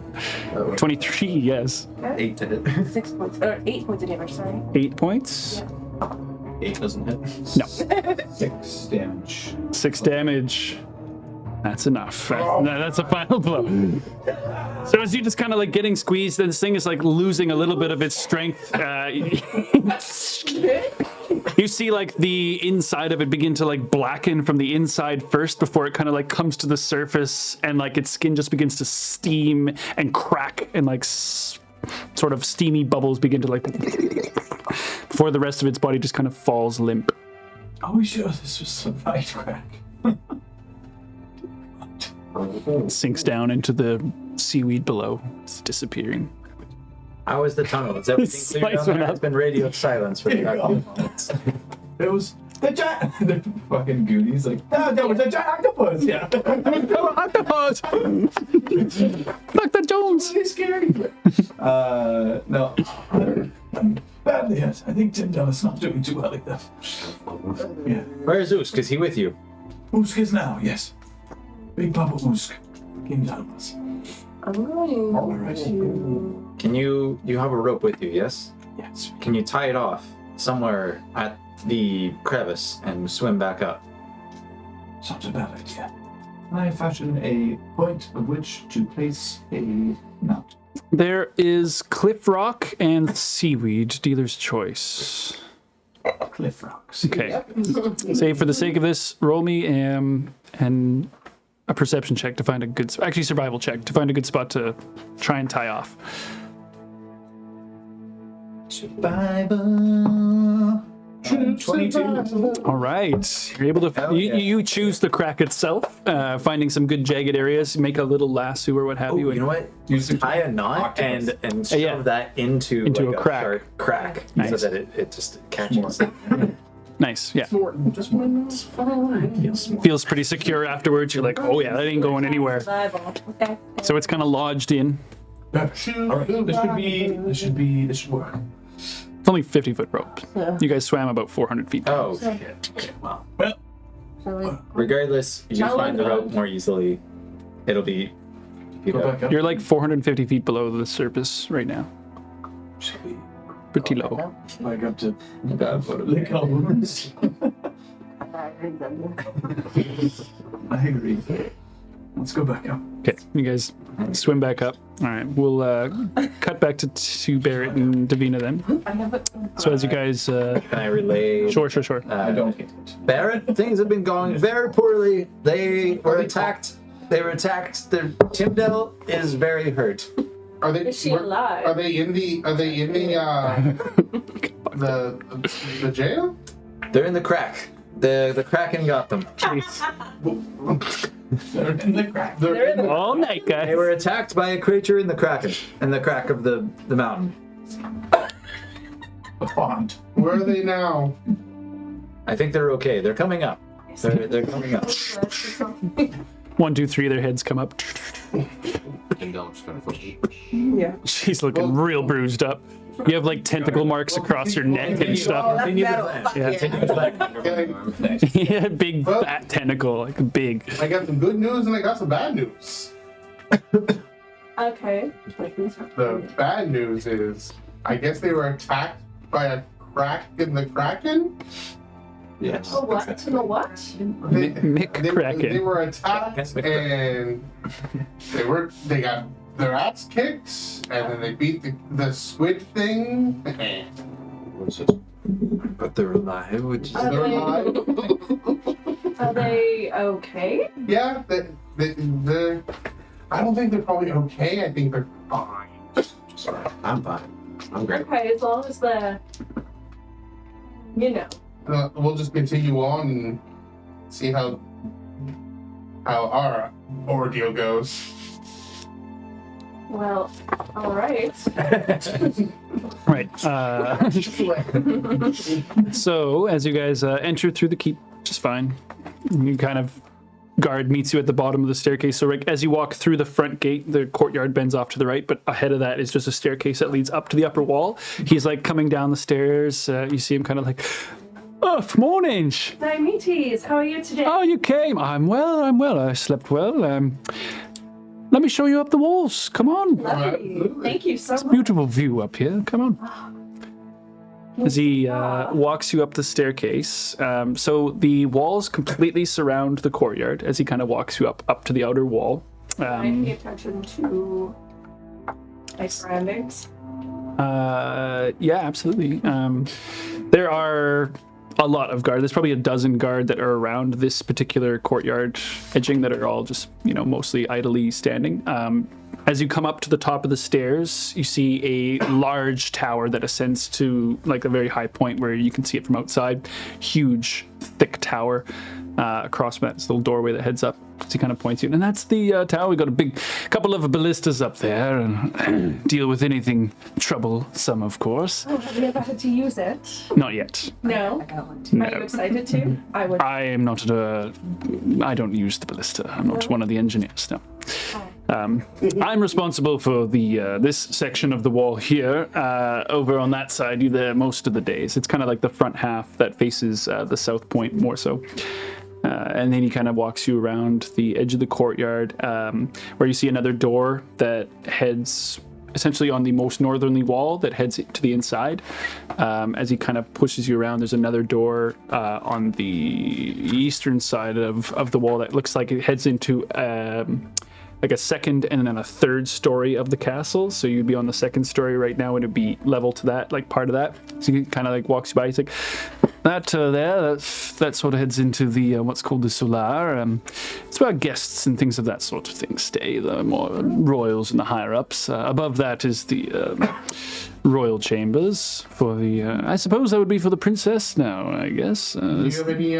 23, yes.
8 to hit.
6 points. Or 8 points of damage, sorry.
8 points?
Yeah.
8 doesn't hit.
No.
6 damage.
6 damage. That's enough. That's a final blow. So as you just kind of like getting squeezed, this thing is like losing a little bit of its strength. You see like the inside of it begin to like blacken from the inside first before it kind of like comes to the surface, and like its skin just begins to steam and crack, and like sort of steamy bubbles begin to like before the rest of its body just kind of falls limp.
Are we sure this was some right crack?
It sinks down into the seaweed below. It's disappearing.
How is the tunnel? Is everything clear down there? It's been radio silence for the past few moments.
It was the giant. The fucking Goonies, like, no, that was a giant octopus. Yeah.
Octopus! Dr. Jones!
Really scary. No. Badly hit. I think Timdell is not doing too well either. Yeah.
Where's Usk? Is he with you?
Usk is now, yes. Big Papa Usk came down with us.
I'm going
All right.
Can you have a rope with you, yes?
Yes.
Can you tie it off somewhere at the crevice and swim back up?
Such a bad idea. I fashion a point of which to place a knot.
There is cliff rock and seaweed, dealer's choice.
Cliff rocks.
Okay. Say for the sake of this, roll me and a perception check to find a good, actually survival check to find a good spot to try and tie off.
Survival. 22.
All right, you're able to.
Hell yeah.
You choose the crack itself, finding some good jagged areas, make a little lasso or what have you.
You know what? Tie a knot and shove
yeah.
that into
Into
like
a crack.
sharp crack
Nice.
so that it just catches.
Nice, yeah.
Just one.
Feels pretty secure afterwards. You're like, oh yeah, that ain't going anywhere.
Okay.
So it's kind of lodged in.
All right. This should work.
It's only 50-foot rope. You guys swam about 400 feet.
Oh shit. Okay, well,
Shall we?
regardless, you
Shall
find
we
the
go?
rope more easily. It'll be.
Go back up.
You're like 450 feet below the surface right now.
Should we
Pretty low.
back up to
God,
lick our wounds? I agree. Let's go back up.
Okay, you guys swim back up. All right, we'll cut back to Barrett and Davina then.
I have it.
So as you guys,
Can I relay?
sure.
I don't get it.
Barrett, things have been going very poorly. They were attacked. Timdell is very hurt.
Are they?
Is she alive?
Are they in the the jail?
They're in the crack. The Kraken got them.
They're in the crack.
They're in the,
All night,
They
guys.
were attacked by a creature in the Kraken, in the crack of the mountain.
The pond.
where are they now?
I think they're okay. They're coming up. They're coming up.
1, 2, 3, their heads come up.
Timdell just kind of
Yeah.
She's looking real bruised up. You have like tentacle marks across your neck and
Oh,
stuff.
that's metal. Fuck
Yeah.
yeah.
Yeah, big fat tentacle, like big.
I got some good news and I got some bad news.
Okay.
The bad news is, I guess they were attacked by a crack in the Kraken.
Yes.
The what? The what?
Mick Kraken.
They were attacked and they got their ass kicked and then they beat the squid thing.
But they're alive, which is
Are
They're
they-
alive.
Are they okay?
Yeah, they're. I don't think they're probably okay. I think they're fine.
I'm fine. I'm great.
Okay, as long as the, you know.
We'll just continue on and see how our ordeal goes.
Well, all right.
Right. So as you guys enter through the keep, which is fine, you kind of guard meets you at the bottom of the staircase. So like, as you walk through the front gate, the courtyard bends off to the right, but ahead of that is just a staircase that leads up to the upper wall. He's like coming down the stairs. You see him kind of like, oh, morning.
Diomedes, how are you today?
Oh, you came. I'm well. I slept well. Let me show you up the walls. Come on.
Lovely. Thank you so much.
Beautiful view up here. Come on. as he walks you up the staircase. So the walls completely surround the courtyard as he kind of walks you up to the outer wall.
I pay attention to my surroundings.
Yeah, absolutely. There are a lot of guard. There's probably a dozen guard that are around this particular courtyard edging that are all just, mostly idly standing. As you come up to the top of the stairs, you see a large tower that ascends to like a very high point where you can see it from outside. Huge, thick tower across from that little doorway that heads up. So he kind of points you, and that's the tower. We got a big couple of ballistas up there, and deal with anything troublesome, of course.
Oh, have you ever had to use it?
Not yet.
No.
I got one too.
No.
Are you excited to? I would.
I am not I don't use the ballista. I'm not one of the engineers. No. I'm responsible for the this section of the wall here. Over on that side, you're there most of the days. It's kind of like the front half that faces the south point more so. And then he kind of walks you around the edge of the courtyard, where you see another door that heads essentially on the most northerly wall that heads to the inside. As he kind of pushes you around, there's another door on the eastern side of the wall that looks like it heads into like a second and then a third story of the castle. So you'd be on the second story right now, and it'd be level to that, like part of that. So he kind of like walks you by. He's like, that that sort of heads into the what's called the solar. It's where guests and things of that sort of thing stay, the more royals and the higher ups. Above that is the royal chambers for the. I suppose that would be for the princess now. I guess.
Do you have any?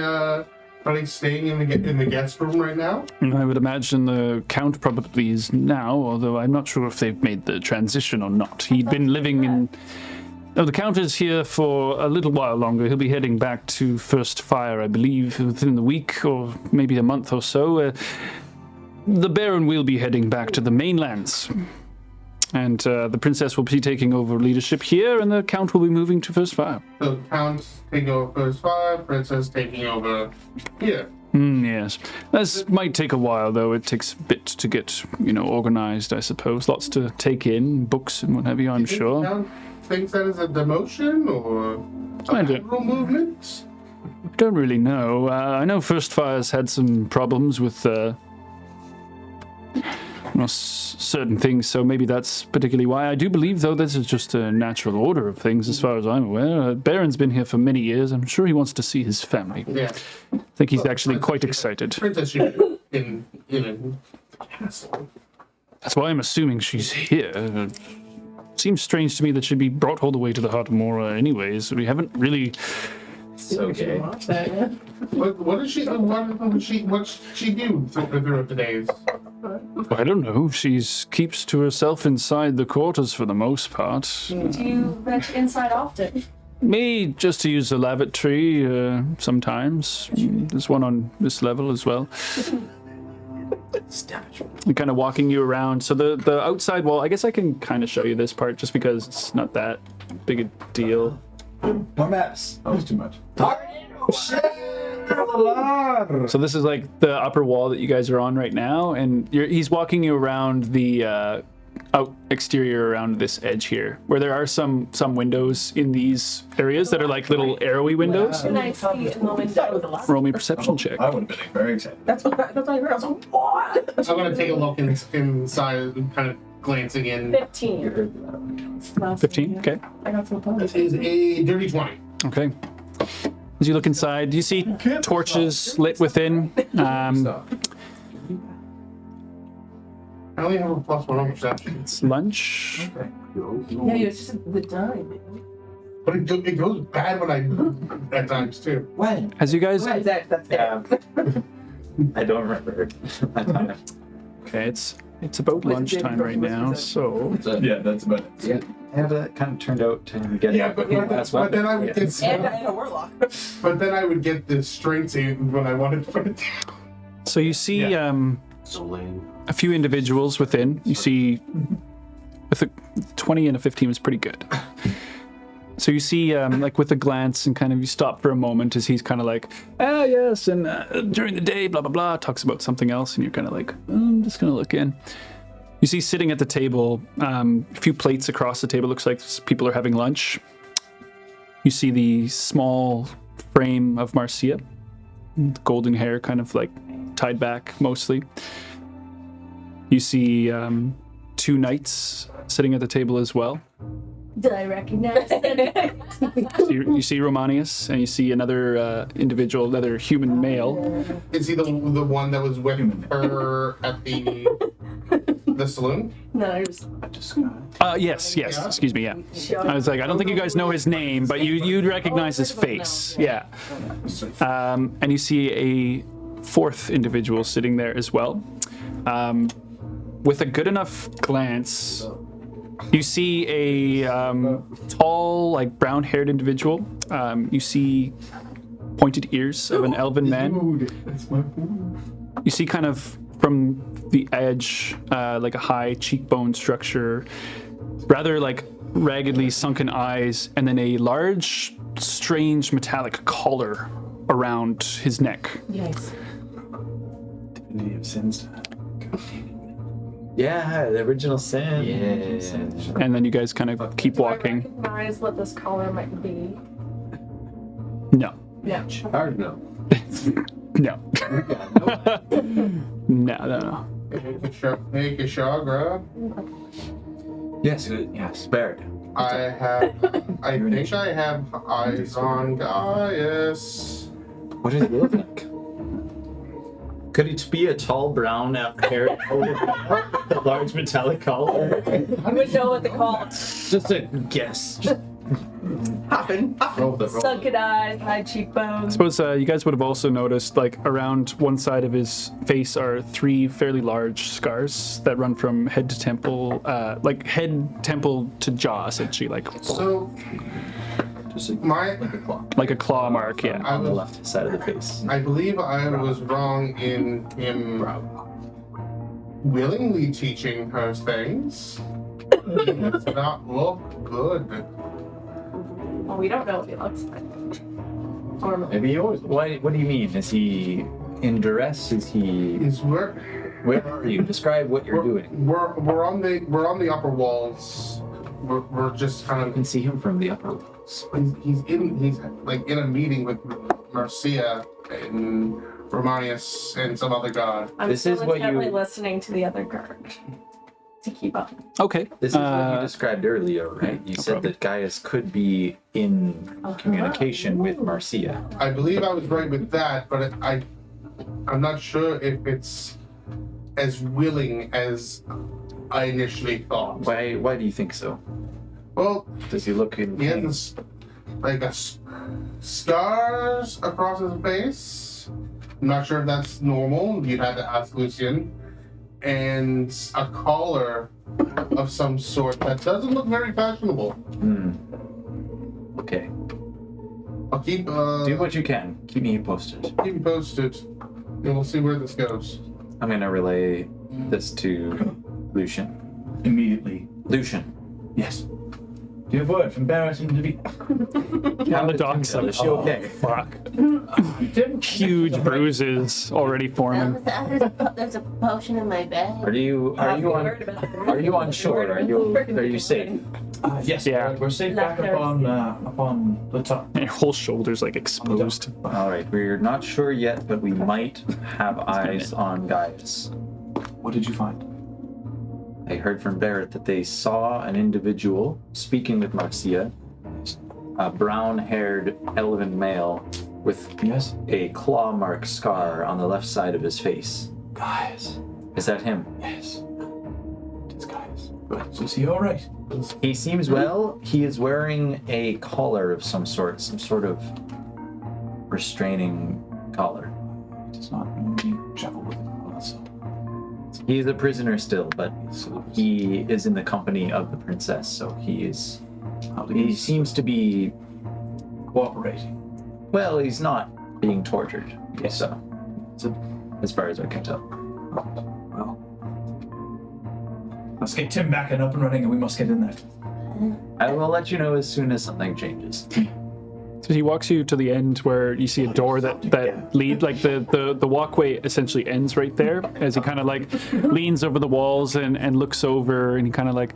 Are they staying in the guest room right now?
I would imagine the Count probably is now, although I'm not sure if they've made the transition or not. He'd been living in... Oh, the Count is here for a little while longer. He'll be heading back to First Fire, I believe, within the week or maybe a month or so. The Baron will be heading back to the mainlands. And the Princess will be taking over leadership here, and the Count will be moving to First Fire.
So the Count's taking over First Fire, Princess taking over here.
Yes. This might take a while, though. It takes a bit to get, organized, I suppose. Lots to take in, books and what have you, I'm sure.
The Count thinks that is a demotion or a lateral movement?
Don't really know. I know First Fire's had some problems with certain things, so maybe that's particularly why. I do believe, though, this is just a natural order of things, as far as I'm aware. Baron's been here for many years. I'm sure he wants to see his family.
Yeah.
I think he's actually quite excited.
Princess should be in a castle.
That's why I'm assuming she's here. Seems strange to me that she'd be brought all the way to the Heart of Mora anyways. We haven't really...
Okay.
What does she do throughout the days?
I don't know. She keeps to herself inside the quarters for the most part.
Do you venture inside often?
Me, just to use the lavatory sometimes. There's one on this level as well. I'm kind of walking you around. So the outside wall, I guess I can kind of show you this part just because it's not that big a deal.
More maps.
That was too much.
So this is like the upper wall that you guys are on right now, and he's walking you around the exterior around this edge here, where there are some windows in these areas that are like little arrowy windows.
Can I see in the window?
Roll me a perception check.
I would have been very excited.
That's what I heard. I was like, what?
I'm gonna take a look inside and kind of glancing in.
15.
15. Okay.
I got some
This is a dirty 20.
Okay. As you look inside, you see torches lit within.
I only have a +1 on perception.
It's lunch.
Yeah, it's just the time.
But it goes bad when I at times too.
When?
As you guys,
That's
Yeah. I don't remember.
okay, it's about lunchtime right now, so
Yeah, that's about it.
Yeah. Have that kind of turned out to get
Yeah, but then I would get
and a warlock.
but then I would get the strength save when I wanted to put it down.
so you see
So lame.
a few individuals within. You see with a 20 and a 15 was pretty good. So you see, like with a glance and kind of you stop for a moment as he's kind of like, yes, and during the day, blah, blah, blah, talks about something else, and you're kind of like, I'm just going to look in. You see sitting at the table, a few plates across the table, looks like people are having lunch. You see the small frame of Marcia, golden hair kind of like tied back mostly. You see 2 knights sitting at the table as well.
Did I recognize them?
You see Romanius, and you see another individual, another human male.
Is he the one that was with her at the saloon?
No, it was
Yes, excuse me, yeah. I was like, I don't think you guys know his name, but you'd recognize his face. Yeah. And you see a 4th individual sitting there as well. With a good enough glance, you see a tall, like brown-haired individual. You see pointed ears of an elven man. You see kind of from the edge, like a high cheekbone structure, rather like raggedly sunken eyes, and then a large, strange metallic collar around his neck.
Yikes.
Divinity of Sins.
Yeah, the original sin.
Yeah.
And then you guys kind of keep
Do I
walking.
recognize what this collar might be?
No.
Yeah.
Hard no.
No. No.
Hey, Kushagra.
Yes, yes, Barrett.
I think I have eyes on Gaius.
What does he look like? Could it be a tall brown haired with a large metallic collar?
You would know what to call it.
Just a guess.
Hopping.
Sunken eyes, high
I
cheekbones.
suppose you guys would have also noticed, like, around one side of his face are 3 fairly large scars that run from head to temple, like head, temple to jaw, essentially, like
So,
Just
like a claw mark, yeah.
on the left side of the face.
I believe I was wrong in him willingly teaching her things. It does not look good.
Well, we don't know what he looks like. Or
Maybe he always. What do you mean? Is he in duress? Is he?
Is
Where are you? Describe what you're doing.
We're on the upper walls. We're just kind
You
of
can see him from the upper walls.
he's like in a meeting with Marcia and Romanius and some other god.
I'm
This
still
is what
intently
you-
listening to the other guard to keep up.
Okay.
This is what you described earlier, right? You said
problem.
that Gaius could be in communication with Marcia.
I believe I was right with that, but I'm not sure if it's as willing as I initially thought.
Why do you think so?
Well,
Does he look in
he
pain?
has like scars across his face. I'm not sure if that's normal. You'd have to ask Lucian. And a collar of some sort that doesn't look very fashionable.
Okay.
I'll keep
Do what you can. Keep me posted.
keep you posted, and we'll see where this goes.
I'm gonna relay this to Lucian.
Immediately.
Lucian.
Yes. Do you have word from Barrett and Davina?
On the dock side.
Is she okay?
Fuck. Huge bruises already forming.
There's a potion in my bag.
Are you on shore? Are you safe?
Yes.
Yeah.
We're safe back up on the top.
And your whole shoulder's like exposed.
All right. We're not sure yet, but we might have eyes on Gaius.
What did you find?
I heard from Barrett that they saw an individual speaking with Marcia, a brown-haired elven male with
Yes.
a claw mark scar on the left side of his face.
Gaius.
Is that him?
Yes. It's Gaius. Good. So is he all right?
He seems well. He is wearing a collar of some sort of restraining collar.
He does not normally travel with it. Also.
He is a prisoner still, but he is in the company of the princess, so he seems to be,
cooperating.
well, he's not being tortured.
Yes.
So, as far as I can tell.
Well, let's get Tim back and up and running, and we must get in there.
I will let you know as soon as something changes.
So he walks you to the end where you see a door that lead, like the walkway essentially ends right there as he kind of like leans over the walls and looks over, and he kind of like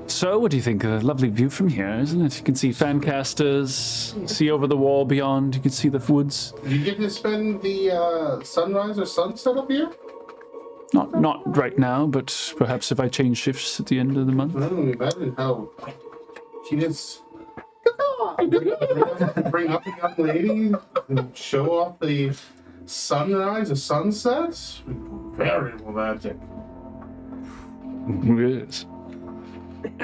So, what do you think? A lovely view from here, isn't it? You can see fan casters, see over the wall beyond, you can see the woods.
Did you get to spend the sunrise or sunset up here?
Not right now, but perhaps if I change shifts at the end of the month.
Imagine how she just bring up a young lady and show off the sunrise or sunsets. Very romantic.
Yes.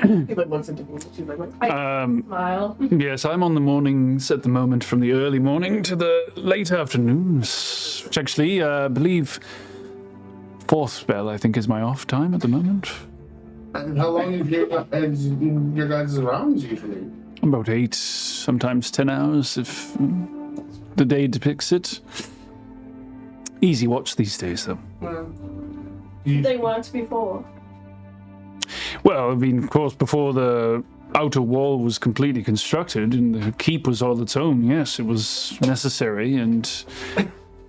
He like wants to do it. She's like, what?
Smile.
Yes, I'm on the mornings at the moment, from the early morning to the late afternoons, which actually, I believe, fourth spell, I think, is my off time at the moment.
And how long is your guys' rounds usually?
About 8, sometimes 10 hours, if the day depicts it. Easy watch these days, though.
They weren't before.
Well, I mean, of course, before the outer wall was completely constructed and the keep was all its own, yes, it was necessary, and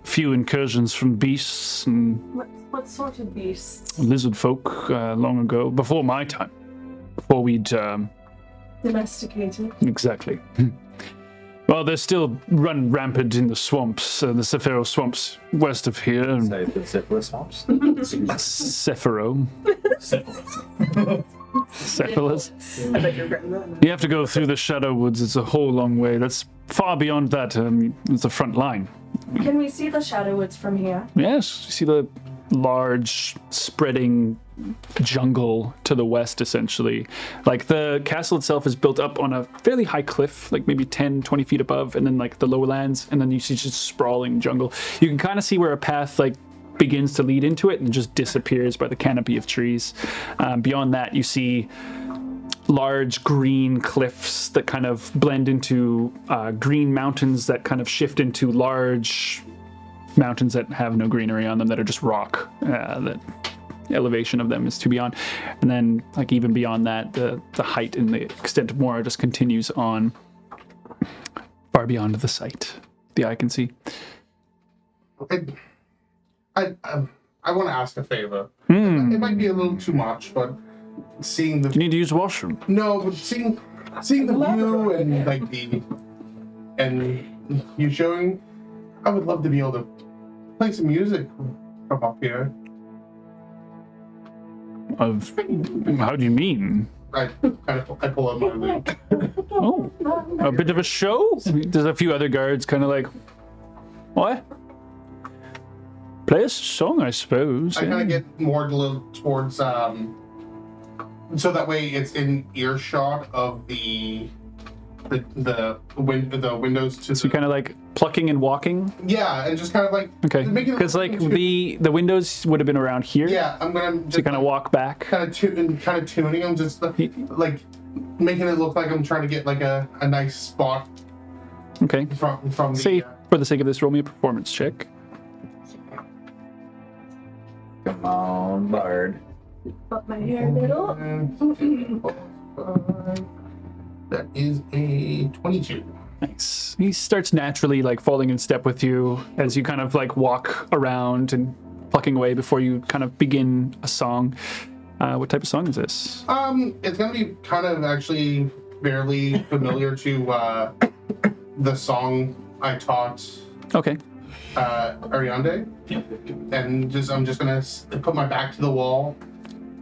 few incursions from beasts and
What sort of beasts?
lizard folk long ago, before my time, before we'd
Domesticated.
exactly. Well, they're still run rampant in the swamps, the Sephiro swamps west of here. And
Sorry, the syphilis swamps.
Sephiro. Cephalus.
I bet you're regretting that.
You have to go through the Shadow Woods. It's a whole long way. That's far beyond that. It's the front line.
Can we see the Shadow Woods from here?
Yes, you see the large, spreading jungle to the west, essentially. Like, the castle itself is built up on a fairly high cliff, like maybe 10, 20 feet above, and then, like, the lowlands, and then you see just sprawling jungle. You can kind of see where a path, like, begins to lead into it and just disappears by the canopy of trees. Beyond that, you see large green cliffs that kind of blend into green mountains that kind of shift into large mountains that have no greenery on them, that are just rock. That elevation of them is to beyond. And then, like, even beyond that, the height and the extent of Mora just continues on far beyond the sight the eye can see.
I want to ask a favor. It might be a little too much, but seeing the
You need to use the washroom.
no, but seeing the view and like and you showing, I would love to be able to play some music from up here.
Of how do you mean?
I pull out my lute.
Oh, a bit of a show? There's a few other guards kind of like, what? Play a song, I suppose.
I kind of get more towards so that way it's in earshot of the windows to
So you're kind of like plucking and walking?
yeah, and just kind of like
Okay.
making it
Because like
look
the windows would have been around here.
yeah, I'm gonna
So
just
you kind of walk back.
kind of tuning them, just like making it look like I'm trying to get like a nice spot
Okay.
from the
Say, for the sake of this, roll me a performance check.
Come on, Bard.
But my hair little.
That is a 22.
Nice. He starts naturally like falling in step with you as you kind of like walk around and plucking away before you kind of begin a song. What type of song is this?
It's gonna be kind of actually fairly familiar to the song I taught
Okay.
Ariande, and I'm just gonna put my back to the wall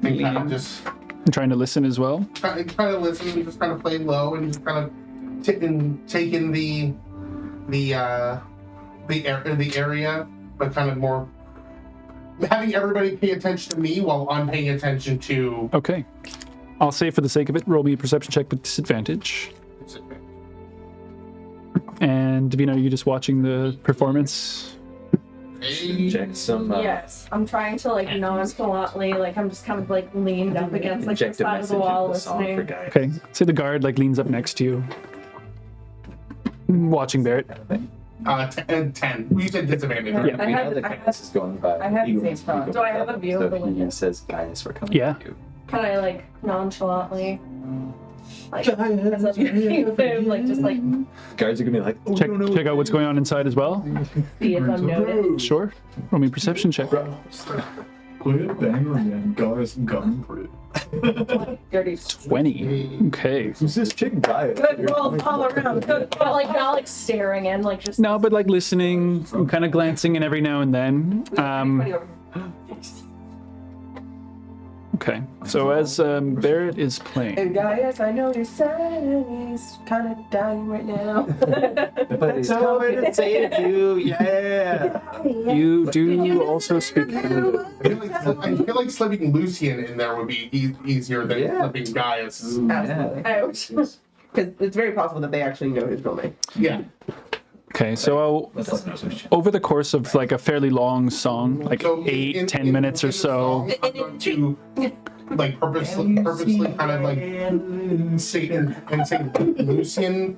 and kind of just
I'm trying to listen as well.
kind of listen and just kind of play low and just kind of take in the area, but kind of more having everybody pay attention to me while I'm paying attention to.
Okay. I'll say for the sake of it, roll me a perception check with disadvantage. And Davina, are you just watching the performance?
Check some.
Yes, I'm trying to like nonchalantly, like I'm just kind of like leaned up against like the
Inject a
side of the
message
wall
into the song for
listening.
Gaius.
Okay. Say the guard like leans up next to you. Watching Barrett.
10. You said disadvantage, right?
Yeah.
We
I
know that
have-
Gaius is going by.
I have
He
the same
goes-
thought.
he goes
Do I have
by.
a view of
So
the window?
He says, Gaius, we're coming
Yeah.
to you.
Can I like nonchalantly, like as I'm like just like
Guards are gonna be like, oh,
Check
no, no,
check out what's going on inside as well.
see if I'm noticed?
Sure. Roll me a perception check.
Play it banger again. Gaius gun for it.
Dirty.
20. Okay.
Who's this chick Gaius?
Good roll all around. Good
But like not like staring in, like just
No, but like listening, kind of glancing in every now and then.
20 over.
Okay. So as Barrett is playing,
And Gaius, I know you're sad and he's kind of dying right now.
But it's coming to save you, yeah.
you do also speak.
I feel like slipping Lucian in there would be easier than slipping Gaius.
Absolutely. Ouch. Because it's very possible that they actually know his real name.
Yeah.
Okay, so over the course of like a fairly long song, like
So
10 minutes or
the
so,
song, I'm going to like purposely kind of like say Lucian,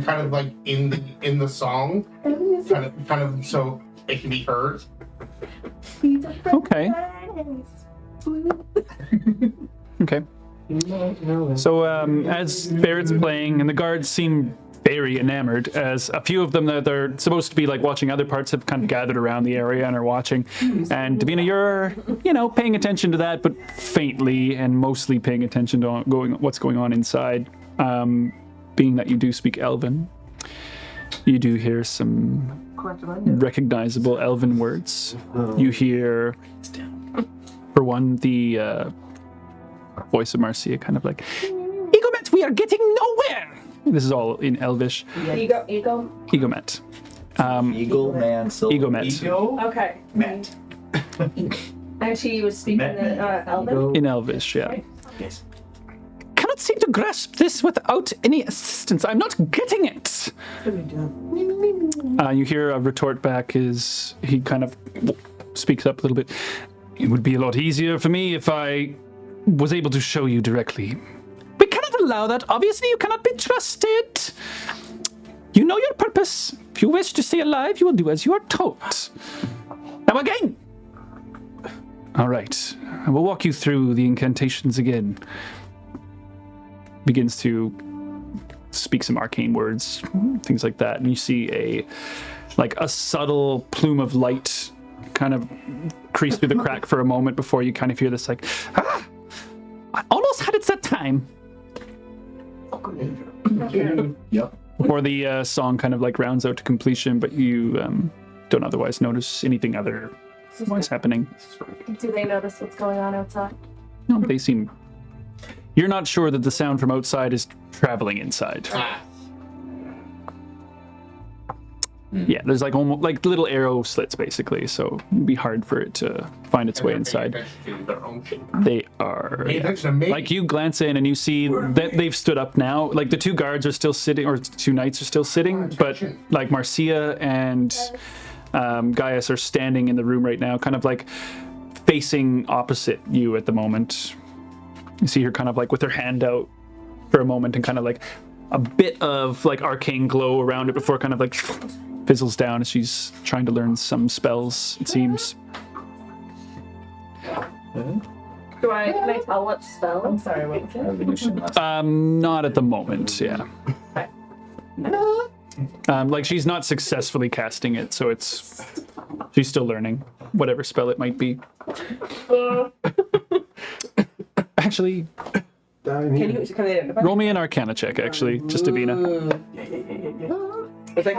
kind of like in the song, kind of so it can be heard.
okay. Okay. So as Barrett's playing, and the guards seem very enamored, as a few of them that are supposed to be like watching other parts have kind of gathered around the area and are watching. And Davina, you're, paying attention to that, but faintly, and mostly paying attention to what's going on inside. Being that you do speak Elven, you do hear some recognizable Elven words. You hear, for one, the voice of Marcia kind of like, Egomet, we are getting nowhere! This is all in Elvish.
ego.
Egomet.
Eagle man, silver.
Egomet.
Okay.
Met.
And she was speaking in Elven.
In Elvish, yeah.
Yes.
Cannot seem to grasp this without any assistance. I'm not getting it. You hear a retort back as he kind of speaks up a little bit. It would be a lot easier for me if I was able to show you directly. We cannot allow that. Obviously, you cannot be trusted. You know your purpose. If you wish to stay alive, you will do as you are told. Now again. All right. I will walk you through the incantations again. Begins to speak some arcane words, things like that, and you see a subtle plume of light kind of crease through the crack for a moment before you kind of hear this like, I almost had it that time.
Yep.
Before the song kind of like rounds out to completion, but you don't otherwise notice anything otherwise happening.
Do they notice what's going on outside?
No, they seem. You're not sure that the sound from outside is traveling inside. Yeah, there's like almost like little arrow slits basically, so it'd be hard for it to find its way inside. They are. Like you glance in and you see that they've stood up now. Like the two guards are still sitting, or two knights are still sitting, but like Marcia and Gaius are standing in the room right now, kind of like facing opposite you at the moment. You see her kind of like with her hand out for a moment and kind of like a bit of like arcane glow around it before kind of like fizzles down as she's trying to learn some spells, it seems.
Can I tell what spell? I'm sorry, what was it?
Not at the moment, yeah. Like she's not successfully casting it, so she's still learning whatever spell it might be. Actually,
Can they identify?
roll me an Arcana check, actually, just Davina.
It's like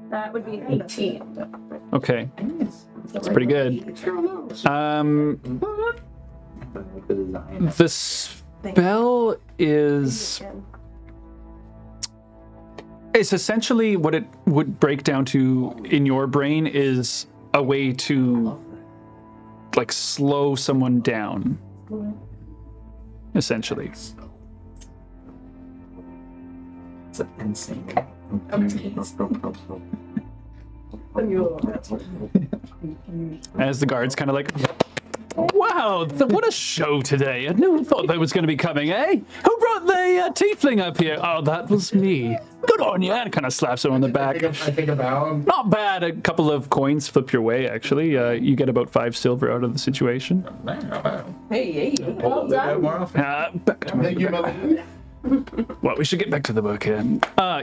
That would be 18.
Okay, that's pretty good. The spell is... It's essentially what it would break down to in your brain is a way to like slow someone down. Essentially.
It's insane.
As the guards kind of like, wow, what a show today. I never thought that was going to be coming, eh? Who brought the tiefling up here? Oh, that was me. Good on you. And kind of slaps him on the back.
I think about
Not bad. A couple of coins flip your way, actually. You get about 5 silver out of the situation.
hey.
Well done.
Back to my
Thank you, Melanie.
Well, we should get back to the work here.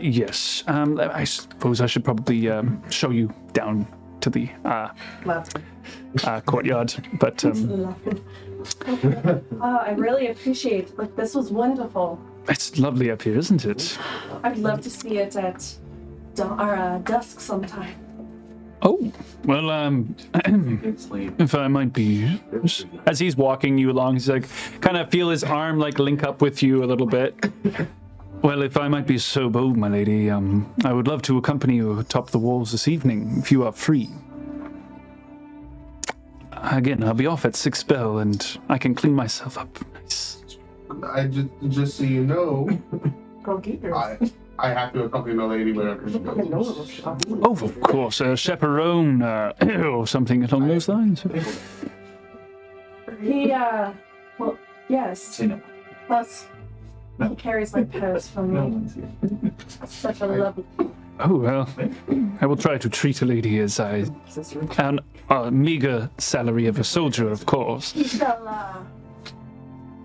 Yes. I suppose I should probably show you down to the courtyard. But
I really appreciate. Like, this was wonderful.
it's lovely up here, isn't it?
I'd love to see it at dusk sometime.
Oh, well, if I might be, as he's walking you along, he's like, kind of feel his arm like link up with you a little bit. Well, if I might be so bold, my lady, I would love to accompany you atop the walls this evening, if you are free. Again, I'll be off at 6 bell, and I can clean myself up. Nice.
I just so you know,
Go get yours.
I have to accompany my lady wherever she goes.
Oh, of course, a chaperone, or something along those lines.
He, well, yes. Plus, he carries my purse for me. Such a lovely.
Oh, well, I will try to treat a lady as I an meager salary of a soldier, of course.
He shall,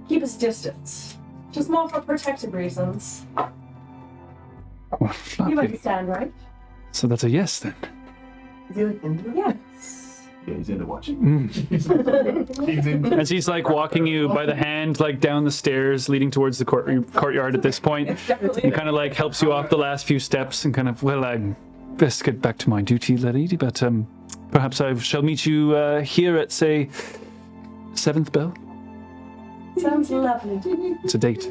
keep his distance. Just more for protective reasons.
Well,
You
lovely.
understand, right?
So that's a yes, then.
Is he like into it?
Yes.
Yeah, he's into watching.
As he's like walking you by the hand, like down the stairs leading towards the courtyard at this point, he kind of like helps you off the last few steps and kind of, well, I best get back to my duty, lady, but perhaps I shall meet you here at, say, 7th bell.
Sounds lovely.
It's a date.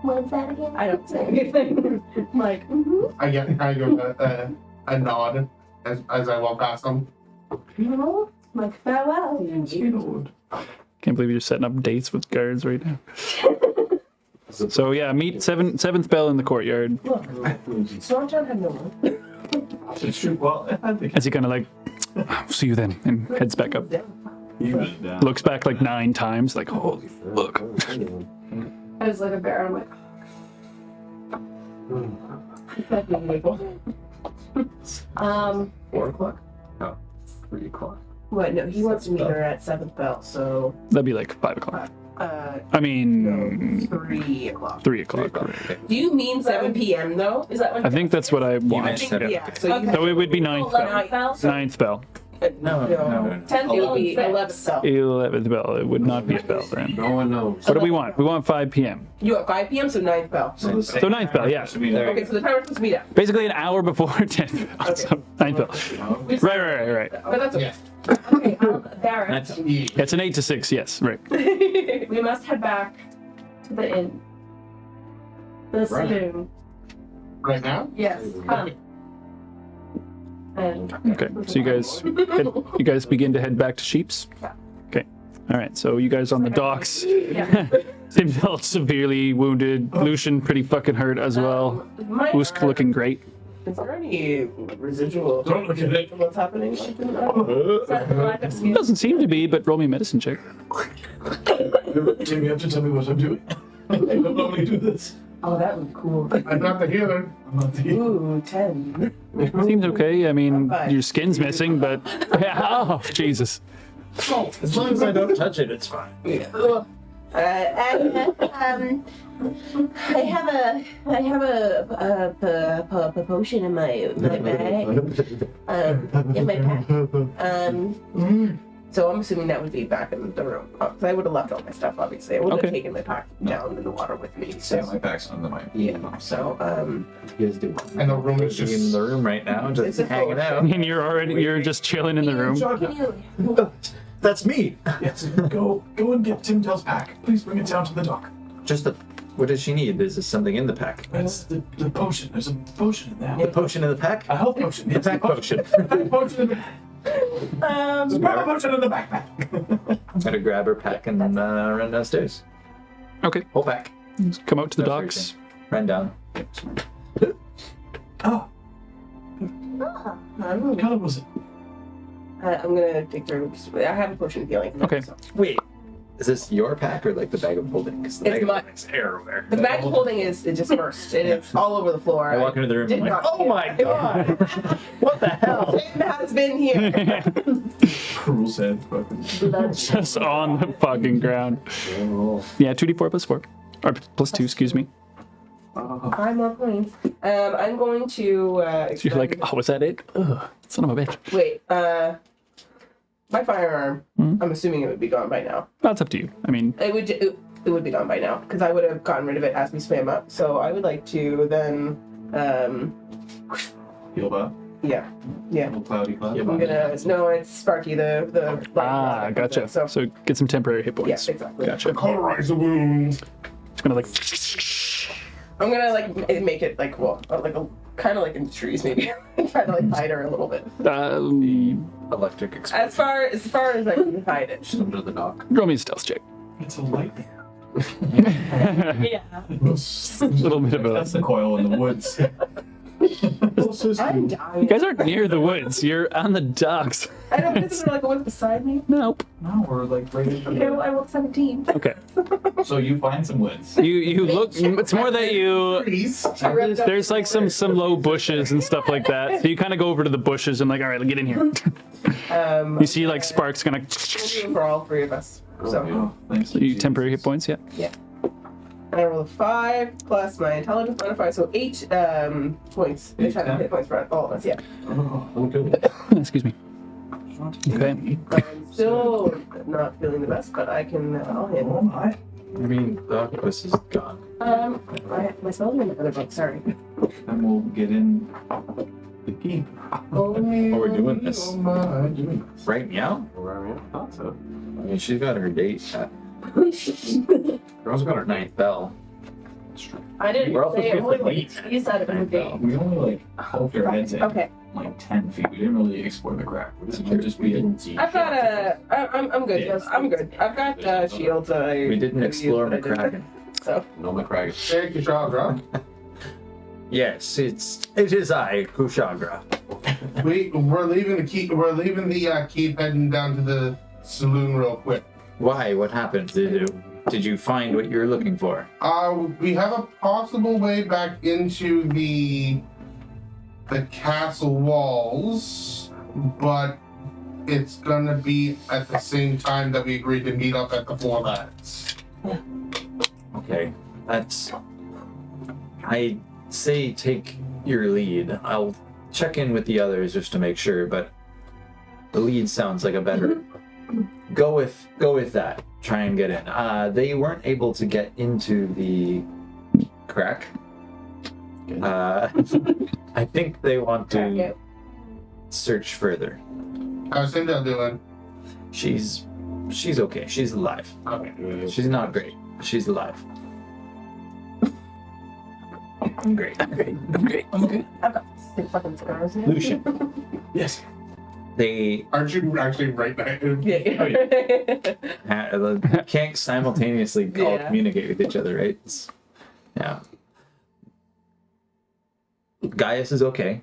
What's that again?
I don't say anything. I'm like,
I give a nod as I walk past them.
like farewell.
Can't believe you're setting up dates with guards right now. So yeah, meet 7th bell in the courtyard.
Swanton had no one.
It's true. Well, I think
As he kind of like, "I'll see you then," and heads back up.
he was down.
Looks back like 9 times, like, holy fuck.
I was like a bear. I'm like, um,
4 o'clock? No, 3 o'clock.
What? No, he wants to meet her at 7th bell, so
That'd be like 5 o'clock. I
no,
mean,
3 o'clock.
3 o'clock.
Okay.
Do you mean 7 p.m. though? Is that what?
I think that's what I
You
want.
meant 7.
Yeah. So you
So it would be 9th bell.
bell.
9th bell.
No.
10
It would be 11th bell.
11th bell. It would not be a bell then.
No one knows.
What do we want? We want 5 p.m.
You at 5 p.m. so 9th bell.
So
9th bell, yeah.
Okay, so the timer's supposed to be up.
Basically an hour before 10th bell. So 9th bell. Right.
But that's okay.
Okay, Barrett,
It's an 8 to 6, yes, right.
we must head back to the inn. The saloon.
Right now?
Yes, come. And
Okay, so you guys begin to head back to Sheep's?
Yeah.
Okay, all right, so you guys on the docks.
yeah.
Timdell severely wounded. Lucian pretty fucking hurt as well. Usk looking great.
Is there any residual
Don't look at it.
from what's happening?
Is that the lack of skill?
Doesn't seem to be, but roll me a medicine check.
Tim, you have to tell me what I'm doing. I don't normally do this.
Oh, that would be cool.
I'm not the healer.
I'm not the.
Ooh, 10.
Seems okay. I mean,
Fine.
your skin's missing, but oh Jesus!
As long as I don't touch it, it's fine.
I have a potion in my bag, in my pack.
So I'm assuming that would be back in the room. Because I would have left all my stuff, obviously. I would have
Okay.
taken my pack down in the water with me.
Yeah,
So,
my back's on the mic.
yeah. So,
You guys do.
And the room is
in
just.
the room right now, just
It's a
hanging
potion.
I
out.
mean, you're just chilling in the room.
That's me.
Yes, go and get Timdell's pack. Please bring it down to the dock.
Just the. What does she need? Is there something in the pack?
That's the potion. There's a potion in there.
The potion in the pack?
A health potion.
The
Yes,
pack potion.
Pack potion in the There's a proper potion in the backpack.
Gotta grab her pack and run downstairs.
Okay,
Whole pack.
come out to the
No
docks.
Run down.
Oh, what color was it?
I'm going to dig through. I have a potion of healing.
Okay.
So.
Wait, is this your pack or like the bag of holding? 'Cause the
It's
bag of
my-
holding's everywhere.
The bag of holding is dispersed. It is all over the floor.
I walk into the room
did
and I'm like,
not-
oh my god! What the hell?
Tim has been here.
Cruel said. Fucking.
Just on the fucking ground. Yeah, 2d4 plus 4. Or plus 2, excuse me.
5 more points. I'm going to.
So you're like, oh, was that it? Ugh, son of a bitch.
Wait. My firearm. I'm assuming it would be gone by now.
That's up to you. I mean,
It would be gone by now because I would have gotten rid of it as we swam up. So I would like to then.
Heal up.
Yeah.
Little cloudy cloud.
Yeah,
I'm gonna. No, it's Sparky the. light
gotcha.
So
So get some temporary hit
yeah,
points.
exactly.
Gotcha.
Cauterize the wound.
It's gonna like.
I'm gonna like make it like kind of like in the trees maybe. Try to like hide her a little bit.
Electric explosion.
As far as I can hide it.
Just under the dock.
Roll me a stealth check.
It's a light.
Yeah.
A little bit of
That's
a.
the coil in the woods.
I'm dying.
You guys aren't near the woods. You're on the docks.
I don't know. Is there like a woods beside me?
Nope.
No, we're like right in
Okay, well, I rolled 17.
Okay.
So you find some woods.
You look. It's more that you.
Trees.
There's like some low bushes and stuff like that. So you kind of go over to the bushes and like, all right, get in here. You see like sparks kind of.
For all 3 of us. So
Oh, thanks.
You temporary hit points, yeah.
and I roll a 5 plus my intelligence modifier, so 8 points. 8 hit points for all of us. Yeah.
Oh, I'm good.
Excuse me. Okay.
I'm still not feeling the best, but I can. I'll handle it.
I mean, the octopus is gone.
My spells are in the other book. Sorry.
And we'll get in the keep.
Oh, we're doing this. Right meow?
Thought so.
I mean, she's got her date at. Girl's got her 9th bell.
I didn't
We're also
say it.
supposed to
Only
meet.
you said it was a date.
We only like poked our heads in
Okay.
like 10 feet. We didn't really explore the crack. It might just be a
I've got I'm good. Yes, I'm good. I've got shields.
We didn't explore McCracken.
So.
No McCracken.
Hey, Kushagra.
Yes, it is I, Kushagra.
We're leaving the keep. We're leaving the keep, heading down to the saloon real quick.
Why? What happened? Did you find what you're looking for?
We have a possible way back into the castle walls, but it's gonna be at the same time that we agreed to meet up at the Four Lads.
Okay, that's. I say take your lead. I'll check in with the others just to make sure, but the lead sounds like a better. Go with that. Try and get in. They weren't able to get into the crack. I think they want to search further.
How's Timdell doing?
She's okay. She's alive.
Okay.
She's not great. She's alive. I'm great.
I've got 6 fucking scars.
Lucian.
Yes.
They
Aren't you actually right back?
Yeah.
can't simultaneously all
Yeah.
communicate with each other, right? Yeah. Gaius is okay.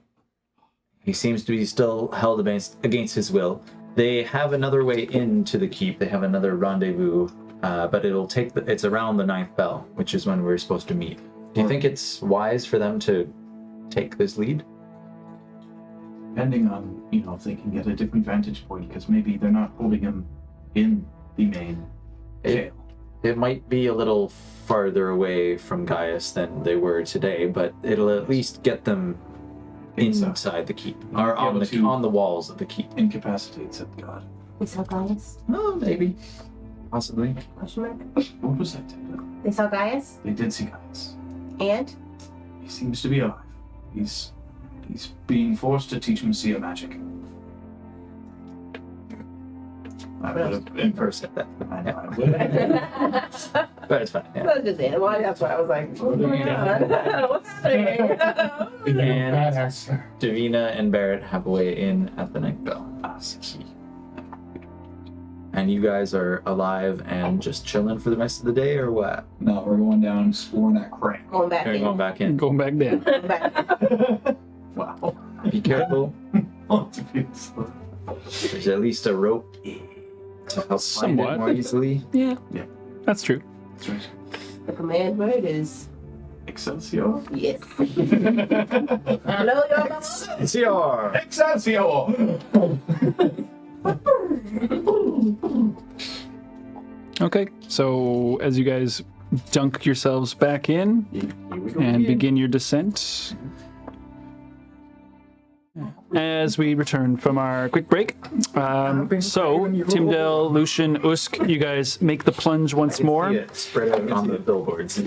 He seems to be still held against his will. They have another way into the keep. They have another rendezvous, but it's around the 9th bell, which is when we're supposed to meet. Do you think it's wise for them to take this lead?
Depending on, if they can get a different vantage point, because maybe they're not holding him in the main jail.
It might be a little farther away from Gaius than they were today, but it'll at least get them inside the keep, or on the walls of the keep.
Incapacitate, said God.
They saw Gaius?
Oh, maybe. Possibly.
Question mark?
What was that, Timdell?
They saw Gaius?
They did see Gaius.
And?
He seems to be alive. He's being forced to teach Messiah magic. I would have
In person.
I know I would have.
But it's fine. Yeah.
That's just it. Well, that's what I was like. What's going on? What's happening?
And Davina and Barrett have a way in at the 9th bell. And you guys are alive and just chilling for the rest of the day, or what?
No, we're going down exploring that crack.
Going back
You're
in.
going back in.
Going back down.
Going back.
Wow.
Be careful.
Obviously.
There's at least a rope to help find
Somewhat.
it more easily.
Yeah.
Yeah.
That's true.
That's right.
The command word is
Excelsior.
yes.
Hello, your
Excelsior!
Excelsior!
Okay, so as you guys dunk yourselves back in and begin your descent, as we return from our quick break. So, Timdell, Lucian, Usk, you guys make the plunge once more.
Spread out on the billboards.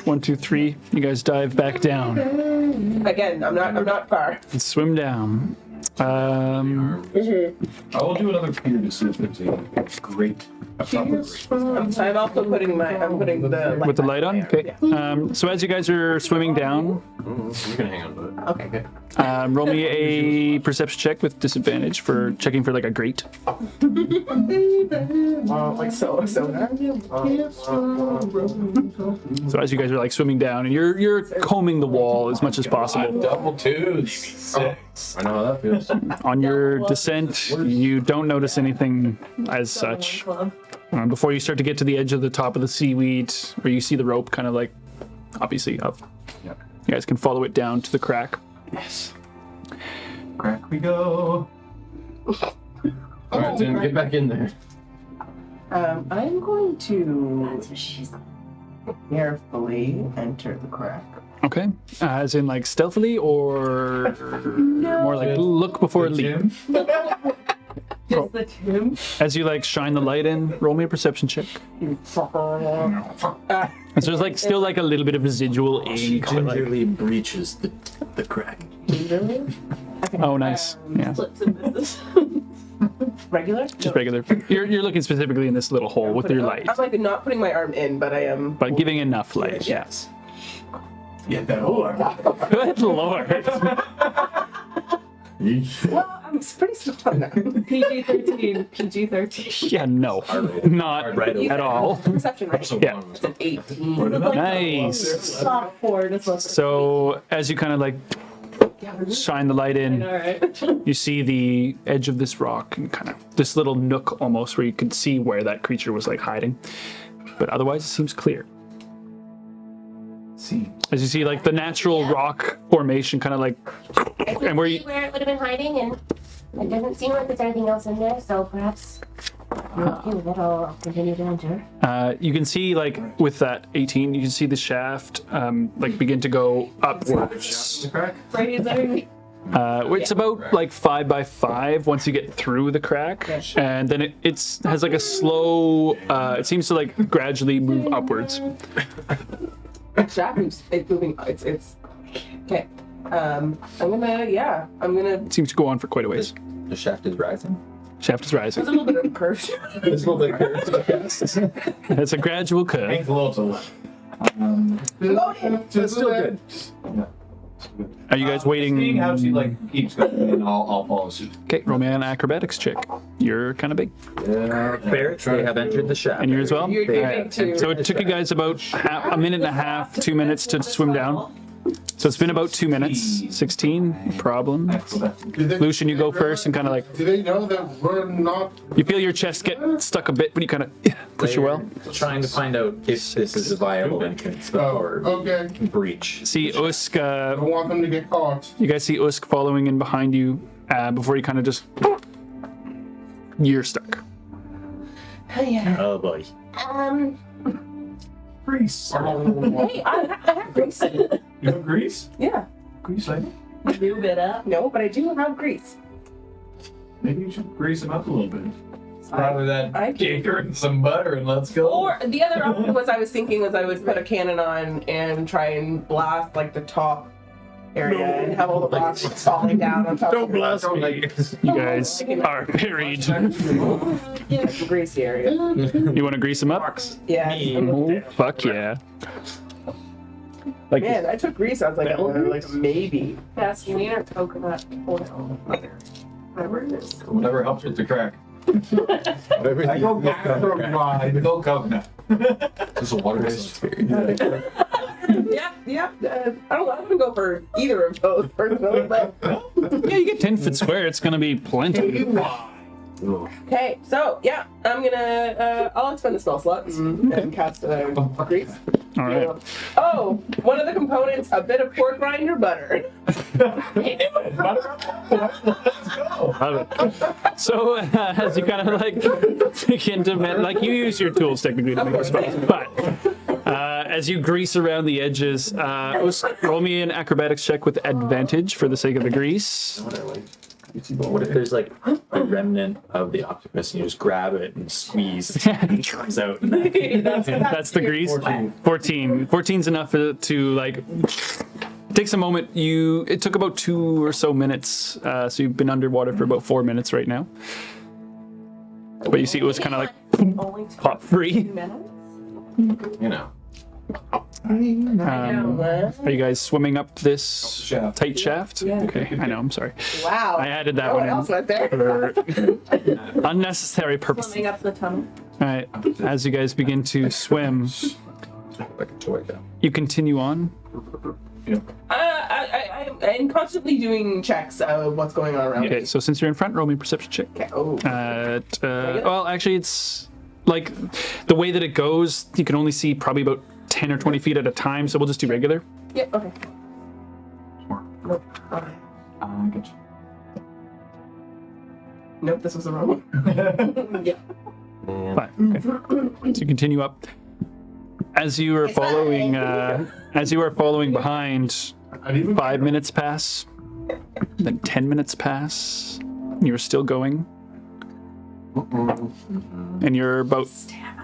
1, 2, 3. You guys dive back down
Again, I'm not far.
and swim down.
I will do another peer to see if there's a great.
I'm also putting the light
With the light on?
there.
Okay.
Yeah.
So as you guys are swimming down,
You can hang on to it.
Okay.
roll me a perception check with disadvantage for checking for like a grate.
Like so.
So as you guys are like swimming down, and you're combing the wall as much as possible.
Double twos. I know how that feels.
On your descent, you don't notice anything as such. Before you start to get to the edge of the top of the seaweed, where you see the rope kind of like obviously up.
Yep.
You guys can follow it down to the crack.
Yes. Crack we go.
All right, Tim, get back in there.
I'm going to carefully enter the crack.
Okay. As in like stealthily or more like look before leap?
Just the Tim.
As you like shine the light in, roll me a perception check. And so there's like still like a little bit of residual ink. but, like-
Gingerly breaches the crack.
Oh, nice. Yeah,
Regular?
just regular. You're looking specifically in this little hole with your light,
I'm like not putting my arm in, but I am.
but giving enough light. Yes.
Yeah, that whole
Good lord.
Well, I'm pretty stuck on that. PG-13. PG-13.
Yeah, no, not at all.
Perception, right?
Yeah.
It's an 18.
Nice.
Softboard is what.
So as you kind of like shine the light in,
Alright.
you see the edge of this rock and kind of this little nook almost where you could see where that creature was like hiding. But otherwise it seems clear.
See.
As you see like the natural rock formation kind of like,
I can
and where
see
you,
where it would have been hiding, and it doesn't seem like there's anything else in there, so perhaps I'll continue to enter.
you can see like with that 18, you can see the shaft like begin to go upwards. It's about like 5 by 5 once you get through the crack, and then it has like a slow. It seems to like gradually move upwards.
Shaft moves. It's moving. It's. Okay. I'm gonna.
It seems to go on for quite a ways.
The shaft is rising.
Shaft is
There's a
rising.
little bit of curve.
It's a little bit curved.
It's a gradual curve.
Hangs a little to the left.
It's still good. Yeah.
Are you guys
Seeing
waiting?
how she like keeps going, and I'll follow suit.
Okay, roll me an acrobatics check. You're kind of big,
Barrett, they have entered the shaft.
and you as well.
You're
They
big
have
too.
entered
So it
the
took you
shaft.
guys about a minute and a half, 2 minutes to swim down. So it's been about 2 minutes. 16 problem. Lucian, you go first and kind of like
Do they know that we're not?
you feel your chest get stuck a bit, but you kind of push your well.
Trying to find out if this is a viable entrance before
Okay.
breach.
See Usk.
I don't want them to get caught.
You guys see Usk following in behind you before you kind of just. You're stuck.
Oh boy.
Grease.
Hey, I have grease.
You have grease?
Yeah.
Grease lady?
Move it up.
No, but I do have grease.
Maybe you should grease him up a little bit.
Probably that
I do.
gator and some butter, and let's go.
Or the other option was I was thinking was I would put a cannon on and try and blast like the top area and have all the rocks falling down on top.
Don't
of it.
blast me.
You guys are buried.
The greasy area.
You want to grease him up?
Yeah.
Oh, fuck yeah. Like
Man, I took grease. I was like, like maybe.
Gasoline or coconut oil. Whatever it is.
Whatever helps with the crack.
Whatever
I
you-
go coconut. Go coconut. This is a water based.
Yeah. I don't go for either of those personally, but
yeah, you get 10 foot square. It's gonna be plenty.
okay. So yeah, I'm gonna I'll expend the spell slot and cast grease.
All right.
Oh, one of the components, a bit of pork rind or butter.
So as you kind of like begin to like you use your tools technically to make the spells, but as you grease around the edges, roll me an acrobatics check with advantage for the sake of the grease.
What if there's like a remnant of the octopus and you just grab it and squeeze and it comes out?
That's the grease. 14. 14's enough to like. It takes a moment. It took about 2 or so minutes. So you've been underwater for about 4 minutes right now. But you see, it was kind of like
Only
pop free.
2 minutes?
You know.
Are you guys swimming up this
Shaft.
tight shaft?
Yeah.
Okay, I know. I'm sorry.
Wow.
I added that
No
one
one else
in
went there.
for unnecessary purpose.
Swimming up the tunnel.
All right. As you guys begin to swim,
Like a toy gun.
you continue on.
I'm constantly doing checks of what's going on around
Okay,
me.
so since you're in front, roll me a perception check.
Okay. Oh.
Well, actually, it's like the way that it goes, you can only see probably about 10 or 20 feet at a time, so we'll just do regular.
Yep. Okay. Nope. Okay.
Good.
Nope. This was the wrong one. Yeah.
Fine. Okay. So you continue up. As you are following, behind, 5 minutes pass, then 10 minutes pass. And you're still going, and you're about.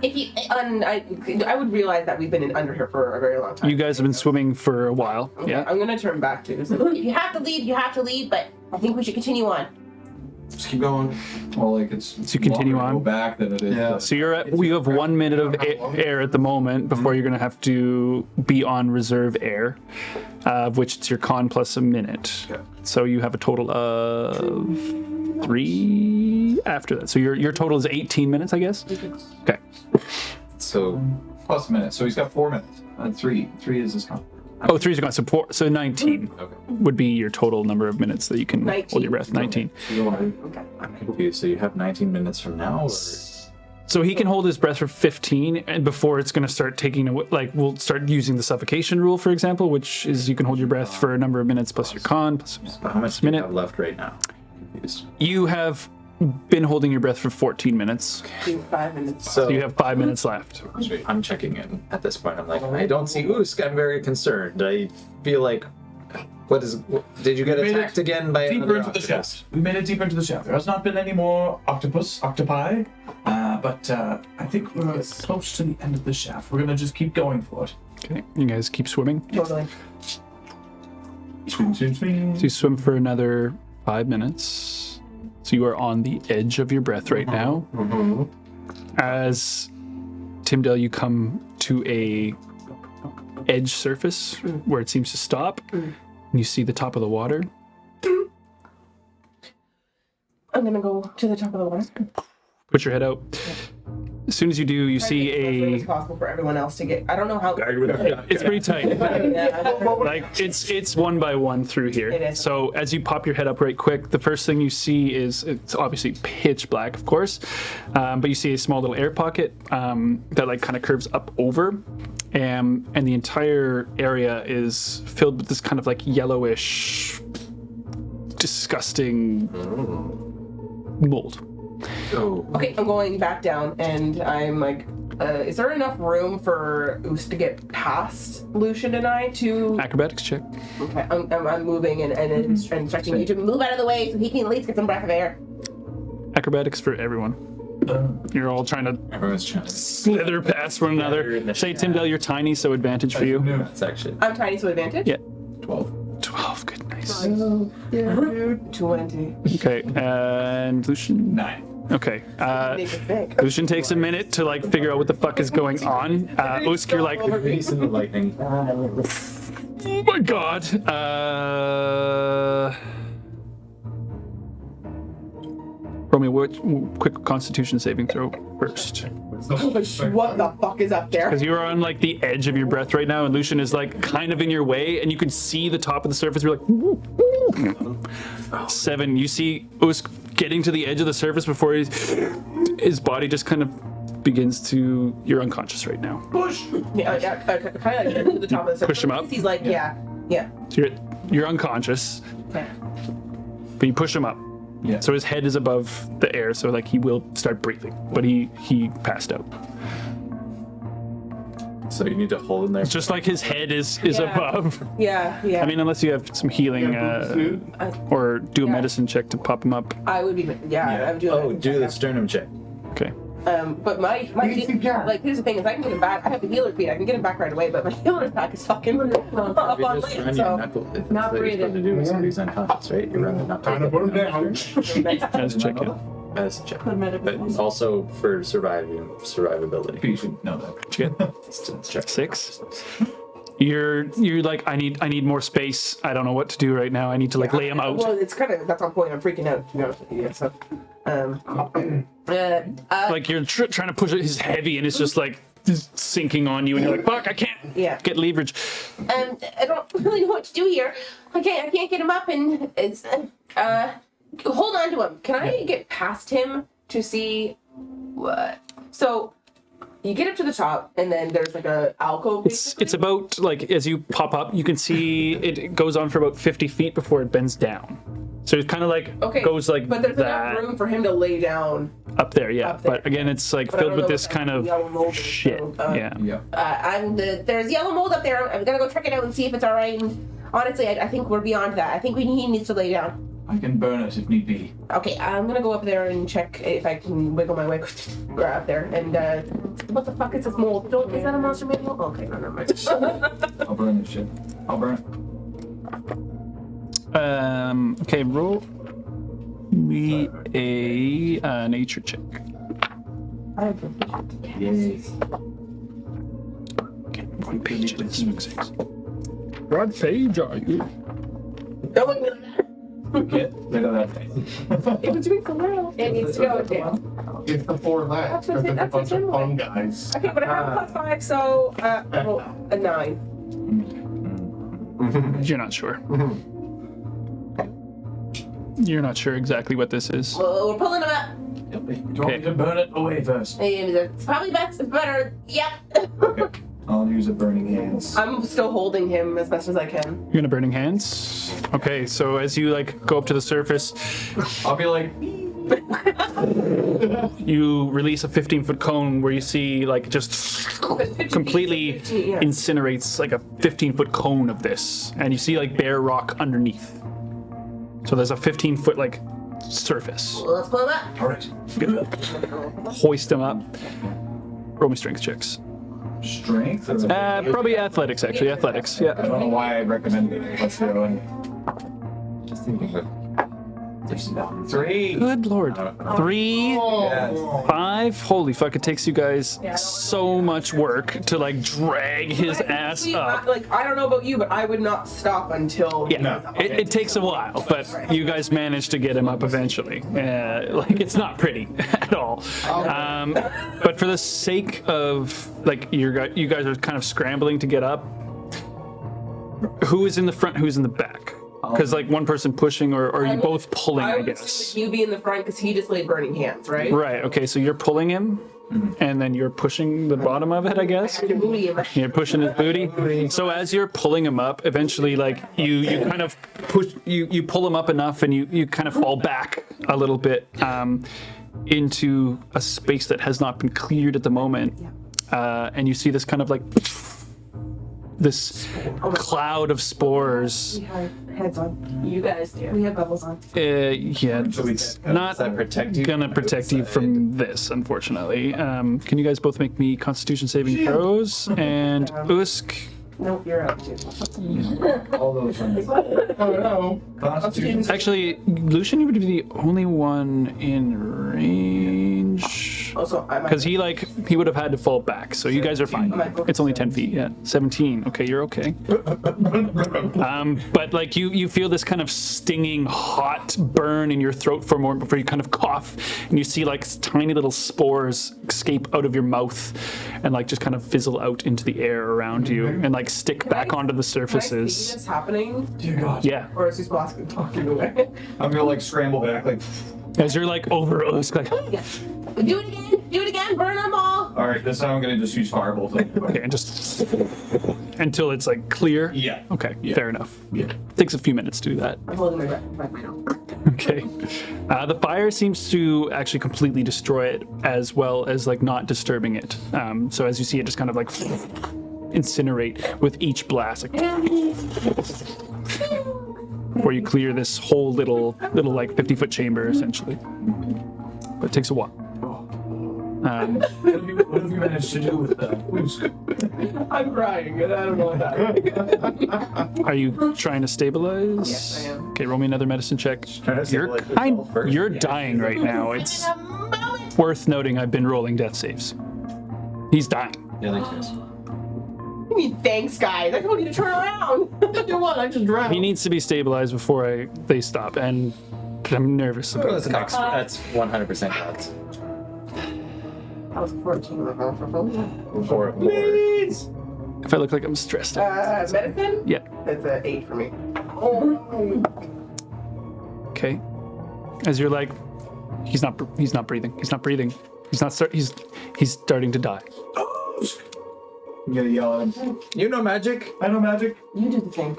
If you, I would realize that we've been under here for a very long time.
You guys have been swimming for a while.
Okay,
Yeah.
I'm gonna turn back to. So
If you have to leave, you have to leave, but I think we should continue on.
Just keep going. Well, like it's.
So you continue
longer to
on?
Go back than it is.
Yeah.
So you have 1 minute of air at the moment before you're gonna have to be on reserve air, of which it's your con plus a minute.
Okay.
So you have a total of 3 after that. So your total is 18 minutes, I guess. Okay.
So
Plus a minute. So he's got 4 minutes. 3. 3 is his count.
Oh, 3's gone. So 19
okay.
would be your total number of minutes that you can hold your breath. 19.
okay.
I'm confused. So you have 19 minutes from now, or
So he can hold his breath for 15, and before it's going to start taking away, like we'll start using the suffocation rule, for example, which is you can hold your breath for a number of minutes plus your con. Plus
how much do you
minute.
have left right now? Confused.
You have been holding your breath for 14 minutes.
Do 5 minutes.
So you have 5 minutes left.
I'm checking in at this point. I'm like, I don't see Usk. I'm very concerned. I feel like, did you get
We made
attacked
it
again by
Deeper
another
into the
octopus?
shaft. We made it deeper into the shaft. There has not been any more octopi, but I think we're close to the end of the shaft. We're gonna just keep going for it.
Okay, you guys keep swimming.
Totally.
Swing, swing, swing.
So you swim for another 5 minutes. So you are on the edge of your breath right now. As Timdell, you come to a edge surface where it seems to stop, and you see the top of the water.
I'm gonna go to the top of the water.
Put your head out. As soon as you do, you see
It's
a.
possible for everyone else to get. I don't know how.
It's pretty tight.
Yeah.
Like it's one by one through here.
It is.
So as you pop your head up right quick, the first thing you see is it's obviously pitch black, of course, but you see a small little air pocket that like kind of curves up over, and the entire area is filled with this kind of like yellowish, disgusting mold.
Okay, I'm going back down, and I'm like, is there enough room for Usk to get past Lucian and I to?
Acrobatics check.
Okay, I'm moving and instructing you to move out of the way so he can at least get some breath of air.
Acrobatics for everyone. You're all trying to
Everyone's trying to
slither past one
Together in
another.
the
Say,
shaft.
Timdell, you're tiny, so advantage for you.
That's actually
I'm tiny, so advantage.
Yeah.
12.
12, good, nice.
Yeah, dude. 20.
Okay, and Lucian?
9.
Okay,
Make it big.
Lucian takes a minute to like figure out what the fuck is going on. Usk, you're like,
Release in the lightning.
oh my god. Roll me a quick Constitution saving throw first.
What the fuck is up there?
Because you are on like the edge of your breath right now, and Lucian is like kind of in your way, and you can see the top of the surface. You're like, 7. You see Usk getting to the edge of the surface before his body just kind of begins to. You're unconscious right now.
Push!
Yeah, I kind of like get to the top of the
Push him up?
He's like, yeah.
So you're unconscious,
Okay.
but you push him up.
Yeah.
So his head is above the air, so like he will start breathing, but he passed out.
So you need to hold in there.
It's just like his head is
Yeah.
above.
Yeah.
I mean, unless you have some healing or do a medicine check to pop him up.
I would be, I'm doing
Oh,
that.
do the sternum check.
Okay.
But my like here's the thing is I can get him back. I have the healer feed. I can get him back right away. But my healer pack is fucking up
You
on
just
land.
run your
So
knuckle. It's
not
what you're supposed to do is somebody's unconscious, right? You run the knuckle.
Time to put him down.
Medicine check, yeah.
Medicine check. But also for survivability.
You should know that.
What'd you get?
Distance check.
6. You're like, I need more space. I don't know what to do right now. I need to like lay him out.
Well, it's kind of that's on point. I'm freaking out. To be honest with you. So,
Like you're trying to push it. He's heavy and it's just like sinking on you, and you're like, fuck, I can't get leverage.
I don't really know what to do here. I can't get him up, and it's hold on to him.
can I get past him to see what? So you get up to the top, and then there's like a alcove.
It's about like as you pop up, you can see it goes on for about 50 feet before it bends down. So it kind of like goes like
but there's
that
enough room for him to lay down.
up there, yeah.
Up there.
But again, it's like
But I
filled
don't
with
know
this
what
kind
that yellow mold
of
is,
shit.
so,
Yeah.
there's yellow mold up there. I'm gonna go check it out and see if it's all right. And honestly, I think we're beyond that. I think he needs to lay down.
I can burn it if need be.
Okay, I'm gonna go up there and check if I can wiggle my way up there. And what the fuck is this mold? Is that a monster manual? Okay, no, never mind.
I'll burn this shit. I'll burn it.
Okay, roll me a nature check.
Yes.
Okay, what page it is? What page are you?
Don't look at that.
Get rid of that face.
It was doing so well. It needs to go down.
It's the 4 left.
That's
Because it's a
that's
bunch
what's
of
in
fun guys.
Okay, but I have a +5, so a 9.
You're not sure. You're not sure exactly what this is.
Well, we're pulling him up.
Do you want me to burn it away first?
It's probably better. Yep.
Okay. I'll use a burning hands.
I'm still holding him as best as I can.
You're gonna burning hands. Okay, so as you like go up to the surface,
I'll be like,
you release a 15-foot cone where you see like just completely
15, yeah.
incinerates like a 15-foot cone of this, and you see like bare rock underneath. So there's a 15-foot like surface.
Well, let's pull him up.
all right.
Hoist them up. Roll me strength checks.
Strength? Or
Probably athletics, actually. Athletics,
I
yeah.
don't know why I recommended it. Let's go and. Just thinking of it. 3.
Good lord. 3,
Yes.
5. Holy fuck! It takes you guys so much work to like drag his ass up.
Like, I don't know about you, but I would not stop until.
Yeah, it takes a while, but you guys managed to get him up eventually. Like it's not pretty at all. But for the sake of like you guys are kind of scrambling to get up. Who is in the front? Who's in the back? Because like one person pushing, or are you both pulling? I
would
guess.
assume that you be in the front because he just laid burning hands, right?
Right. Okay. So you're pulling him, and then you're pushing the bottom of it, I guess.
Your booty in my-
You're pushing his booty. So as you're pulling him up, eventually, like you kind of push, you pull him up enough, and you kind of fall back a little bit into a space that has not been cleared at the moment, and you see this kind of like this cloud of spores.
We have heads on. You guys do. We have bubbles on.
Yeah, it's not
Does that protect you?
gonna protect you from this, unfortunately. Can you guys both make me Constitution saving throws? And Usk,
Nope, you're out too.
All those ones.
Oh no.
Constitution.
actually, Lucian, you would be the only one in range.
Also, I might.
Because he would have had to fall back, so you guys are fine. It's only 10 feet, yeah. 17. Okay, you're okay. But like you feel this kind of stinging hot burn in your throat for a moment before you kind of cough, and you see like tiny little spores escape out of your mouth and like just kind of fizzle out into the air around you and like stick back onto the
Can I see
surfaces.
this happening?
Dear God.
Yeah.
Or is this boss talking away?
I'm gonna like scramble back, like.
As you're like over Usk, like
Do it again. Burn them all.
All right, this time I'm gonna just use firebolt.
Okay, and just until it's like clear.
Yeah.
Okay, fair enough.
Yeah.
Takes a few minutes to do that.
I'm holding my breath. I know.
Okay. The fire seems to actually completely destroy it, as well as like not disturbing it. So as you see it just kind of like incinerate with each blast, like, before you clear this whole little like 50-foot chamber essentially. But it takes a while.
What have you managed to do with that?
I'm crying, and I don't know what happened.
Are you trying to stabilize?
Yes, I am.
Okay, roll me another medicine check.
Trying to
You're
stabilize yourself first.
you're dying right now. It's
In a moment.
worth noting I've been rolling death saves. He's dying.
Yeah, thanks, guys.
I mean, thanks, guys. I told you to turn around.
You what? I just drowned.
He needs to be stabilized before they stop, and I'm nervous
Oh,
about
that's,
the next.
that's 100% odds.
I was 14.
Or
Please.
If I look like I'm stressed out.
Medicine?
Yeah.
That's an 8 for me.
Okay. As you're like, he's not breathing. He's not breathing. He's starting to die.
I'm gonna yell at him.
You know magic.
I know magic.
You do the thing.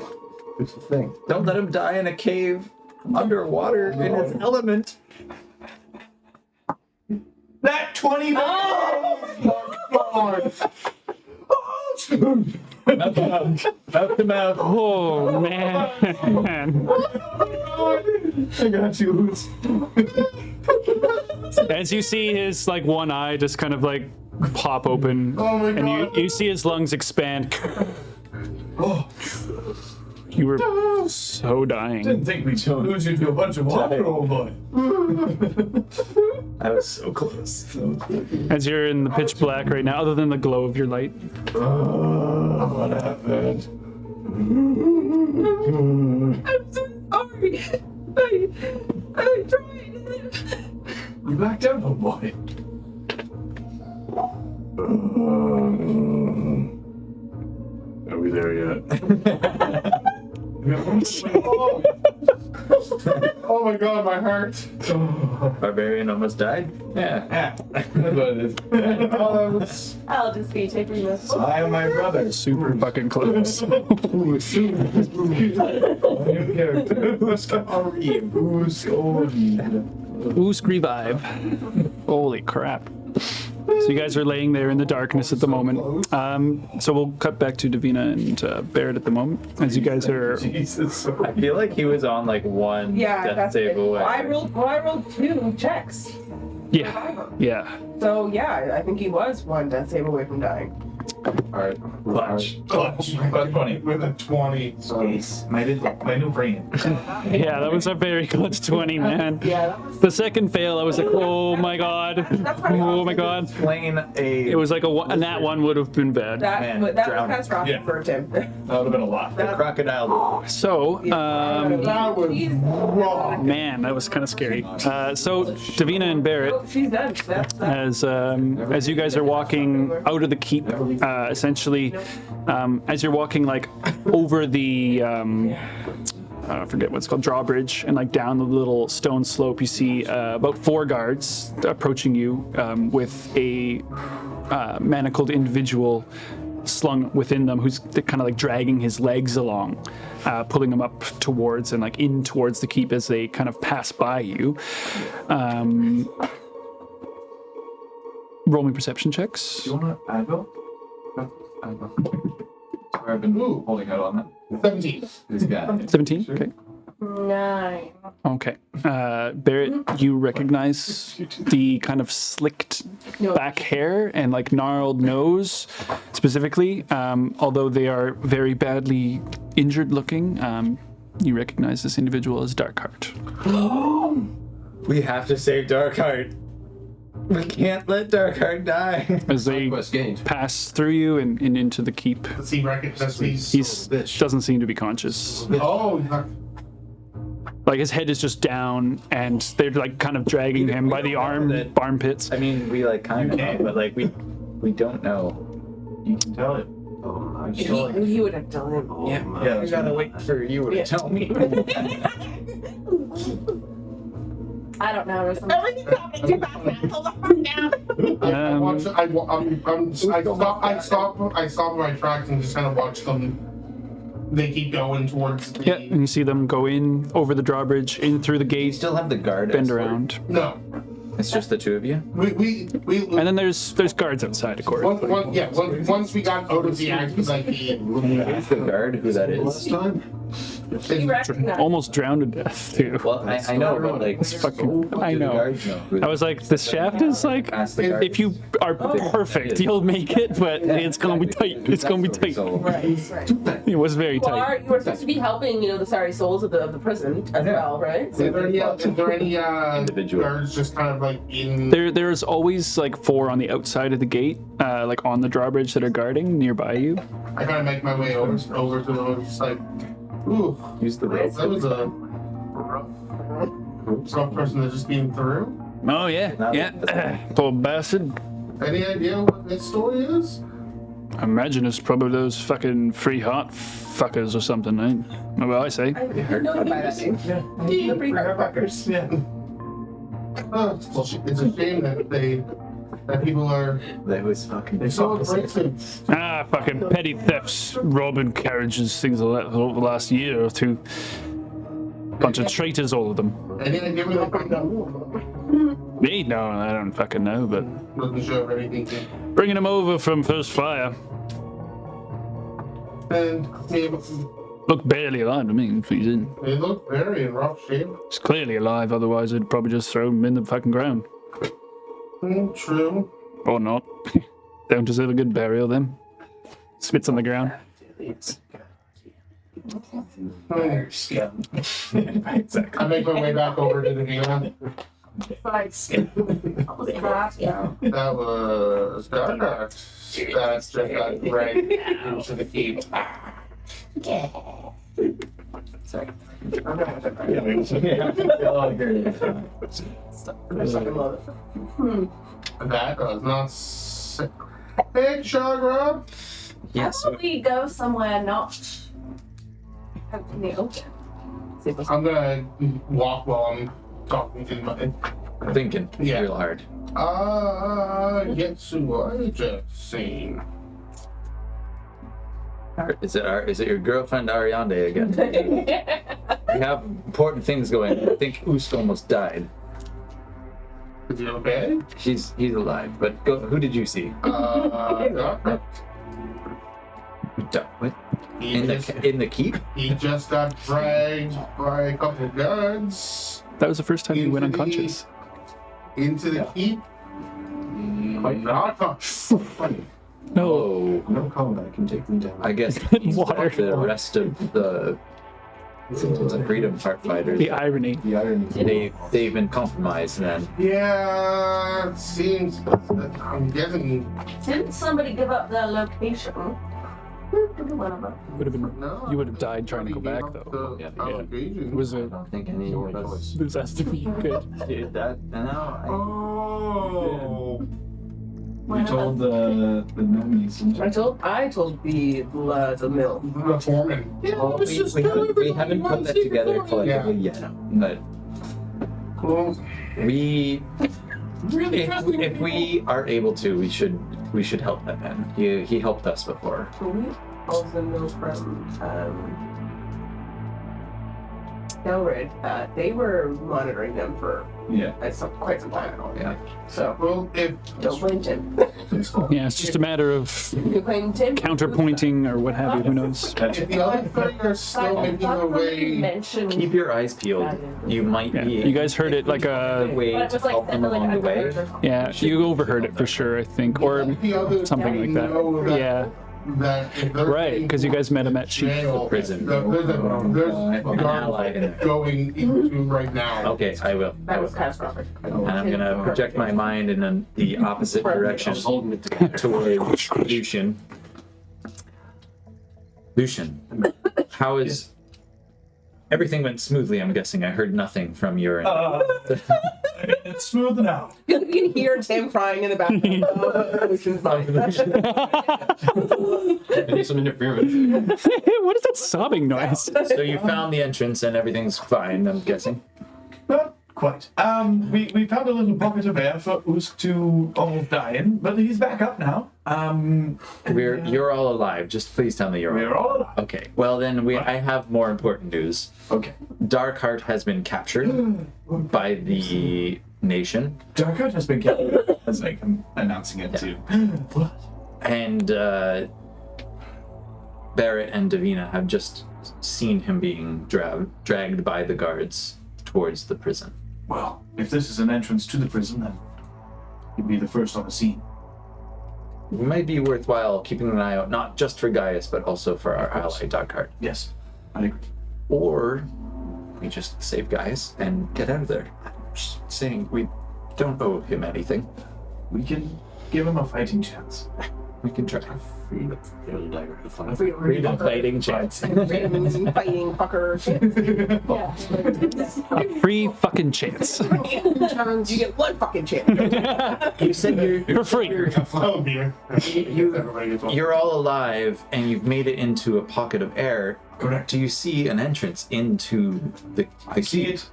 It's the thing.
Don't let him die in a cave underwater in his element.
That 20. Oh my God.
Mouth to mouth.
Oh man.
I got you.
As you see his like one eye just kind of like pop open,
Oh my
and
God.
you see his lungs expand. You were so dying.
Didn't think we'd lose you to a bunch of water, old boy.
I was so close.
As you're in the pitch black right now, other than the glow of your light.
What happened?
I'm so sorry. I tried.
You backed out, old boy. Are we there yet?
Oh my God, my heart.
Barbarian almost died. Yeah.
That's what it is.
I'll just be taking this.
I am my brother.
Super fucking close.
New character.
Usk revive. Holy crap. So you guys are laying there in the darkness at the moment. So we'll cut back to Davina and Barrett at the moment. As you guys are...
Jesus.
I feel like he was on like one
Yeah,
death
that's
save
it.
away.
I rolled 2 checks.
Yeah.
So yeah, I think he was 1 death save away from dying.
Alright.
Clutch. That's funny.
With a 20.
Ace. My new brain.
Yeah, that was a very clutch 20, man.
Yeah, that was.
The second fail, I was like, oh my god. Oh my god.
Playing a.
It was like a nat one would have been bad.
That
Man,
was
drowning.
catastrophic
Yeah.
for Tim.
That would have been a lot.
The crocodile.
So,
That was wrong.
man, that was kind of scary. So, Davina and Barrett,
Oh, she's done.
as you guys are walking out of the keep, essentially, as you're walking like over the I forget what's called, drawbridge, and like down the little stone slope, you see about 4 guards approaching you with a manacled individual slung within them, who's kind of like dragging his legs along, pulling them up towards and like in towards the keep as they kind of pass by you. Roll me perception checks.
Do you want to Advil? No, Advil. Sorry, I've been holding out on that.
17.
This guy.
17? Okay.
9.
Okay. Barrett, you recognize the kind of slicked back hair and like gnarled nose specifically. Although they are very badly injured looking, you recognize this individual as Darkheart.
We have to save Darkheart. We can't let Darkheart die.
As they
Quest gained.
pass through you and into the keep,
Does he recognize these?
he doesn't seem to be conscious.
Oh, he's not.
Like his head is just down, and they're like kind of dragging him by the armpits.
I mean, we like kind of know, but like we don't know.
You can tell it.
He would have told him.
Yeah, we gotta wait for you to tell me.
I don't know. There's some...
Everything's happening too fast, man. Hold the fuck down.
I want I stop my tracks and just kind of watch them. They keep going towards the.
Yeah, and you see them go in over the drawbridge, in through the
You
gate,
still have the guard.
bend
escort?
around,
No,
It's just the two of you.
we
and then there's guards outside, of course.
once we got out of the active like
Who's the guard? Who that is?
You recognize.
Almost drowned to death too.
Well, I know, but like,
Fucking, I
do the
know.
guards know who-
I was like, this shaft is like,
Ask the guard.
if you are perfect, you'll make it, but it's gonna be tight. It's gonna be tight.
Right.
It was very
Well,
tight.
you were supposed to be helping, the sorry souls of the prison as well, right?
Is there any
Individual.
guards just kind of like in?
There's always like 4 on the outside of the gate, like on the drawbridge that are guarding nearby you.
I kind of make my way over to them, just like, ooh,
Use the rope.
that was a rough person that just came through.
Oh yeah. Poor bastard.
Any idea what this story is?
I imagine it's probably those fucking free heart fuckers or something, eh? Well, I say.
I know you by that name. The pretty hard fuckers.
It's a shame that people are
That was fucking.
so abrasive.
Fucking petty thefts, robbing carriages, things like that over the last year or two. Bunch of traitors, all of them.
Any idea where they find out?
Me? No, I don't fucking know, but
Wasn't sure of anything.
bringing them over from First Fire.
And
Look barely alive to me if he's in.
they look very in rough shape.
He's clearly alive, otherwise I'd probably just throw him in the fucking ground.
True.
Or not. Don't deserve a good burial then. Spits on the ground.
I make my way back over to the Davina. That was Dark. That's just got right into the keep.
Sorry.
That does not sit. Hey, Kushagra!
Yes.
How about we go somewhere not out in the open?
I'm gonna walk while I'm talking in my.
Thinking
Yeah.
real hard.
Guess who I just seen?
Is it your girlfriend Ariande again? We have important things going. I think Usk almost died.
Is he okay?
He's alive, but who did you see?
Doctor.
What?
He just,
In the keep?
he just got dragged by a couple of guards
That was the first time you went
Into the-
unconscious.
into the keep. Not
No.
Oh,
No combat can take me down.
I guess
Water.
the rest of the freedom part fighters.
The irony.
The irony.
They've been compromised then.
Yeah, it seems. I'm guessing.
Didn't somebody give up their location? One of them.
Would have been.
No.
You would have died trying to go back though.
Yeah.
It was a
I don't think any of us
disaster for you. Good.
did that. No,
Oh.
You told the nominees.
I told the mill.
The foreman.
we haven't put that together collectively yet, but
Well,
if we are able to, we should help that man. He helped us before.
We also know from Delrid that they were monitoring them for quite some time.
Yeah.
So
well, if
don't blame Tim.
Yeah, it's just a matter of
You blame Tim.
counterpointing or what have you. Who knows?
if the other three are still making their way,
mentioned.
Keep your eyes peeled. You might
Yeah.
be.
You guys heard it like a.
way
But it
to
was like
help them along the way.
Yeah, you overheard it for sure. I think, or
the other
something
three
like that.
know that,
Yeah.
that if they're
Right,
being
'cause you guys met him at Sheep
jail,
Prison.
There's
An ally in there.
going into right now.
Okay, I will.
That was catastrophic.
And I'm gonna project my mind in the opposite direction towards Lucian. Lucian, how is everything went smoothly? I'm guessing. I heard nothing from your end.
It's smooth now.
You can hear Tim crying in the background. Lucian's fine.
I need some interference.
What is that sobbing noise?
So you found the entrance and everything's fine. I'm guessing.
Not Quite. We found a little pocket of air for Usk to almost die in, but he's back up now.
You're all alive. Just please tell me
We're
you're
all alive.
Okay. Well, then I have more important news.
Okay.
Darkheart has been captured by the nation.
Darkheart has been captured. As like I'm announcing it too. What?
And Barrett and Davina have just seen him being dragged by the guards towards the prison.
Well, if this is an entrance to the prison, then you'd be the first on the scene.
It might be worthwhile keeping an eye out, not just for Gaius, but also for our ally, Darkheart.
Yes, I agree.
Or we just save Gaius and get out of there. I'm just saying, we don't owe him anything.
We can give him a fighting chance.
We can try.
Freedom dagger to fly.
Freedom fighting chance.
Freedom fighting fucker.
A free fucking chance.
You get one fucking chance.
You said
For free.
Oh, beer. Everybody gets one.
you're all alive and you've made it into a pocket of air.
Correct.
Do you see an entrance into the
I see it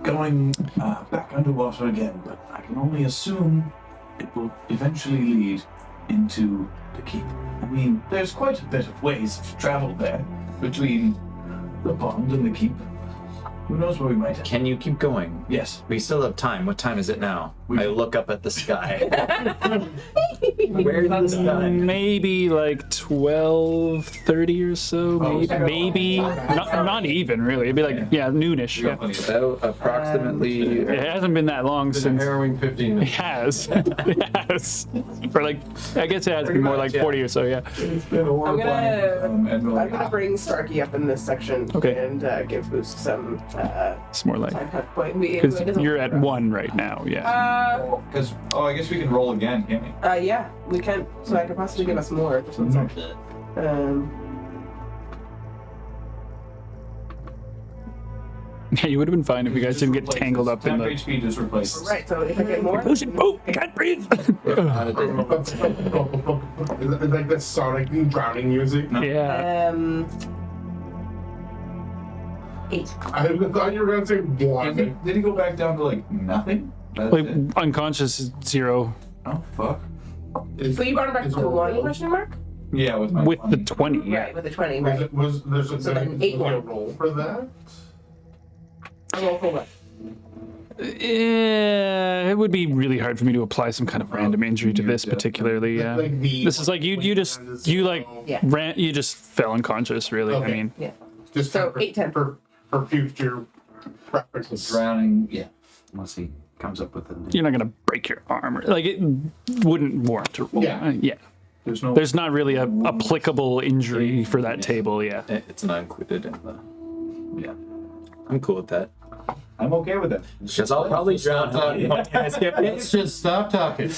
going back underwater again, but I can only assume it will eventually lead into the keep. I mean, there's quite a bit of ways of travel there between the pond and the keep. Who knows where we might end?
Can you keep going?
Yes.
We still have time. What time is it now? I look up at the sky. Where's the sun?
Maybe like 12:30 or so. Maybe. Not even really. It'd be like noonish. Yeah.
About approximately.
It hasn't been that long
It's a
since.
harrowing 15
It
minutes.
has. It has. For like, I guess it has been more like 40 or so. Yeah.
It's been a
I'm
and we're like,
gonna bring Starkey up in this section
Okay.
and give Boost some
It's more like
time cut point.
because you're at 1 right now. Yeah.
Because, I guess we can roll again, can't we?
Yeah, we can. So I could possibly give us more. Just one sec.
Yeah, you would have been fine if you guys didn't get tangled up in
Temp
the.
HP just replaces.
Right. So if I get more,
Lucian, oh, I can't breathe.
It's like that Sonic drowning music.
Yeah.
8.
I thought you were gonna say one.
Did he go back down to like nothing? That's
Like
it.
unconscious is 0
Oh fuck.
So you brought him back to 1 question mark?
Yeah, with my
with the 20. Yeah.
Right, with the 20.
Was
Right.
it was there's a,
So then
was
eight
there a
one.
roll for that?
I will hold up.
It would be really hard for me to apply some kind of random injury to this particularly. Yeah.
Like the-
This is like you just
Yeah.
you just fell unconscious. Really. I
Okay.
mean.
Yeah.
Just
So,
for,
8-10.
for future references.
drowning. Yeah.
Unless he comes up with a
You're not gonna break your arm, or like it wouldn't warrant a roll.
Yeah.
Yeah.
There's no.
There's not really a applicable injury for that table. Yeah.
It's not included in the.
Yeah.
I'm cool with that.
I'm okay with it.
Because I'll probably drown.
Let's just stop talking.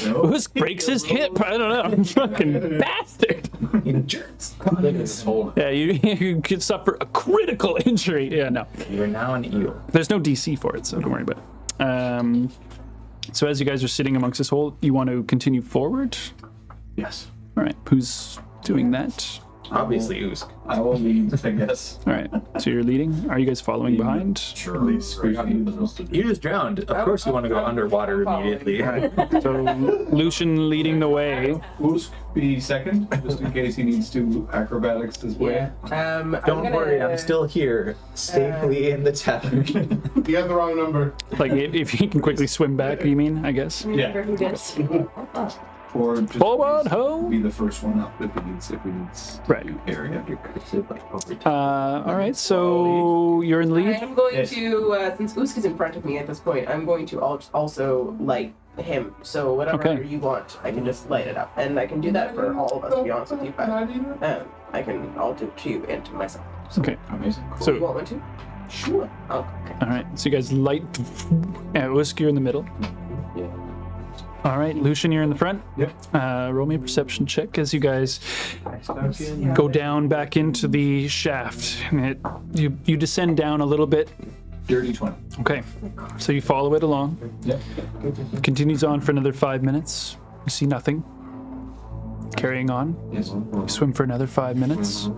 No.
Usk breaks his hip. I don't know. Fucking bastard. Yeah, you could suffer a critical injury. Yeah, no.
You're now an eel.
There's no DC for it, so don't worry about it. So as you guys are sitting amongst this hole, you want to continue forward?
yes.
All right. Who's doing that?
Obviously, Usk.
I will lead, I guess.
All right. So you're leading. Are you guys following behind?
Surely squishy.
You just drowned. Of course, you want to go underwater immediately.
So Lucian leading the way.
Usk be second, just in case he needs to acrobatics his way.
Yeah.
Don't worry, I'm still here, safely in the tavern.
You have the wrong number.
Like if he can quickly swim back, you mean? I guess.
Remember who did it?
Or just
Forward, ho.
be the first one up if he needs
Right.
area.
All right. So you're in the lead.
I'm going
Yes.
to, since Usk is in front of me at this point, I'm going to also light him. So whatever
Okay.
you want, I can just light it up. And I can do that for all of us, to be honest with you. But I can, I'll do it to you and to myself.
Okay.
Amazing.
You
So
want one too? Sure. Oh, okay.
all right. So you guys light. Usk, you're in the middle.
Yeah.
All right, Lucian, you're in the front.
Yep.
Roll me a perception check as you guys go down back into the shaft. And you descend down a little bit.
Dirty 20.
Okay, so you follow it along.
Yep.
It continues on for another 5 minutes. You see nothing. Carrying on.
Yes.
You swim for another 5 minutes.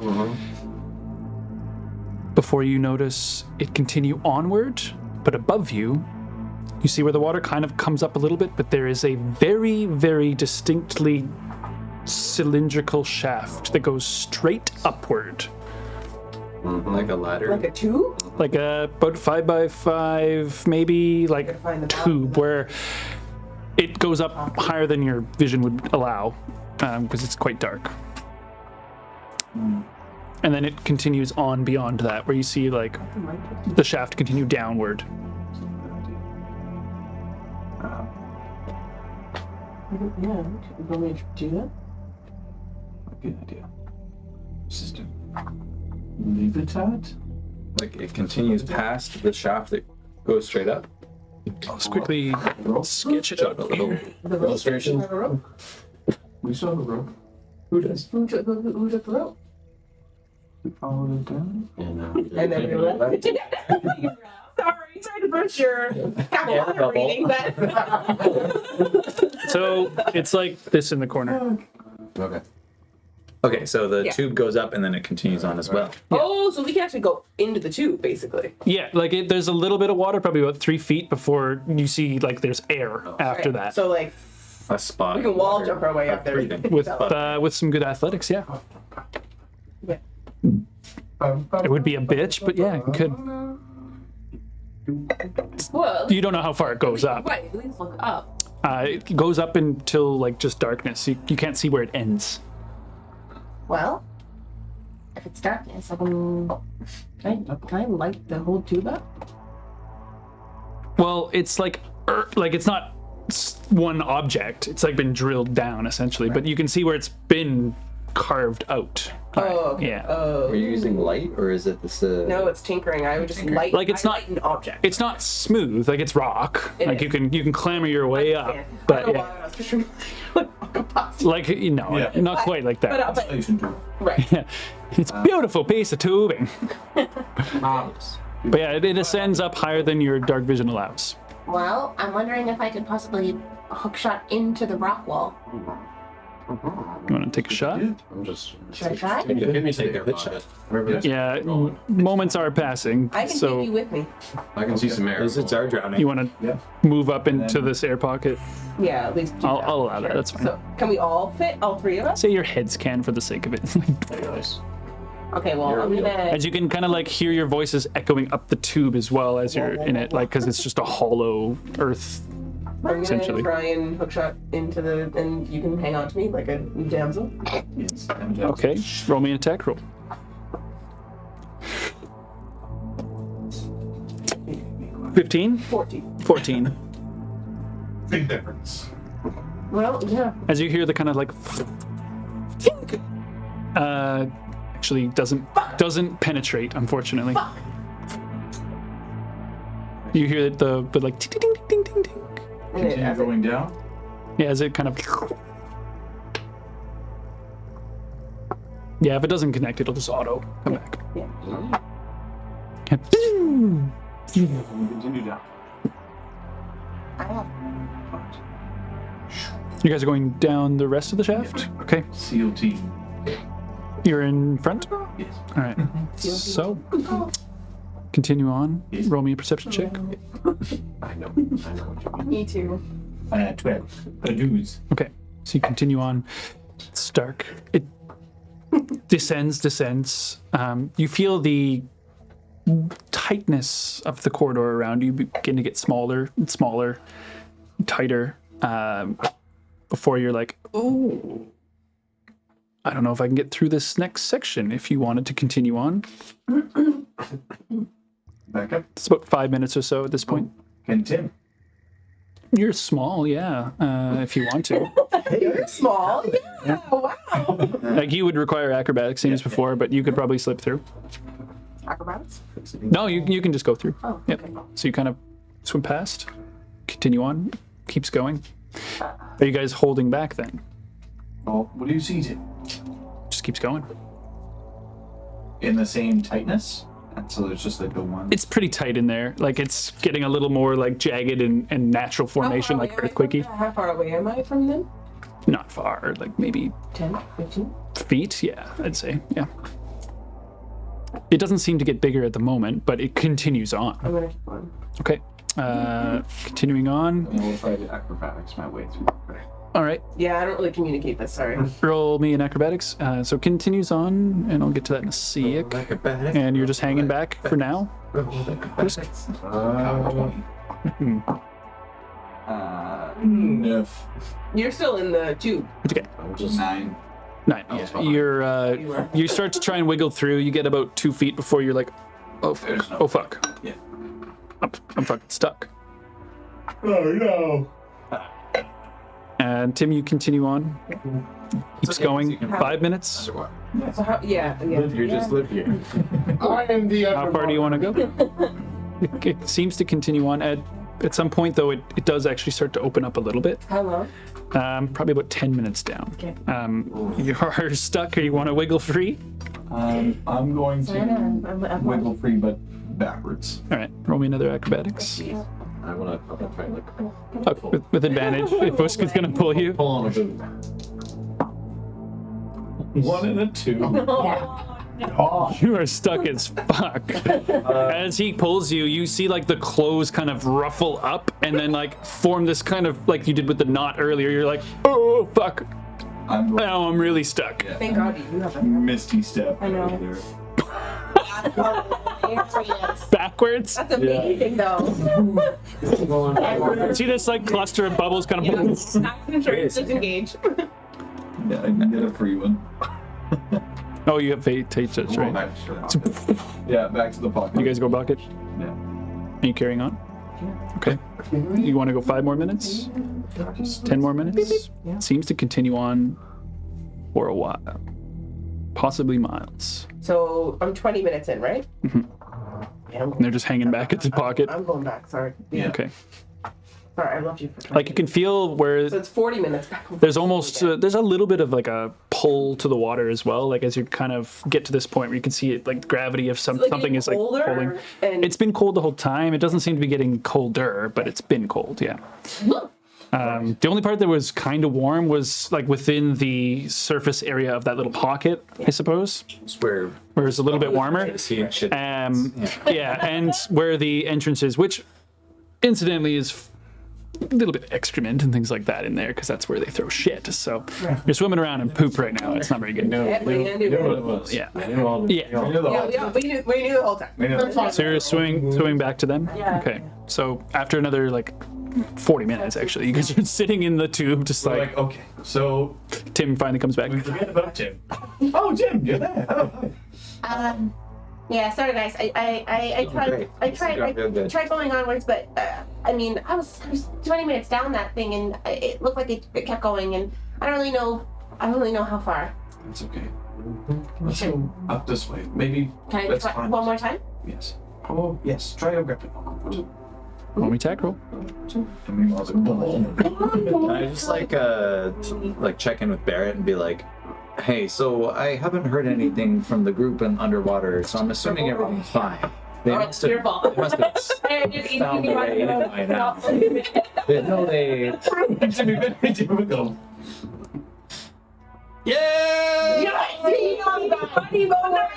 before you notice it continue onward, but above you, you see where the water kind of comes up a little bit, but there is a very, very distinctly cylindrical shaft that goes straight upward.
Like a ladder.
Like a tube?
Like a about 5x5, maybe like
find the
tube where it goes up higher than your vision would allow, because it's quite dark. And then it continues on beyond that, where you see like the shaft continue downward.
Yeah, you want me to do that?
Good idea. System. Leave it at?
Like it continues past the shaft that goes straight up.
I'll just quickly sketch it out a little.
Illustration.
We saw the rope.
Who does?
Who took the rope?
We followed it down.
And then we left. Sorry to burst your calendar reading, but
So it's like this in the corner.
Okay.
Okay, so the tube goes up and then it continues on as well.
oh, so we can actually go into the tube, basically.
Yeah, like there's a little bit of water, probably about 3 feet before you see like there's air after
Right.
that.
So like
A spot.
we can wall jump our way up there.
breathing.
With some good athletics, yeah. It would be a bitch, but yeah, you could.
Well,
You don't know how far it goes up.
right, at least look up.
It goes up until like just darkness. You can't see where it ends.
Well, if it's darkness, can I light the whole tube up?
Well, it's like it's not one object. It's like been drilled down essentially, but you can see where it's been carved out.
Oh, okay.
Yeah.
Oh.
Are you using light or is it this?
No, it's tinkering. I would just light.
Like, it's
I
not-
light an object.
It's not smooth, like it's rock.
It
like
is.
you can clamber your way up,
I
but
don't know
yeah,
why I was picturing like
like not quite like that.
But
Station 2.
right.
Yeah, it's a beautiful piece of tubing.
Marvelous.
But yeah, it ascends up higher than your dark vision allows.
Well, I'm wondering if I could possibly hookshot into the rock wall.
You want to take a shot?
I'm just.
Should I try?
Give me
Take
some
a
air
hit
on it. Remember this?
Yeah, moments are passing,
I can take
so
you with me.
I can see some air.
Lizards are drowning.
you want to move up into this air pocket.
Yeah, at least.
I'll allow that. That's fine.
So can we all fit? All three of us?
Say your heads can for the sake of it.
Nice.
Okay. Well, I'm gonna.
As you can kind of like hear your voices echoing up the tube as well as you're in it, like because it's just a hollow earth.
I'm
essentially.
gonna try and hookshot into the, and you can hang on to me like a damsel.
Yes.
Okay, roll me an attack roll. 15? 14.
Big difference.
Well, yeah.
As you hear the kind of like actually doesn't penetrate, unfortunately. You hear the like ding ding ding ding ding.
Continue going down.
Yeah, as it kind of yeah, if it doesn't connect, it'll just auto come back.
Yeah.
We continue down.
You guys are going down the rest of the shaft? Okay.
SEAL team.
You're in front? All
Yes.
right. So, continue on.
Yes.
Roll me a perception check.
I know what you mean.
Me too.
12. A dudes.
Okay. So you continue on. It's dark. It descends. You feel the tightness of the corridor around you begin to get smaller and smaller, tighter, before you're like, oh, I don't know if I can get through this next section if you wanted to continue on.
Back up.
It's about 5 minutes or so at this point.
And Tim.
You're small, yeah, if you want to.
You're small. Yeah. Wow.
Like you would require acrobatics, same as before, but you could probably slip through.
Acrobatics?
No, you can just go through.
Oh,
Yep.
okay.
So you kind of swim past, continue on, keeps going. Are you guys holding back then?
Oh, what do you see, Tim?
Just keeps going.
In the same tightness? And so there's just like the one.
It's pretty tight in there. Like it's getting a little more like jagged and natural formation, like earthquakey.
How far away am I from them?
Not far, like maybe
10, 15?
feet. Yeah, I'd say. Yeah. it doesn't seem to get bigger at the moment, but it continues on.
I'm gonna keep on.
Okay. Continuing on.
And we'll try to acrobatics my way through. Okay.
All right.
Yeah, I don't really communicate this. Sorry.
Roll me in acrobatics. So continues on, and I'll get to that in a sec. And you're just hanging back for now.
If
You're still in the tube.
It's okay.
I'm just
9. Yeah. You start to try and wiggle through. You get about 2 feet before you're like, oh,
There's no-
oh fuck.
Yeah.
I'm fucking stuck.
Oh no.
And Tim, you continue on. Keeps
okay,
going.
so you can-
5 minutes.
So how? Yeah.
Live here, just live here.
I am the.
How far do you want to go? It seems to continue on. At some point, though, it does actually start to open up a little bit.
How long?
Probably about 10 minutes down.
Okay.
You are stuck, or you want to wiggle free?
I'm going to
I'm
wiggle free, but backwards.
All right. Roll me another acrobatics.
I wanna try and
With advantage, if Usk is going to pull you.
pull on a boot.
1 and a 2.
You are stuck as fuck. As he pulls you, you see like the clothes kind of ruffle up and then like form this kind of like you did with the knot earlier. You're like, oh fuck.
I'm going
Now I'm really stuck.
Thank God you have a
misty step.
I know.
right there.
Backwards.
That's amazing, though.
See this like cluster of bubbles kind of.
Disengage.
Yeah, I can get a free one.
Oh, you have fate touch, that's right.
Back to the pocket. Yeah, back to the pocket.
You guys go bucket.
Yeah.
Are you carrying on? Okay. You want to go 5 more minutes? 10 more minutes? Seems to continue on for a while. Possibly miles.
So I'm 20 minutes in, right?
Mhm.
Yeah,
And they're just hanging back at the pocket.
I'm going back. Sorry.
Yeah.
Okay.
Sorry, I love you for.
Like you can feel where
So it's 40 minutes back.
there's almost there's a little bit of like a pull to the water as well. Like as you kind of get to this point where you can see it, like gravity of something is like
colder,
pulling.
and
It's been cold the whole time. It doesn't seem to be getting colder, but it's been cold. Yeah. The only part that was kind of warm was like within the surface area of that little pocket, I suppose,
It's where
where it's a little bit warmer.
see shit.
Yeah, and where the entrance is, which incidentally is a little bit of excrement and things like that in there because that's where they throw shit. So you're swimming around in poop right now. It's not very good.
Yeah, what are you gonna do?
Yeah.
We
Yeah.
knew the
Yeah,
whole
we knew the whole time.
We knew the whole
So you're swimming back to them?
Yeah.
Okay. So after another like 40 minutes actually, you guys are sitting in the tube just
We're
like
like, okay, so
Tim finally comes back.
we forget about Tim. Oh, Tim, you're there. Oh.
Yeah, sorry guys. I
great.
tried going onwards, but I mean, I was 20 minutes down that thing, and it looked like it kept going, and I don't really know how far.
It's okay. Let's go up this way. Maybe
Can I
let's
try
climb.
one more time?
Yes. Oh, yes. Try your grappling.
Want me attack roll?
And meanwhile, it's like,
Can I just like check in with Barrett and be like, hey, so I haven't heard anything from the group in underwater, so I'm assuming everything's fine. They
Oh,
must
it's your
have,
fault.
they must have found a way in by now. There's no way.
it's gonna be very difficult.
Yeah!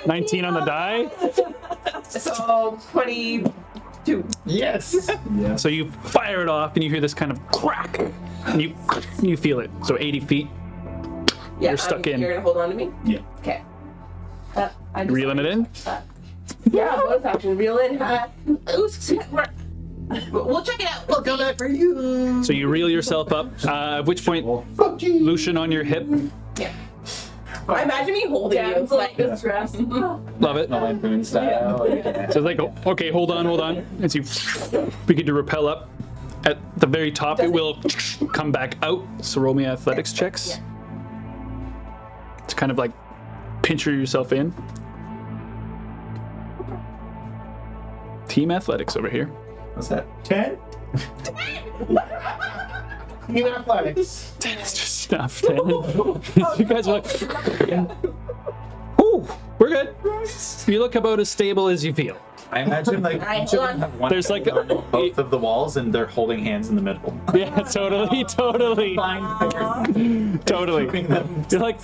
19 on the die.
So 22.
Yes.
Yeah.
So you fire it off and you hear this kind of crack and you feel it. So 80 feet.
Yeah,
You're stuck in.
You're gonna hold on to me?
Yeah.
Okay.
I just-
Reeling it in.
Yeah, bonus action. Reel in. We'll check it out. We'll go back for you.
So you reel yourself up, at which point, Lucian on your hip.
I imagine me holding
Yeah,
you.
it's like distress.
Love it.
Lampoon style.
So it's like, okay, hold on. As you begin to rappel up, at the very top, it will come back out. So roll me athletics checks. To kind of like pinch yourself in. Team athletics over here.
What's that?
10?
Team athletics.
10 is just enough. 10. You guys are like, ooh, we're good. You look about as stable as you feel.
I imagine like
Alright,
each of
hold
them
on.
have one
There's like
on both of the walls, and they're holding hands in the middle.
Yeah, totally. Totally.
Keeping them
You're like,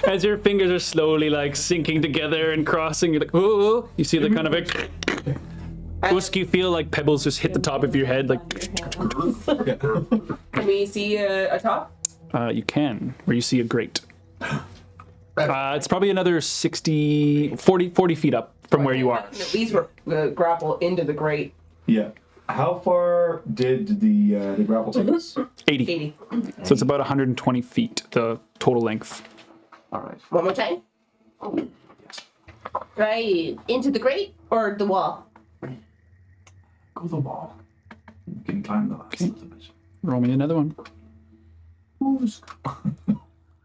as your fingers are slowly like sinking together and crossing, you're like, oh, you see the kind of like, Usk, you feel like pebbles just hit the top of your head, like,
Can we see a top?
you can, where you see a grate. It's probably another 40 feet up from where you are.
At least grapple into the grate.
Yeah. How far did the grapple take us?
80.
80.
So it's about 120 feet, the total length.
All right.
One more time. Right into the grate or the wall?
Go the wall. You can climb the last little bit.
Roll me another one.
Who's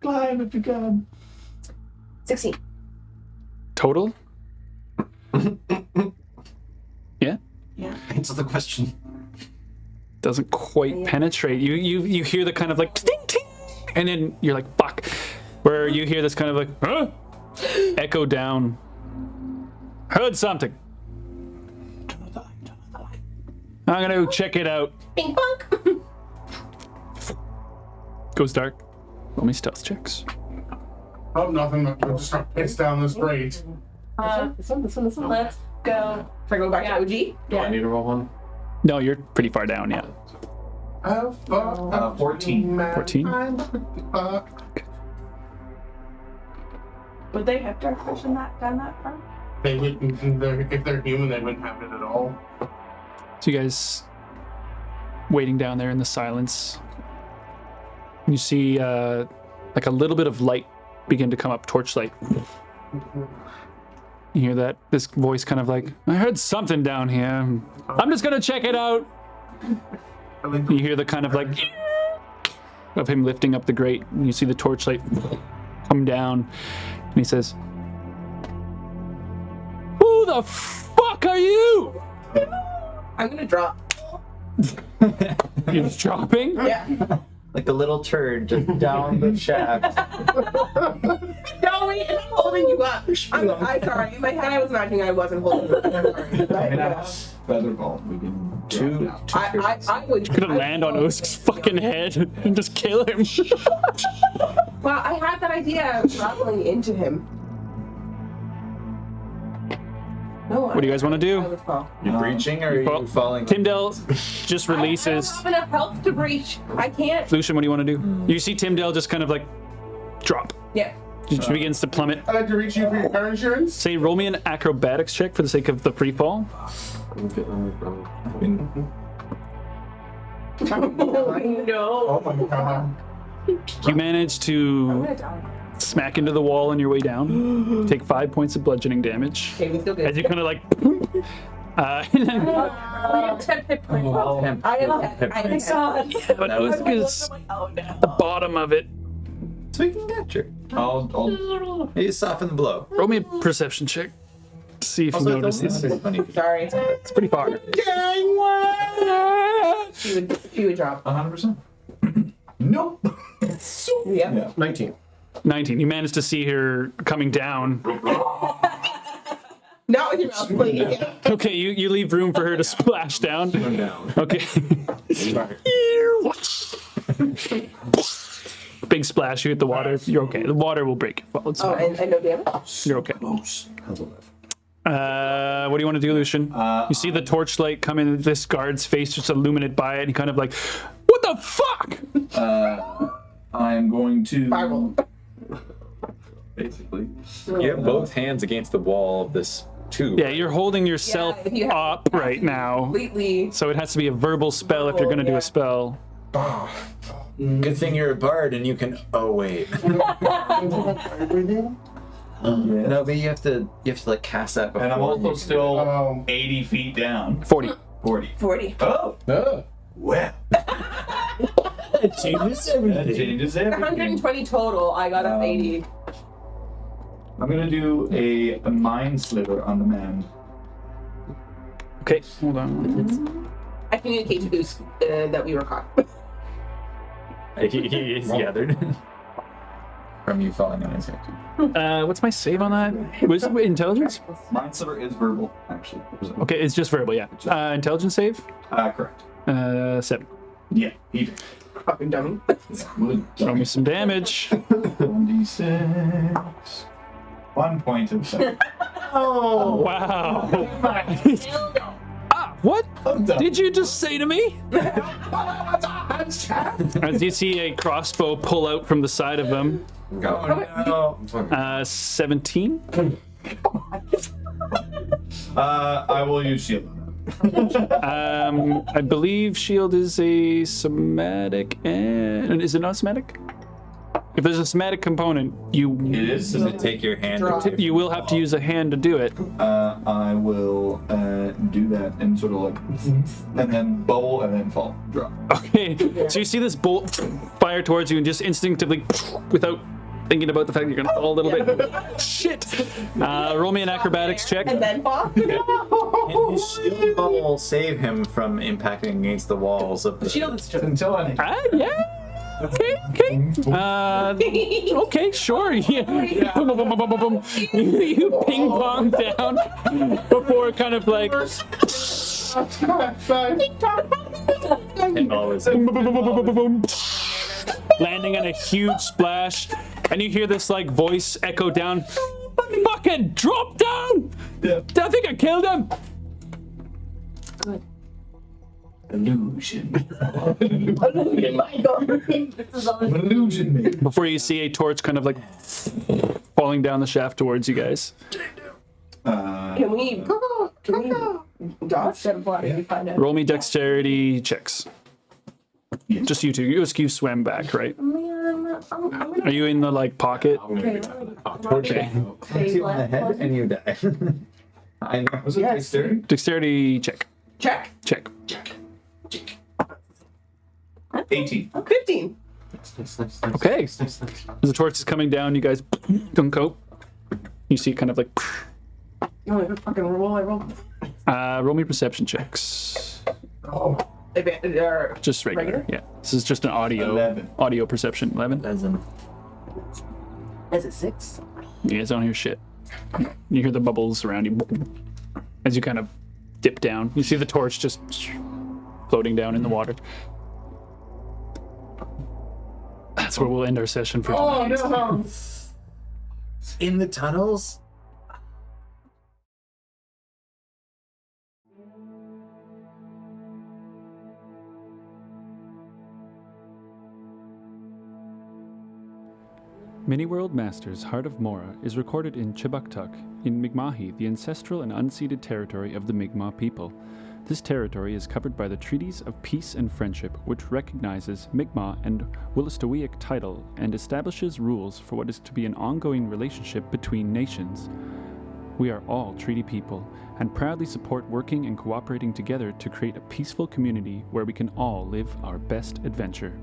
climb if you can.
16.
Total? Yeah?
Answer the question.
Doesn't quite penetrate. You hear the kind of like ting ting, and then you're like fuck, where you hear this kind of like echo down. Heard something. I'm gonna check it out.
Bing bong.
Goes dark. Roll me stealth checks.
Oh, nothing. I'm just gonna piss down this grate.
This one.
Let's go.
Try going back to OG?
Do I need to roll one?
No, you're pretty far down. Yeah.
14.
14?
Would they have dark vision down that far?
They wouldn't. If they're human, they wouldn't have it at all.
So you guys waiting down there in the silence. You see like a little bit of light begin to come up, torchlight. You hear that? This voice kind of like, I heard something down here. I'm just gonna check it out. You hear the kind of like of him lifting up the grate, and you see the torchlight come down, and he says, "Who the fuck are you?"
I'm gonna drop.
You're just dropping?
Yeah.
Like a little turd just down the shaft.
No, wait, I'm holding you up. I'm sorry. In my head, I was imagining I wasn't holding you up. I'm sorry.
Featherball. We can
Two
I would.
Could have land on Usk's fucking head and just kill him.
Well, I had that idea of traveling into him. No,
What do you guys want to
I
do?
would fall.
You breaching or are
Well,
you falling?
Timdell just
I
releases.
don't have enough health to breach. I can't.
Lucian, what do you want to do? You see Timdell just kind of like drop.
Yeah.
Just begins to plummet.
I'd like to reach you for your car insurance.
Say, roll me an acrobatics check for the sake of the free fall.
No.
Oh my god.
You manage to smack into the wall on your way down. Take 5 points of bludgeoning damage.
Okay, we still good.
As you kind of like. And then,
I have 10 hit points.
I am.
but Usk is at the bottom of it.
So we can get you.
I'll
You soften the blow.
Roll me a perception check. See if you
Also,
notice this.
Sorry.
It's pretty far.
She would drop.
100%. Nope.
Yeah.
19.
19. You managed to see her coming down.
Not with your mouth, please. Yeah.
Okay, you leave room for her to splash down.
Down.
Okay. Big splash, you hit the water. You're okay. The water will break your fall. It's
Oh,
fine.
and no damage?
You're okay.
How's it live?
What do you want to do, Lucian? You see the torchlight come in, this guard's face just illuminate by it, and he kind of like, what the fuck?
I'm going to
Fireball.
basically.
You have both hands against the wall of this tube.
Yeah, you're holding yourself
Yeah, if you have-
up right now.
Completely.
So it has to be a verbal spell if you're going to do
Yeah.
a spell.
Good thing you're a bard and you can. Oh wait. No, but you have to like cast that before.
And I'm also
you-
still 80 feet down.
40.
40.
40.
Oh, well.
It changes
That
everything.
changes everything.
120 total. I got us 80.
I'm gonna do a mind sliver on the man.
Okay, hold on.
I communicate to Usk that we were caught.
He's gathered. from you falling on his head.
What's my save on that? Was it intelligence?
Mind Sliver is verbal, actually.
Okay, it's just verbal, yeah. Intelligence save?
Correct.
7.
Yeah, he did.
Fucking dummy.
Throw me some damage.
1d6. 1 point of damage.
Oh, wow. What did you just say to me? As you see a crossbow pull out from the side of them.
Oh, no.
17.
I will use shield on that.
I believe shield is a somatic, and is it not somatic? If there's a somatic component,
It is.
Does it take your hand?
you will have to use a hand to do it.
I will do that and sort of like, and then bubble and then fall. Drop.
Okay, so you see this bolt fire towards you, and just instinctively, without thinking about the fact that you're gonna fall a little bit. Shit! Roll me an acrobatics check.
And then fall.
Can his shield bubble save him from impacting against the walls of the
Shield is just.
Until I
Yeah. Okay. Okay. Sure. Yeah. Boom, boom, boom, boom, boom, boom. You ping pong down before kind of like.
and always
Boom, boom, boom, boom, boom, boom, boom. Landing on a huge splash, and you hear this like voice echo down. Fucking drop down!
Yeah.
I think I killed him.
illusion.
Illusion me.
Before you see a torch kind of like falling down the shaft towards you guys.
Can we dodge? Find out.
Roll me dexterity checks. Just you two. You swam back, right? Are you in the like pocket?
torch you on the head and you die. I know.
Was it dexterity?
Dexterity check.
Check.
Check.
18.
15.
Okay. As the torch is coming down, you guys dunk out. You see kind of like.
You want to fucking roll? I roll.
Roll me perception checks. Just regular. Yeah. This is just an audio
11.
audio perception. 11.
Is it 6?
You guys don't hear shit. You hear the bubbles around you as you kind of dip down. You see the torch just floating down in the water. That's where we'll end our session for tonight.
Oh no!
In the tunnels?
Mini-World Masters Heart of Mora is recorded in Chibuktuk, in Mi'kmahi, the ancestral and unceded territory of the Mi'kmaq people. This territory is covered by the Treaties of Peace and Friendship, which recognizes Mi'kmaq and Wolastoqiyik title and establishes rules for what is to be an ongoing relationship between nations. We are all treaty people and proudly support working and cooperating together to create a peaceful community where we can all live our best adventure.